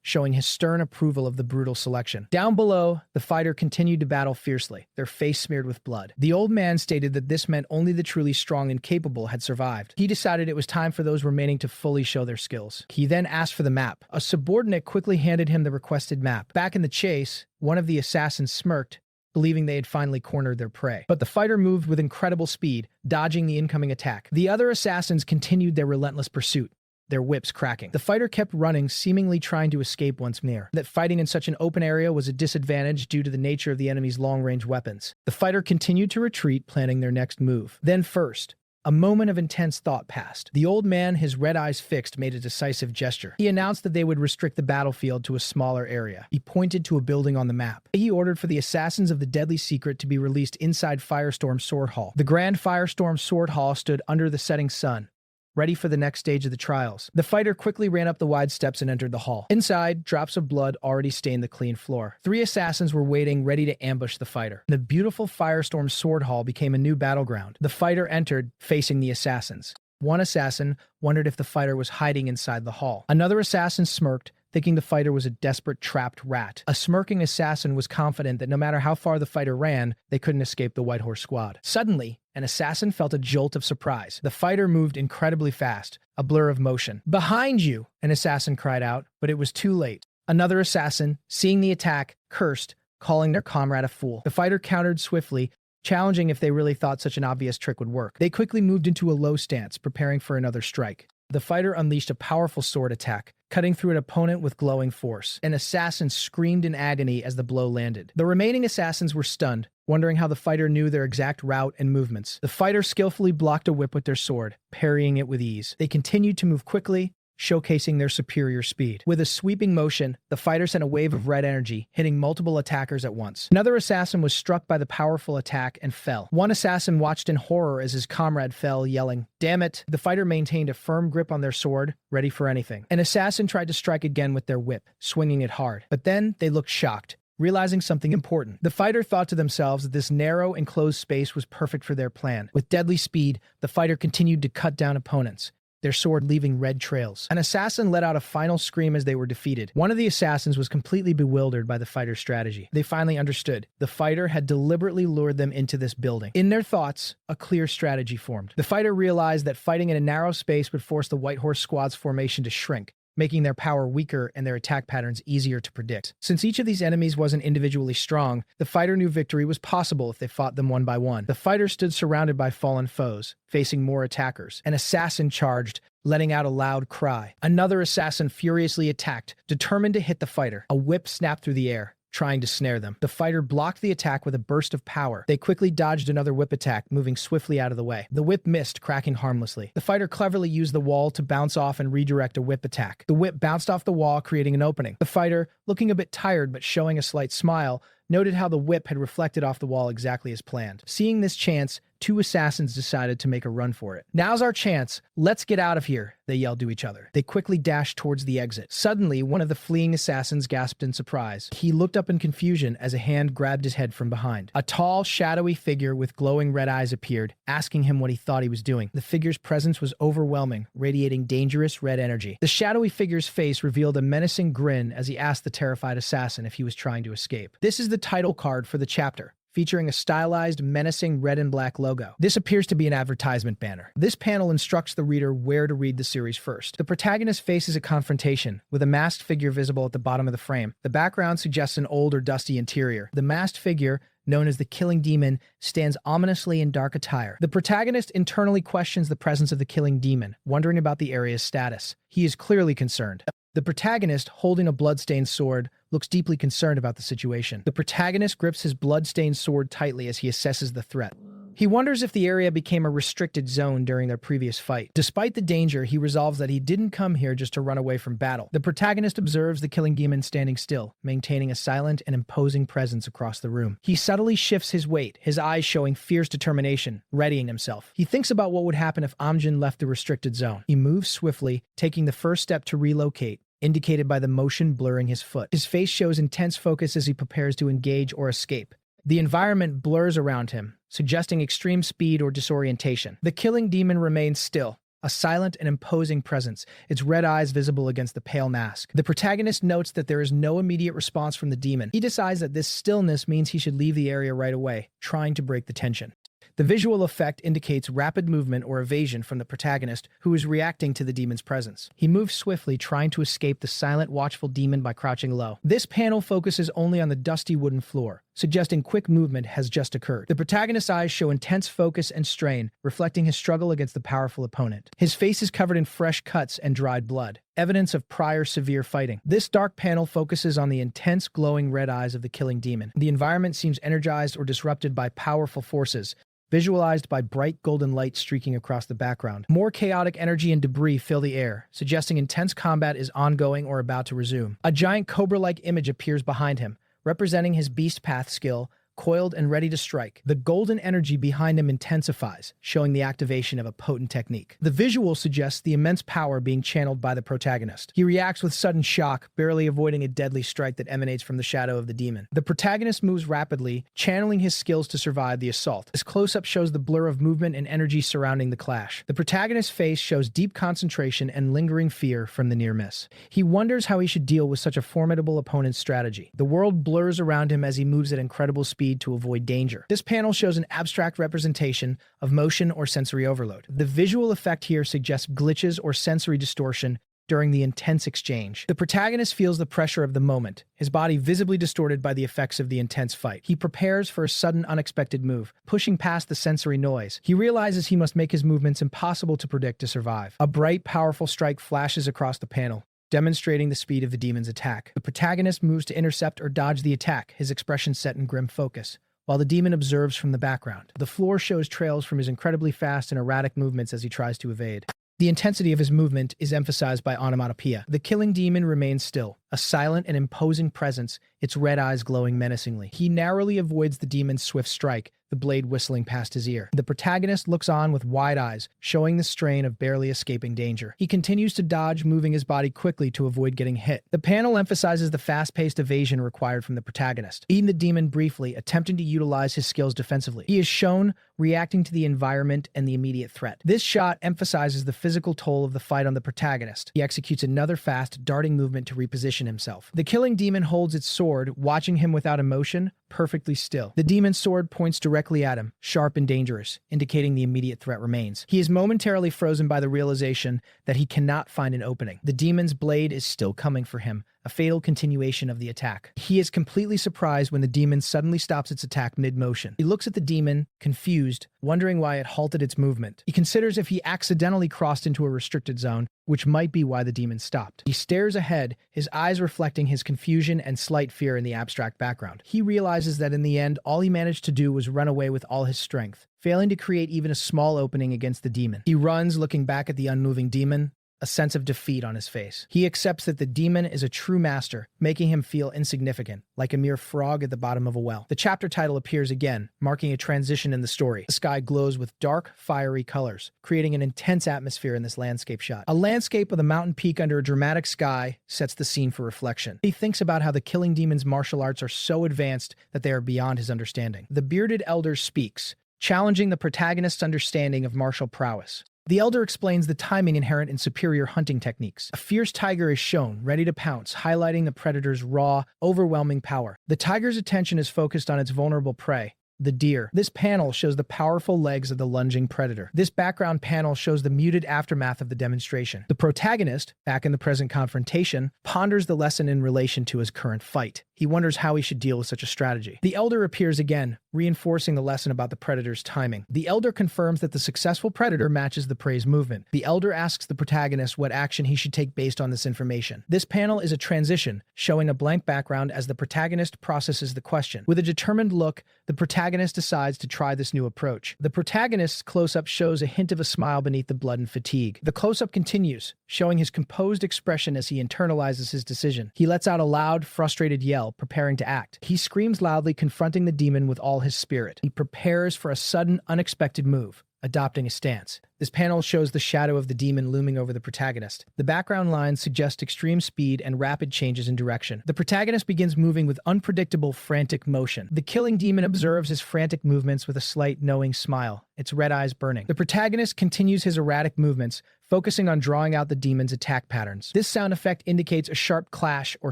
showing his stern approval of the brutal selection. Down below, the fighter continued to battle fiercely, their face smeared with blood. The old man stated that this meant only the truly strong and capable had survived. He decided it was time for those remaining to fully show their skills. He then asked for the map. A subordinate quickly handed him the requested map. Back in the chase, one of the assassins smirked, believing they had finally cornered their prey. But the fighter moved with incredible speed, dodging the incoming attack. The other assassins continued their relentless pursuit, their whips cracking. The fighter kept running, seemingly trying to escape once more. That fighting in such an open area was a disadvantage due to the nature of the enemy's long-range weapons. The fighter continued to retreat, planning their next move. Then first, a moment of intense thought passed. The old man, his red eyes fixed, made a decisive gesture. He announced that they would restrict the battlefield to a smaller area. He pointed to a building on the map. He ordered for the assassins of the deadly secret to be released inside Firestorm Sword Hall. The Grand Firestorm Sword Hall stood under the setting sun, ready for the next stage of the trials. The fighter quickly ran up the wide steps and entered the hall. Inside, drops of blood already stained the clean floor. 3 assassins were waiting, ready to ambush the fighter. The beautiful Firestorm Sword Hall became a new battleground. The fighter entered, facing the assassins. One assassin wondered if the fighter was hiding inside the hall. Another assassin smirked, thinking the fighter was a desperate trapped rat. A smirking assassin was confident that no matter how far the fighter ran, they couldn't escape the White Horse Squad. Suddenly, an assassin felt a jolt of surprise. The fighter moved incredibly fast, a blur of motion. "Behind you!" an assassin cried out, but it was too late. Another assassin, seeing the attack, cursed, calling their comrade a fool. The fighter countered swiftly, challenging if they really thought such an obvious trick would work. They quickly moved into a low stance, preparing for another strike. The fighter unleashed a powerful sword attack, cutting through an opponent with glowing force. An assassin screamed in agony as the blow landed. The remaining assassins were stunned, wondering how the fighter knew their exact route and movements. The fighter skillfully blocked a whip with their sword, parrying it with ease. They continued to move quickly, showcasing their superior speed. With a sweeping motion, the fighter sent a wave of red energy, hitting multiple attackers at once. Another assassin was struck by the powerful attack and fell. One assassin watched in horror as his comrade fell, yelling, "Damn it!" The fighter maintained a firm grip on their sword, ready for anything. An assassin tried to strike again with their whip, swinging it hard. But then they looked shocked, realizing something important. The fighter thought to themselves that this narrow, enclosed space was perfect for their plan. With deadly speed, the fighter continued to cut down opponents, their sword leaving red trails. An assassin let out a final scream as they were defeated. One of the assassins was completely bewildered by the fighter's strategy. They finally understood. The fighter had deliberately lured them into this building. In their thoughts, a clear strategy formed. The fighter realized that fighting in a narrow space would force the White Horse Squad's formation to shrink, making their power weaker and their attack patterns easier to predict. Since each of these enemies wasn't individually strong, the fighter knew victory was possible if they fought them one by one. The fighter stood surrounded by fallen foes, facing more attackers. An assassin charged, letting out a loud cry. Another assassin furiously attacked, determined to hit the fighter. A whip snapped through the air, trying to snare them. The fighter blocked the attack with a burst of power. They quickly dodged another whip attack, moving swiftly out of the way. The whip missed, cracking harmlessly. The fighter cleverly used the wall to bounce off and redirect a whip attack. The whip bounced off the wall, creating an opening. The fighter, looking a bit tired but showing a slight smile, noted how the whip had reflected off the wall exactly as planned. Seeing this chance, 2 assassins decided to make a run for it. "Now's our chance. Let's get out of here," they yelled to each other. They quickly dashed towards the exit. Suddenly, one of the fleeing assassins gasped in surprise. He looked up in confusion as a hand grabbed his head from behind. A tall, shadowy figure with glowing red eyes appeared, asking him what he thought he was doing. The figure's presence was overwhelming, radiating dangerous red energy. The shadowy figure's face revealed a menacing grin as he asked the terrified assassin if he was trying to escape. This is the title card for the chapter, featuring a stylized, menacing red and black logo. This appears to be an advertisement banner. This panel instructs the reader where to read the series first. The protagonist faces a confrontation, with a masked figure visible at the bottom of the frame. The background suggests an old or dusty interior. The masked figure, known as the Killing Demon, stands ominously in dark attire. The protagonist internally questions the presence of the Killing Demon, wondering about the area's status. He is clearly concerned. The protagonist, holding a bloodstained sword, looks deeply concerned about the situation. The protagonist grips his bloodstained sword tightly as he assesses the threat. He wonders if the area became a restricted zone during their previous fight. Despite the danger, he resolves that he didn't come here just to run away from battle. The protagonist observes the Killing Demon standing still, maintaining a silent and imposing presence across the room. He subtly shifts his weight, his eyes showing fierce determination, readying himself. He thinks about what would happen if Amjin left the restricted zone. He moves swiftly, taking the first step to relocate, indicated by the motion blurring his foot. His face shows intense focus as he prepares to engage or escape. The environment blurs around him, suggesting extreme speed or disorientation. The Killing Demon remains still, a silent and imposing presence, its red eyes visible against the pale mask. The protagonist notes that there is no immediate response from the demon. He decides that this stillness means he should leave the area right away, trying to break the tension. The visual effect indicates rapid movement or evasion from the protagonist, who is reacting to the demon's presence. He moves swiftly, trying to escape the silent, watchful demon by crouching low. This panel focuses only on the dusty wooden floor, suggesting quick movement has just occurred. The protagonist's eyes show intense focus and strain, reflecting his struggle against the powerful opponent. His face is covered in fresh cuts and dried blood, evidence of prior severe fighting. This dark panel focuses on the intense, glowing red eyes of the killing demon. The environment seems energized or disrupted by powerful forces, visualized by bright golden light streaking across the background. More chaotic energy and debris fill the air, suggesting intense combat is ongoing or about to resume. A giant cobra-like image appears behind him, representing his beast path skill, coiled and ready to strike. The golden energy behind him intensifies, showing the activation of a potent technique. The visual suggests the immense power being channeled by the protagonist. He reacts with sudden shock, barely avoiding a deadly strike that emanates from the shadow of the demon. The protagonist moves rapidly, channeling his skills to survive the assault. This close-up shows the blur of movement and energy surrounding the clash. The protagonist's face shows deep concentration and lingering fear from the near miss. He wonders how he should deal with such a formidable opponent's strategy. The world blurs around him as he moves at incredible speed to avoid danger. This panel shows an abstract representation of motion or sensory overload. The visual effect here suggests glitches or sensory distortion during the intense exchange. The protagonist feels the pressure of the moment, his body visibly distorted by the effects of the intense fight. He prepares for a sudden, unexpected move, pushing past the sensory noise. He realizes he must make his movements impossible to predict to survive. A bright, powerful strike flashes across the panel, demonstrating the speed of the demon's attack. The protagonist moves to intercept or dodge the attack, his expression set in grim focus, while the demon observes from the background. The floor shows trails from his incredibly fast and erratic movements as he tries to evade. The intensity of his movement is emphasized by onomatopoeia. The killing demon remains still, a silent and imposing presence, its red eyes glowing menacingly. He narrowly avoids the demon's swift strike, the blade whistling past his ear. The protagonist looks on with wide eyes, showing the strain of barely escaping danger. He continues to dodge, moving his body quickly to avoid getting hit. The panel emphasizes the fast-paced evasion required from the protagonist, eating the demon briefly, attempting to utilize his skills defensively. He is shown reacting to the environment and the immediate threat. This shot emphasizes the physical toll of the fight on the protagonist. He executes another fast, darting movement to reposition himself. The killing demon holds its sword, watching him without emotion, perfectly still. The demon's sword points directly at him, sharp and dangerous, indicating the immediate threat remains. He is momentarily frozen by the realization that he cannot find an opening. The demon's blade is still coming for him, a fatal continuation of the attack. He is completely surprised when the demon suddenly stops its attack mid-motion. He looks at the demon, confused, wondering why it halted its movement. He considers if he accidentally crossed into a restricted zone, which might be why the demon stopped. He stares ahead, his eyes reflecting his confusion and slight fear in the abstract background. He realizes that in the end, all he managed to do was run away with all his strength, failing to create even a small opening against the demon. He runs, looking back at the unmoving demon, a sense of defeat on his face. He accepts that the demon is a true master, making him feel insignificant, like a mere frog at the bottom of a well. The chapter title appears again, marking a transition in the story. The sky glows with dark, fiery colors, creating an intense atmosphere in this landscape shot. A landscape with a mountain peak under a dramatic sky sets the scene for reflection. He thinks about how the killing demon's martial arts are so advanced that they are beyond his understanding. The bearded elder speaks, challenging the protagonist's understanding of martial prowess. The elder explains the timing inherent in superior hunting techniques. A fierce tiger is shown, ready to pounce, highlighting the predator's raw, overwhelming power. The tiger's attention is focused on its vulnerable prey, the deer. This panel shows the powerful legs of the lunging predator. This background panel shows the muted aftermath of the demonstration. The protagonist, back in the present confrontation, ponders the lesson in relation to his current fight. He wonders how he should deal with such a strategy. The elder appears again, reinforcing the lesson about the predator's timing. The elder confirms that the successful predator matches the prey's movement. The elder asks the protagonist what action he should take based on this information. This panel is a transition, showing a blank background as the protagonist processes the question. With a determined look, the protagonist decides to try this new approach. The protagonist's close-up shows a hint of a smile beneath the blood and fatigue. The close-up continues, showing his composed expression as he internalizes his decision. He lets out a loud, frustrated yell, preparing to act. He screams loudly, confronting the demon with all his spirit. He prepares for a sudden, unexpected move, adopting a stance. This panel shows the shadow of the demon looming over the protagonist. The background lines suggest extreme speed and rapid changes in direction. The protagonist begins moving with unpredictable, frantic motion. The killing demon observes his frantic movements with a slight, knowing smile, its red eyes burning. The protagonist continues his erratic movements, focusing on drawing out the demon's attack patterns. This sound effect indicates a sharp clash or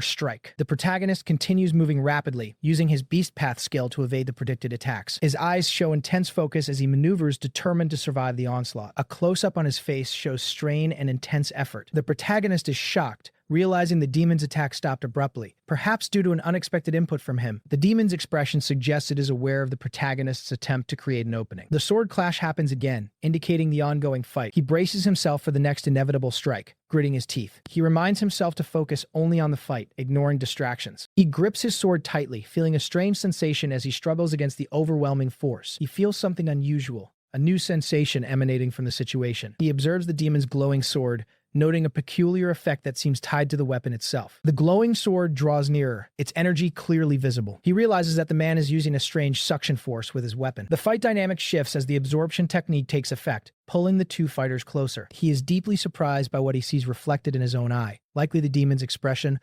strike. The protagonist continues moving rapidly, using his Beast Path skill to evade the predicted attacks. His eyes show intense focus as he maneuvers, determined to survive the onslaught. A close-up on his face shows strain and intense effort. The protagonist is shocked, realizing the demon's attack stopped abruptly, perhaps due to an unexpected input from him. The demon's expression suggests it is aware of the protagonist's attempt to create an opening. The sword clash happens again, indicating the ongoing fight. He braces himself for the next inevitable strike, gritting his teeth. He reminds himself to focus only on the fight, ignoring distractions. He grips his sword tightly, feeling a strange sensation as he struggles against the overwhelming force. He feels something unusual, a new sensation emanating from the situation. He observes the demon's glowing sword, noting a peculiar effect that seems tied to the weapon itself. The glowing sword draws nearer, its energy clearly visible. He realizes that the man is using a strange suction force with his weapon. The fight dynamic shifts as the absorption technique takes effect, pulling the two fighters closer. He is deeply surprised by what he sees reflected in his own eye, likely the demon's expression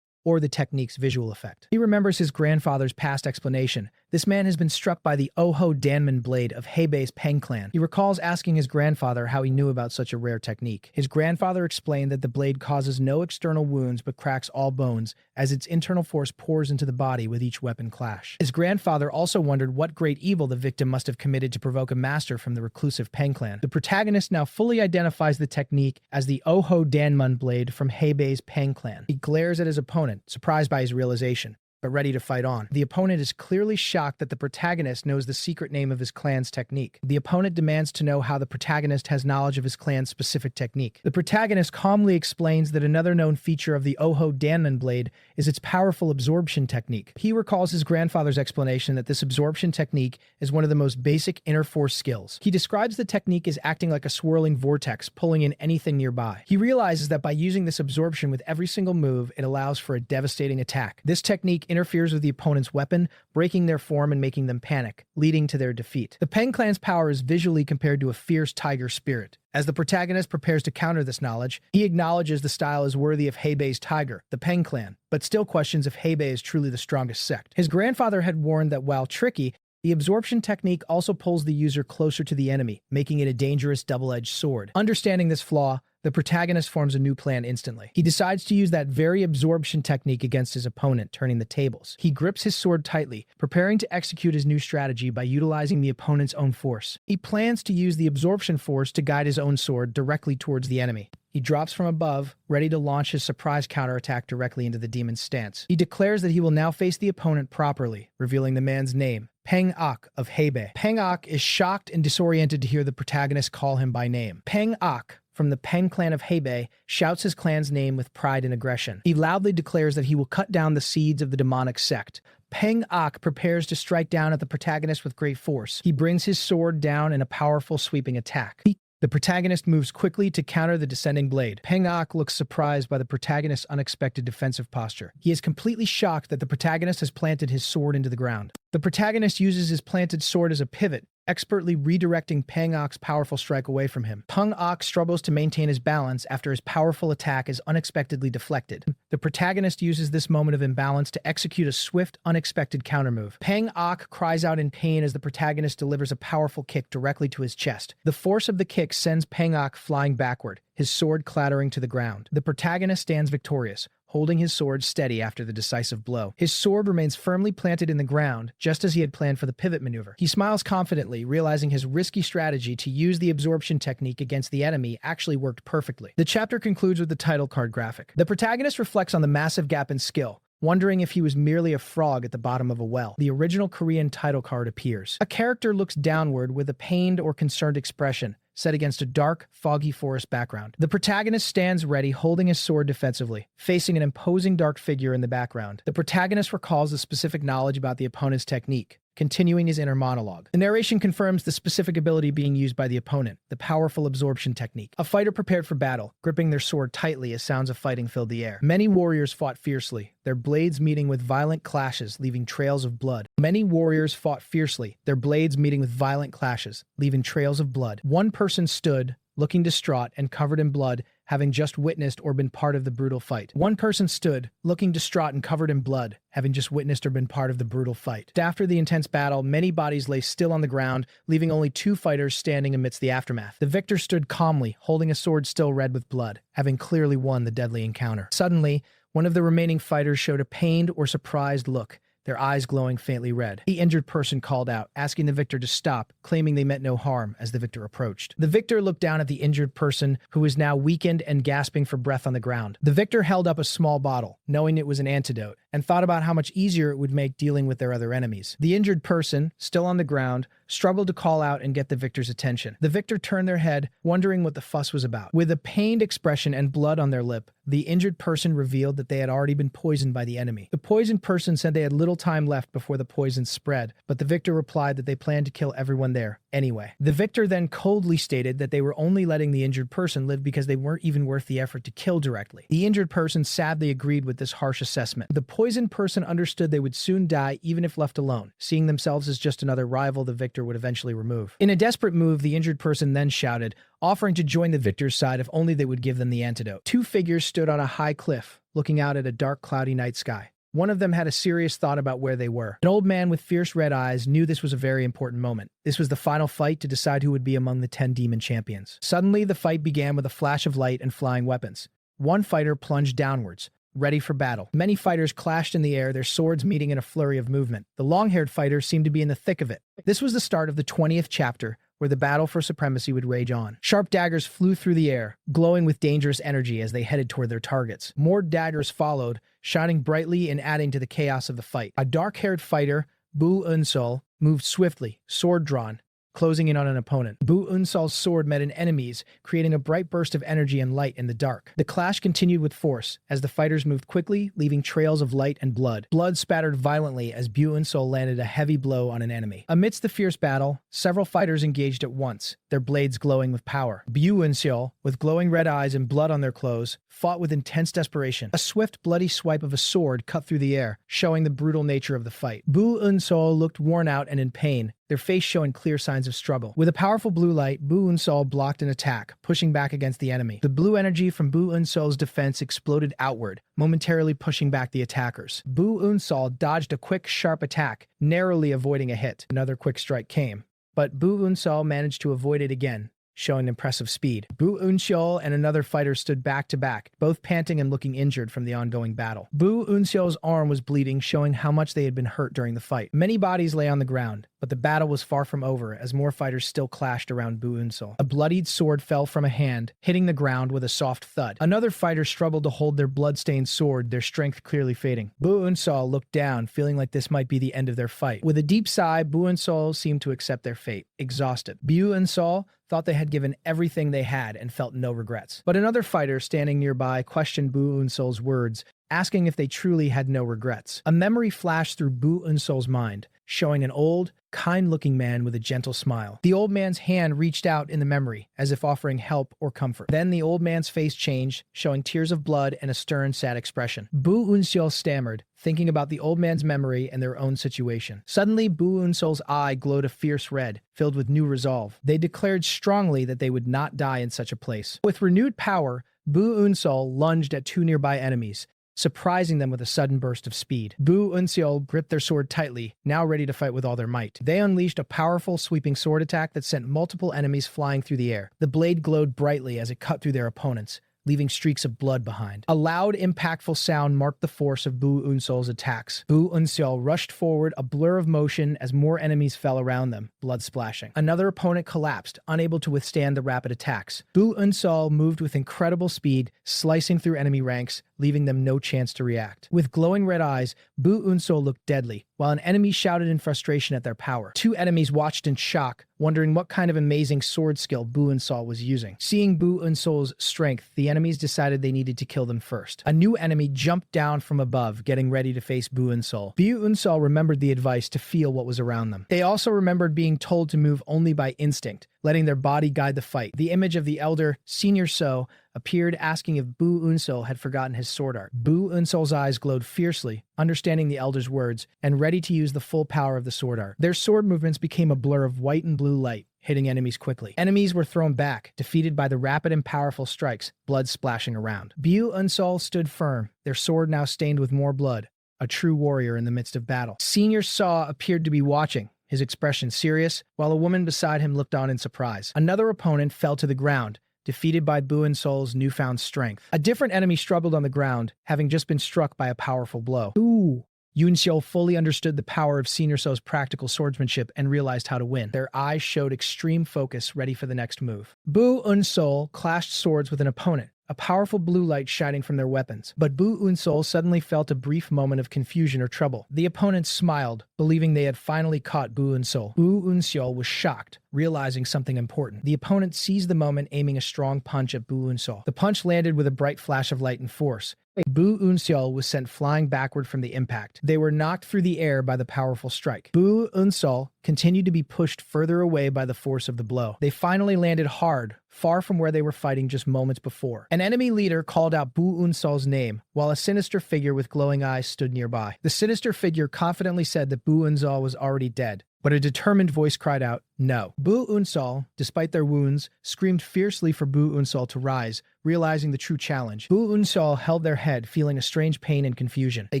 or the technique's visual effect. He remembers his grandfather's past explanation. This man has been struck by the Oho Danman blade of Heibei's Peng clan. He recalls asking his grandfather how he knew about such a rare technique. His grandfather explained that the blade causes no external wounds but cracks all bones as its internal force pours into the body with each weapon clash. His grandfather also wondered what great evil the victim must have committed to provoke a master from the reclusive Peng clan. The protagonist now fully identifies the technique as the Oho Danman blade from Heibei's Peng clan. He glares at his opponent, surprised by his realization, but ready to fight on. The opponent is clearly shocked that the protagonist knows the secret name of his clan's technique. The opponent demands to know how the protagonist has knowledge of his clan's specific technique. The protagonist calmly explains that another known feature of the Oho Danman blade is its powerful absorption technique. He recalls his grandfather's explanation that this absorption technique is one of the most basic inner force skills. He describes the technique as acting like a swirling vortex, pulling in anything nearby. He realizes that by using this absorption with every single move, it allows for a devastating attack. This technique interferes with the opponent's weapon, breaking their form and making them panic, leading to their defeat. The Peng clan's power is visually compared to a fierce tiger spirit. As the protagonist prepares to counter this knowledge, he acknowledges the style is worthy of Heibei's tiger, the Peng clan, but still questions if Heibei is truly the strongest sect. His grandfather had warned that while tricky, the absorption technique also pulls the user closer to the enemy, making it a dangerous double-edged sword. Understanding this flaw, the protagonist forms a new plan instantly. He decides to use that very absorption technique against his opponent, turning the tables. He grips his sword tightly, preparing to execute his new strategy by utilizing the opponent's own force. He plans to use the absorption force to guide his own sword directly towards the enemy. He drops from above, ready to launch his surprise counterattack directly into the demon's stance. He declares that he will now face the opponent properly, revealing the man's name, Peng Ak of Heibei. Peng Ak is shocked and disoriented to hear the protagonist call him by name. Peng Ak, from the Peng clan of Heibei, shouts his clan's name with pride and aggression. He loudly declares that he will cut down the seeds of the demonic sect. Peng Ak prepares to strike down at the protagonist with great force. He brings his sword down in a powerful sweeping attack. The protagonist moves quickly to counter the descending blade. Peng Ak looks surprised by the protagonist's unexpected defensive posture. He is completely shocked that the protagonist has planted his sword into the ground. The protagonist uses his planted sword as a pivot, expertly redirecting Peng Ak's powerful strike away from him. Peng Ak struggles to maintain his balance after his powerful attack is unexpectedly deflected. The protagonist uses this moment of imbalance to execute a swift, unexpected countermove. Peng Ak cries out in pain as the protagonist delivers a powerful kick directly to his chest. The force of the kick sends Peng Ak flying backward, his sword clattering to the ground. The protagonist stands victorious, holding his sword steady after the decisive blow. His sword remains firmly planted in the ground, just as he had planned for the pivot maneuver. He smiles confidently, realizing his risky strategy to use the absorption technique against the enemy actually worked perfectly. The chapter concludes with the title card graphic. The protagonist reflects on the massive gap in skill, wondering if he was merely a frog at the bottom of a well. The original Korean title card appears. A character looks downward with a pained or concerned expression, set against a dark, foggy forest background. The protagonist stands ready, holding his sword defensively, facing an imposing dark figure in the background. The protagonist recalls the specific knowledge about the opponent's technique, continuing his inner monologue. The narration confirms the specific ability being used by the opponent, the powerful absorption technique. A fighter prepared for battle, gripping their sword tightly as sounds of fighting filled the air. Many warriors fought fiercely, their blades meeting with violent clashes, leaving trails of blood. Many warriors fought fiercely, their blades meeting with violent clashes, leaving trails of blood. One person stood, looking distraught and covered in blood, having just witnessed or been part of the brutal fight. One person stood, looking distraught and covered in blood, having just witnessed or been part of the brutal fight. After the intense battle, many bodies lay still on the ground, leaving only 2 fighters standing amidst the aftermath. The victor stood calmly, holding a sword still red with blood, having clearly won the deadly encounter. Suddenly, one of the remaining fighters showed a pained or surprised look, their eyes glowing faintly red. The injured person called out, asking the victor to stop, claiming they meant no harm as the victor approached. The victor looked down at the injured person, who was now weakened and gasping for breath on the ground. The victor held up a small bottle, knowing it was an antidote, and thought about how much easier it would make dealing with their other enemies. The injured person, still on the ground, struggled to call out and get the victor's attention. The victor turned their head, wondering what the fuss was about. With a pained expression and blood on their lip, the injured person revealed that they had already been poisoned by the enemy. The poisoned person said they had little time left before the poison spread, but the victor replied that they planned to kill everyone there anyway. The victor then coldly stated that they were only letting the injured person live because they weren't even worth the effort to kill directly. The injured person sadly agreed with this harsh assessment. The poisoned person understood they would soon die even if left alone. Seeing themselves as just another rival, the victor would eventually remove. In a desperate move, the injured person then shouted, offering to join the victor's side if only they would give them the antidote. 2 figures stood on a high cliff, looking out at a dark, cloudy night sky. One of them had a serious thought about where they were. An old man with fierce red eyes knew this was a very important moment. This was the final fight to decide who would be among the 10 demon champions. Suddenly, the fight began with a flash of light and flying weapons. One fighter plunged downwards, ready for battle. Many fighters clashed in the air, their swords meeting in a flurry of movement. The long-haired fighter seemed to be in the thick of it. This was the start of the 20th chapter, where the battle for supremacy would rage on. Sharp daggers flew through the air, glowing with dangerous energy as they headed toward their targets. More daggers followed, shining brightly and adding to the chaos of the fight. A dark-haired fighter, Bu Unsol, moved swiftly, sword drawn, closing in on an opponent. Bu Unsol's sword met an enemy's, creating a bright burst of energy and light in the dark. The clash continued with force, as the fighters moved quickly, leaving trails of light and blood. Blood spattered violently as Bu Unsol landed a heavy blow on an enemy. Amidst the fierce battle, several fighters engaged at once, their blades glowing with power. Bu Unsol, with glowing red eyes and blood on their clothes, fought with intense desperation. A swift, bloody swipe of a sword cut through the air, showing the brutal nature of the fight. Bu Unsol looked worn out and in pain, their face showing clear signs of struggle. With a powerful blue light, Bu Unsol blocked an attack, pushing back against the enemy. The blue energy from Bu Unsol's defense exploded outward, momentarily pushing back the attackers. Bu Unsol dodged a quick, sharp attack, narrowly avoiding a hit. Another quick strike came, but Bu Unsol managed to avoid it again, showing impressive speed. Bu Unsol and another fighter stood back to back, both panting and looking injured from the ongoing battle. Bu Unsol's arm was bleeding, showing how much they had been hurt during the fight. Many bodies lay on the ground, but the battle was far from over as more fighters still clashed around Bu Unsol. A bloodied sword fell from a hand, hitting the ground with a soft thud. Another fighter struggled to hold their blood-stained sword, their strength clearly fading. Bu Unsol looked down, feeling like this might be the end of their fight. With a deep sigh, Bu Unsol seemed to accept their fate, exhausted. Bu Unsol thought they had given everything they had and felt no regrets. But another fighter standing nearby questioned Bu Unsol's words, asking if they truly had no regrets. A memory flashed through Bu Unsol's mind, showing an old, kind-looking man with a gentle smile. The old man's hand reached out in the memory, as if offering help or comfort. Then the old man's face changed, showing tears of blood and a stern, sad expression. Bu Unsol stammered, thinking about the old man's memory and their own situation. Suddenly, Bu Unsol's eye glowed a fierce red, filled with new resolve. They declared strongly that they would not die in such a place. With renewed power, Bu Unsol lunged at 2 nearby enemies, surprising them with a sudden burst of speed. Bu Unsol gripped their sword tightly, now ready to fight with all their might. They unleashed a powerful, sweeping sword attack that sent multiple enemies flying through the air. The blade glowed brightly as it cut through their opponents, leaving streaks of blood behind. A loud, impactful sound marked the force of Bu Unsol's attacks. Bu Unsol rushed forward, a blur of motion as more enemies fell around them, blood splashing. Another opponent collapsed, unable to withstand the rapid attacks. Bu Unsol moved with incredible speed, slicing through enemy ranks, leaving them no chance to react. With glowing red eyes, Bu Unsol looked deadly, while an enemy shouted in frustration at their power. 2 enemies watched in shock, wondering what kind of amazing sword skill Bu Unsol was using. Seeing Bu Unsol's strength, the enemies decided they needed to kill them first. A new enemy jumped down from above, getting ready to face Bu Unsol. Bu Unsol remembered the advice to feel what was around them. They also remembered being told to move only by instinct, letting their body guide the fight. The image of the elder, Senior So, appeared, asking if Bu Unsol had forgotten his sword art. Bu Unsol's eyes glowed fiercely, understanding the elder's words, and ready to use the full power of the sword art. Their sword movements became a blur of white and blue light, hitting enemies quickly. Enemies were thrown back, defeated by the rapid and powerful strikes, blood splashing around. Bu Unsol stood firm, their sword now stained with more blood, a true warrior in the midst of battle. Senior Saw appeared to be watching, his expression serious, while a woman beside him looked on in surprise. Another opponent fell to the ground, defeated by Bu Unsol's newfound strength. A different enemy struggled on the ground, having just been struck by a powerful blow. Ooh! Yunxiu fully understood the power of Senior So's practical swordsmanship and realized how to win. Their eyes showed extreme focus, ready for the next move. Bu Unsol clashed swords with an opponent, a powerful blue light shining from their weapons. But Bu Unsol suddenly felt a brief moment of confusion or trouble. The opponents smiled, believing they had finally caught Bu Unsol. Bu Unsol was shocked, realizing something important. The opponent seized the moment, aiming a strong punch at Bu Unsol. The punch landed with a bright flash of light and force. Bu Unsol was sent flying backward from the impact. They were knocked through the air by the powerful strike. Bu Unsol continued to be pushed further away by the force of the blow. They finally landed hard, far from where they were fighting just moments before. An enemy leader called out Bu Unsol's name, while a sinister figure with glowing eyes stood nearby. The sinister figure confidently said that Bu Unsol was already dead, but a determined voice cried out, no. Bu Unsol, despite their wounds, screamed fiercely for Bu Unsol to rise, realizing the true challenge. Bu Unsol held their head, feeling a strange pain and confusion. They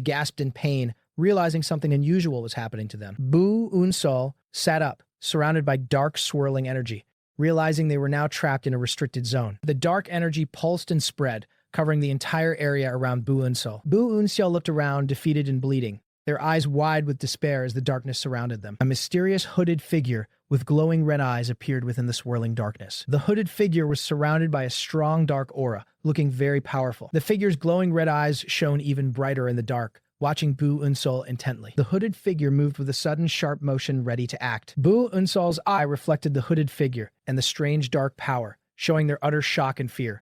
gasped in pain, realizing something unusual was happening to them. Bu Unsol sat up, surrounded by dark, swirling energy, realizing they were now trapped in a restricted zone. The dark energy pulsed and spread, covering the entire area around Bu Unsol. Bu Unsol looked around, defeated and bleeding, their eyes wide with despair as the darkness surrounded them. A mysterious hooded figure with glowing red eyes appeared within the swirling darkness. The hooded figure was surrounded by a strong dark aura, looking very powerful. The figure's glowing red eyes shone even brighter in the dark, watching Bu Unsol intently. The hooded figure moved with a sudden sharp motion, ready to act. Bu Unsol's eye reflected the hooded figure and the strange dark power, showing their utter shock and fear.